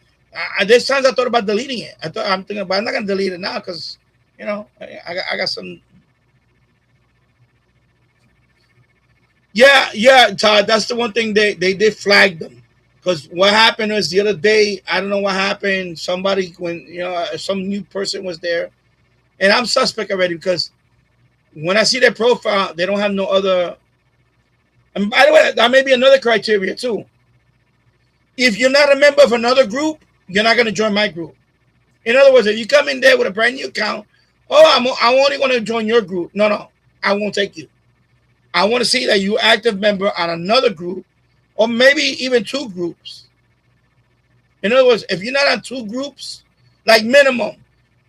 There's times I thought about deleting it. I'm thinking, but I'm not gonna delete it now because, you know, I got some. Yeah, Todd. That's the one thing they did flag them, because what happened was the other day, I don't know what happened. Somebody, when you know, some new person was there, and I'm suspect already because when I see their profile, they don't have no other. And by the way, that may be another criteria too. If you're not a member of another group, you're not going to join my group. In other words, if you come in there with a brand new account, I only want to join your group. No, I won't take you. I want to see that you're active member on another group, or maybe even two groups. In other words, if you're not on two groups, like minimum,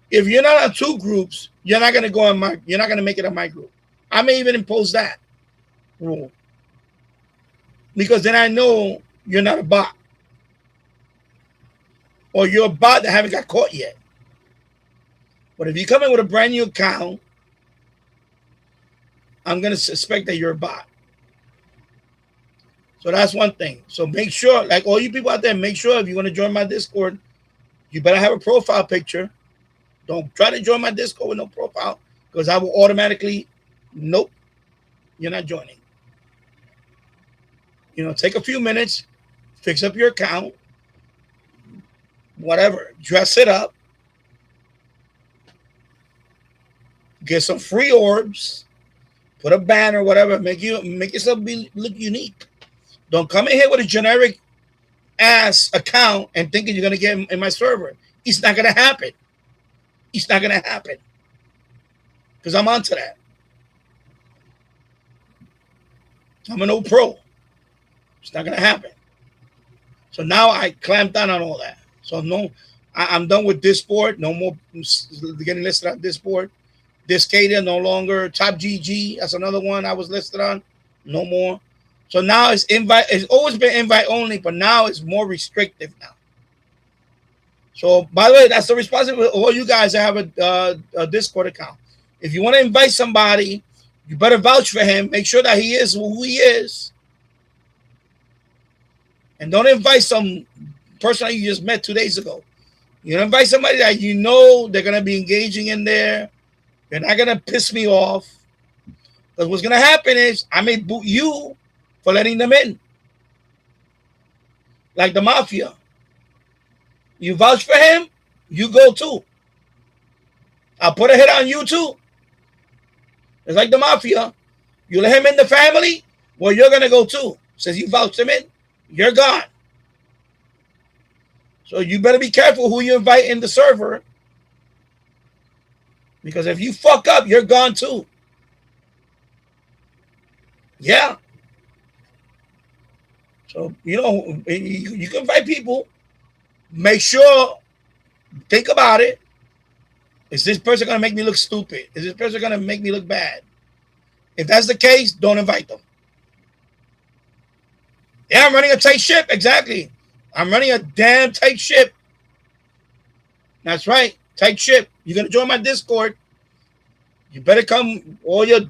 if you're not on two groups, you're not going to go on you're not going to make it on my group. I may even impose that rule, because then I know you're not a bot. Or you're a bot that haven't got caught yet. But if you come in with a brand new account, I'm going to suspect that you're a bot. So that's one thing. So make sure, like all you people out there, make sure if you want to join my Discord, you better have a profile picture. Don't try to join my Discord with no profile, because I will automatically, nope, you're not joining. You know, take a few minutes, fix up your account, whatever, dress it up, get some free orbs, put a banner, whatever, make yourself look unique. Don't come in here with a generic ass account and thinking you're gonna get in my server. It's not gonna happen. It's not gonna happen, because I'm onto that. I'm an old pro. It's not gonna happen. So now I clamped down on all that. So no, I'm done with Discord. No more getting listed on Discord. Discadia no longer. Top GG, that's another one I was listed on. No more. So now it's invite. It's always been invite only, but now it's more restrictive now. So by the way, that's the responsibility of all you guys that have a Discord account. If you want to invite somebody, you better vouch for him. Make sure that he is who he is, and don't invite some person that you just met 2 days ago. You invite somebody that you know they're going to be engaging in there. They're not going to piss me off. Because what's going to happen is I may boot you for letting them in. Like the mafia. You vouch for him, you go too. I'll put a hit on you too. It's like the mafia. You let him in the family, well, you're going to go too. Says you vouched him in, you're gone. So you better be careful who you invite in the server, because if you fuck up, you're gone too. Yeah. So, you know, you can invite people. Make sure, think about it. Is this person going to make me look stupid? Is this person going to make me look bad? If that's the case, don't invite them. Yeah, I'm running a tight ship. Exactly. I'm running a damn tight ship. That's right. Tight ship. You're going to join my Discord. You better come all your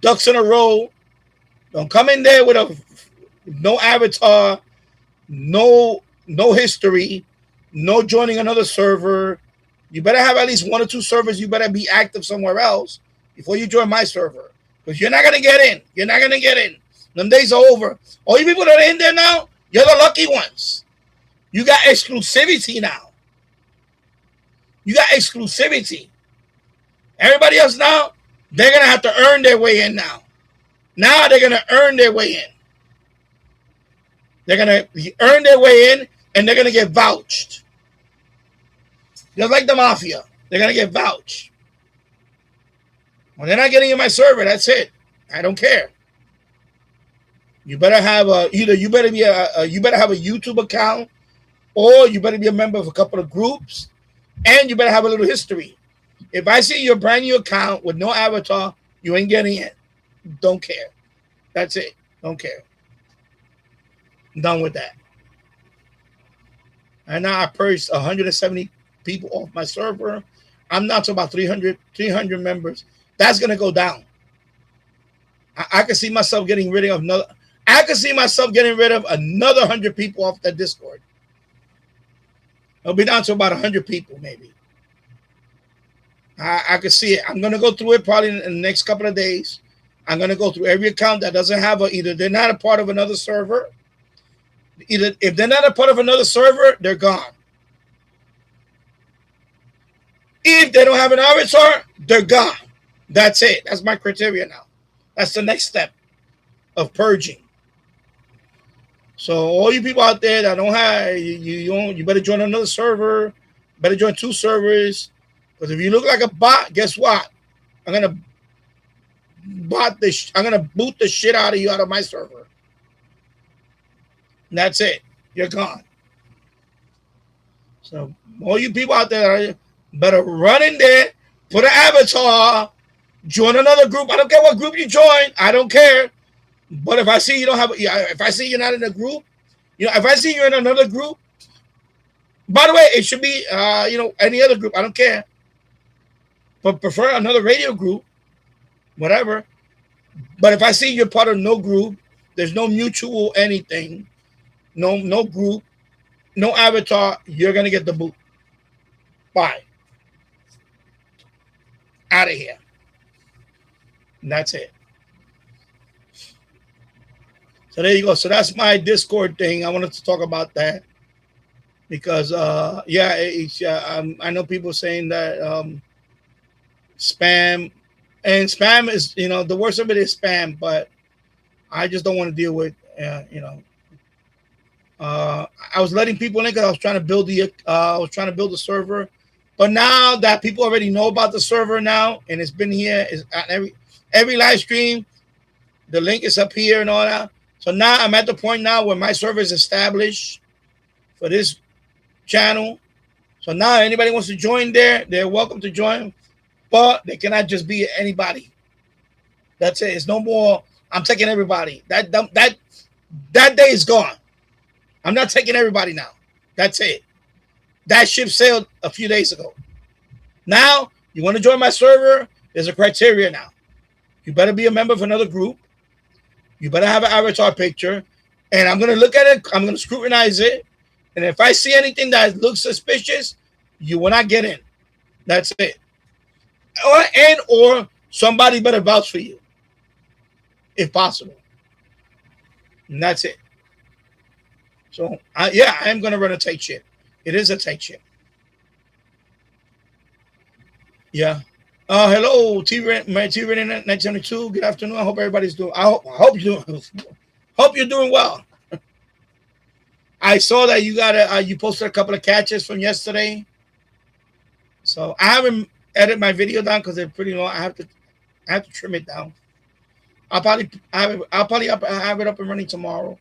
ducks in a row. Don't come in there with no avatar, no history, no joining another server, you better have at least 1 or 2 servers. You better be active somewhere else before you join my server, because you're not gonna get in. You're not gonna get in. Them days are over. All you people that are in there now, you're the lucky ones. You got exclusivity now. You got exclusivity. Everybody else now, they're gonna have to earn their way in now. Now they're gonna earn their way in. They're gonna earn their way in, and they're gonna get vouched. Just like the mafia, they're gonna get vouched. When they're not getting in my server, that's it. I don't care. You better have you better have a YouTube account, or you better be a member of a couple of groups, and you better have a little history. If I see your brand new account with no avatar, you ain't getting in. Don't care. That's it. Don't care. I'm done with that. And now I purged 170 people off my server. I'm now to about 300 members. That's gonna go down. I can see myself getting rid of another. I can see myself getting rid of another 100 people off that Discord. It'll be down to about 100 people, maybe. I can see it. I'm gonna go through it probably in the next couple of days. I'm gonna go through every account that doesn't have either they're not a part of another server. Either if they're not a part of another server, they're gone. If they don't have an avatar, they're gone. That's it. That's my criteria now. That's the next step of purging. So all you people out there that don't have, you better join another server. Better join 2 servers. Because if you look like a bot, guess what? I'm gonna boot the shit out of you out of my server. And that's it. You're gone. So all you people out there better run in there, put an avatar, join another group. I don't care what group you join. I don't care. But if I see you don't have, if I see you're not in a group, if I see you're in another group, by the way, it should be, any other group. I don't care. But prefer another radio group, whatever. But if I see you're part of no group, there's no mutual anything, no group, no avatar, you're going to get the boot. Bye. Out of here. And that's it. So there you go. So that's my Discord thing. I wanted to talk about that because, I know people saying that spam, and spam is, the worst of it is spam, but I just don't want to deal with, I was letting people in because I was trying to build the server, but now that people already know about the server now, and it's been here, is at every live stream, the link is up here and all that. So now I'm at the point now where my server is established for this channel. So now anybody wants to join there, they're welcome to join, but they cannot just be anybody. That's it. It's no more. I'm taking everybody. That day is gone. I'm not taking everybody now. That's it. That ship sailed a few days ago. Now you want to join my server? There's a criteria now. You better be a member of another group. You better have an avatar picture, and I'm going to look at it. I'm going to scrutinize it. And if I see anything that looks suspicious, you will not get in. That's it. Or somebody better vouch for you, if possible. And that's it. So, I am going to run a take ship. It is a take ship. Yeah. Hello, T-Ren 1972. Good afternoon. I hope everybody's doing. I hope you're doing well. I saw that you posted a couple of catches from yesterday. So I haven't edited my video down because they're pretty long. I have to trim it down. I'll probably have it up and running tomorrow.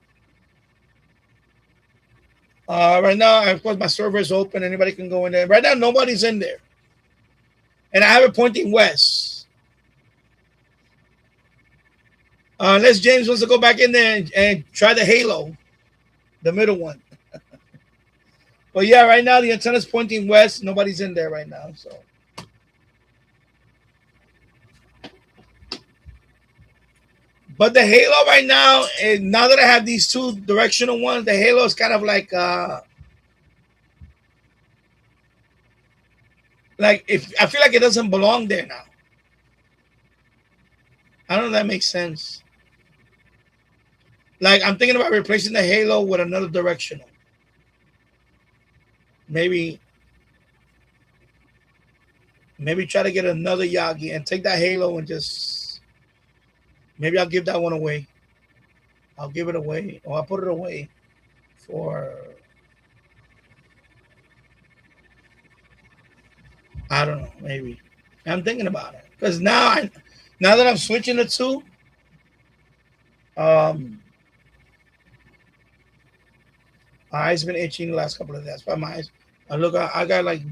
Right now, of course, my server is open. Anybody can go in there. Right now, nobody's in there. And I have it pointing west. Unless James wants to go back in there and try the halo, the middle one. But yeah, right now the antenna's pointing west. Nobody's in there right now. So. But the halo right now, and now that I have these 2 directional ones, the halo is kind of like Like, if I feel like it doesn't belong there now. I don't know if that makes sense. Like, I'm thinking about replacing the halo with another directional. Maybe try to get another Yagi and take that halo and just, maybe I'll give that one away. I'll give it away, or I'll put it away for, I don't know, maybe. I'm thinking about it because now that I'm switching the two, my eyes been itching the last couple of days. By my eyes, I look like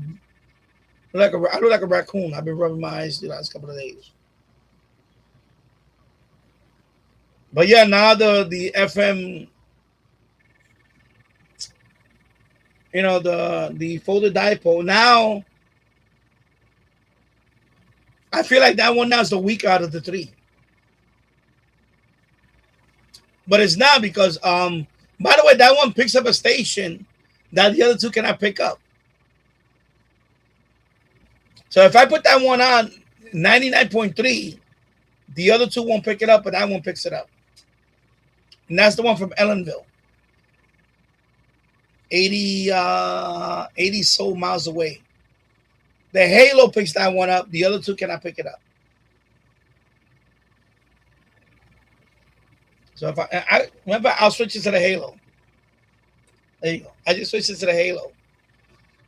a raccoon. I've been rubbing my eyes the last couple of days. But yeah, now the FM, the folded dipole. Now I feel like that one now is the weaker out of the three. But it's not because by the way, that one picks up a station that the other two cannot pick up. So if I put that one on 99.3, the other two won't pick it up, but that one picks it up. And that's the one from Ellenville. 80 so miles away. The halo picks that one up. The other two cannot pick it up. So if I remember, I'll switch it to the halo. There you go. I just switched it to the halo.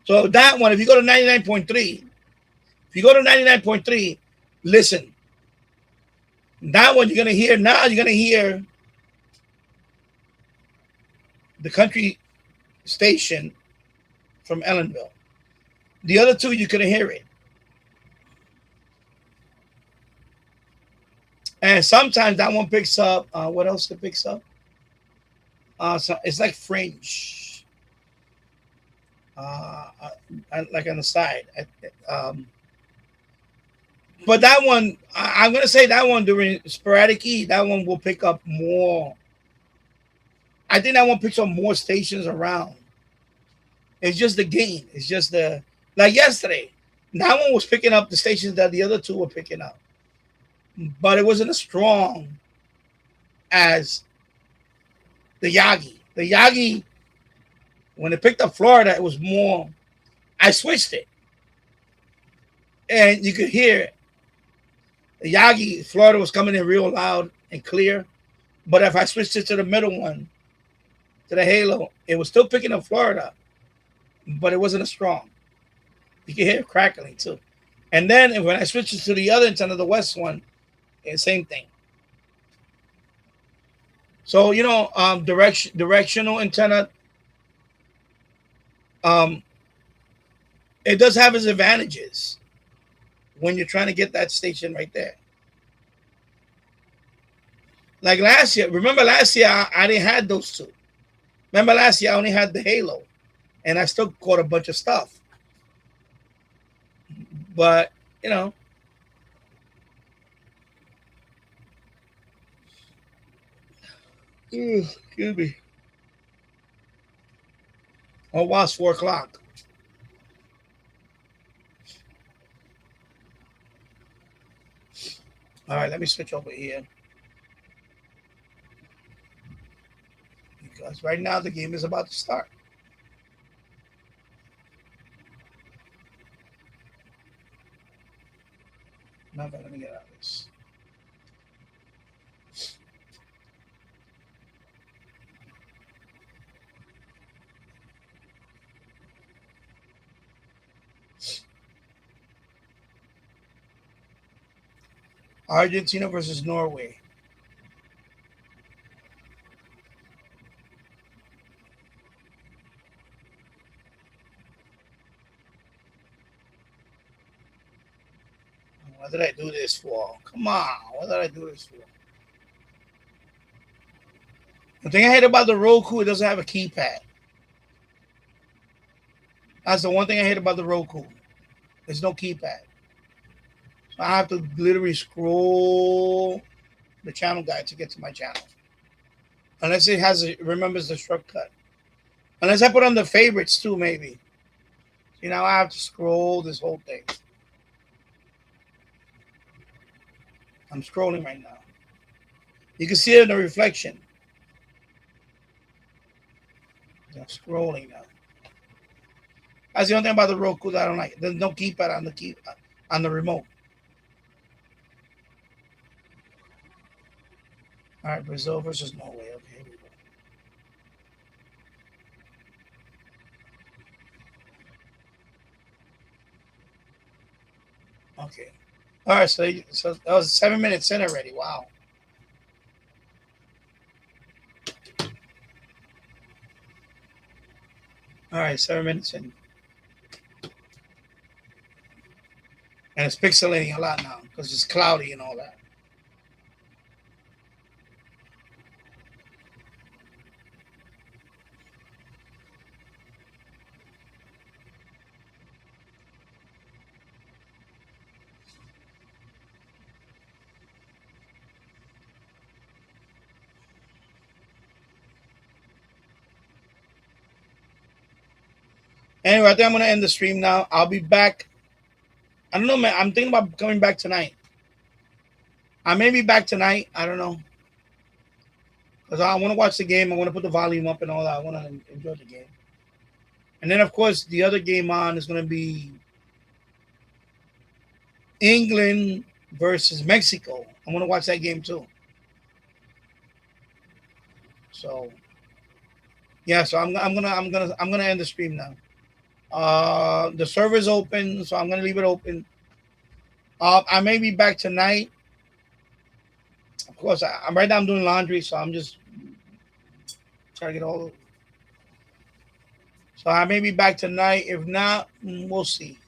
So that one, if you go to 99.3, listen. That one you're gonna hear now. You're gonna hear the country station from Ellenville. The other two, you couldn't hear it. And sometimes that one picks up, what else it picks up? So it's like fringe. Like on the side. But that one, I'm going to say that one during sporadic E, that one will pick up more. I think that one picks up more stations around. It's just the gain. It's just like yesterday, that one was picking up the stations that the other two were picking up. But it wasn't as strong as the Yagi. The Yagi, when it picked up Florida, it was more. I switched it. And you could hear the Yagi, Florida was coming in real loud and clear. But if I switched it to the middle one, to the halo, it was still picking up Florida, but it wasn't as strong. You can hear it crackling too. And then when I switched it to the other antenna, the west one, same thing. So directional antenna, it does have its advantages when you're trying to get that station right there. Like last year, remember last year I didn't have those two. Remember last year I only had the halo, and I still caught a bunch of stuff. But excuse me. Oh, wow, it's 4 o'clock. All right, let me switch over here. Because right now the game is about to start. Now let me get out of this. Argentina versus Norway. What did I do this for? Come on. What did I do this for? The thing I hate about the Roku, it doesn't have a keypad. That's the one thing I hate about the Roku. There's no keypad. So I have to literally scroll the channel guide to get to my channel. Unless it remembers the shortcut. Unless I put on the favorites too, maybe. See, now I have to scroll this whole thing. I'm scrolling right now. You can see it in the reflection. I'm scrolling now. That's the only thing about the Roku that I don't like. There's no keypad on the remote. All right, Brazil versus Norway. Okay, here we go. Okay. All right, so that was 7 minutes in already. Wow. All right, 7 minutes in. And it's pixelating a lot now because it's cloudy and all that. Anyway, I think I'm going to end the stream now. I'll be back. I don't know, man. I'm thinking about coming back tonight. I may be back tonight. I don't know. Because I want to watch the game. I want to put the volume up and all that. I want to enjoy the game. And then, of course, the other game on is going to be England versus Mexico. I want to watch that game too. So, yeah. So I'm gonna end the stream now. The server's open, so I'm gonna leave it open. I may be back tonight. Of course, I'm right now. I'm doing laundry, so I'm just trying to get all. So I may be back tonight. If not, we'll see.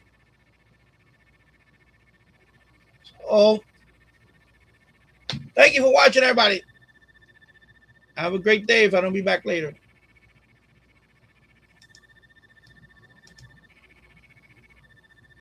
So, thank you for watching, everybody. Have a great day if I don't be back later.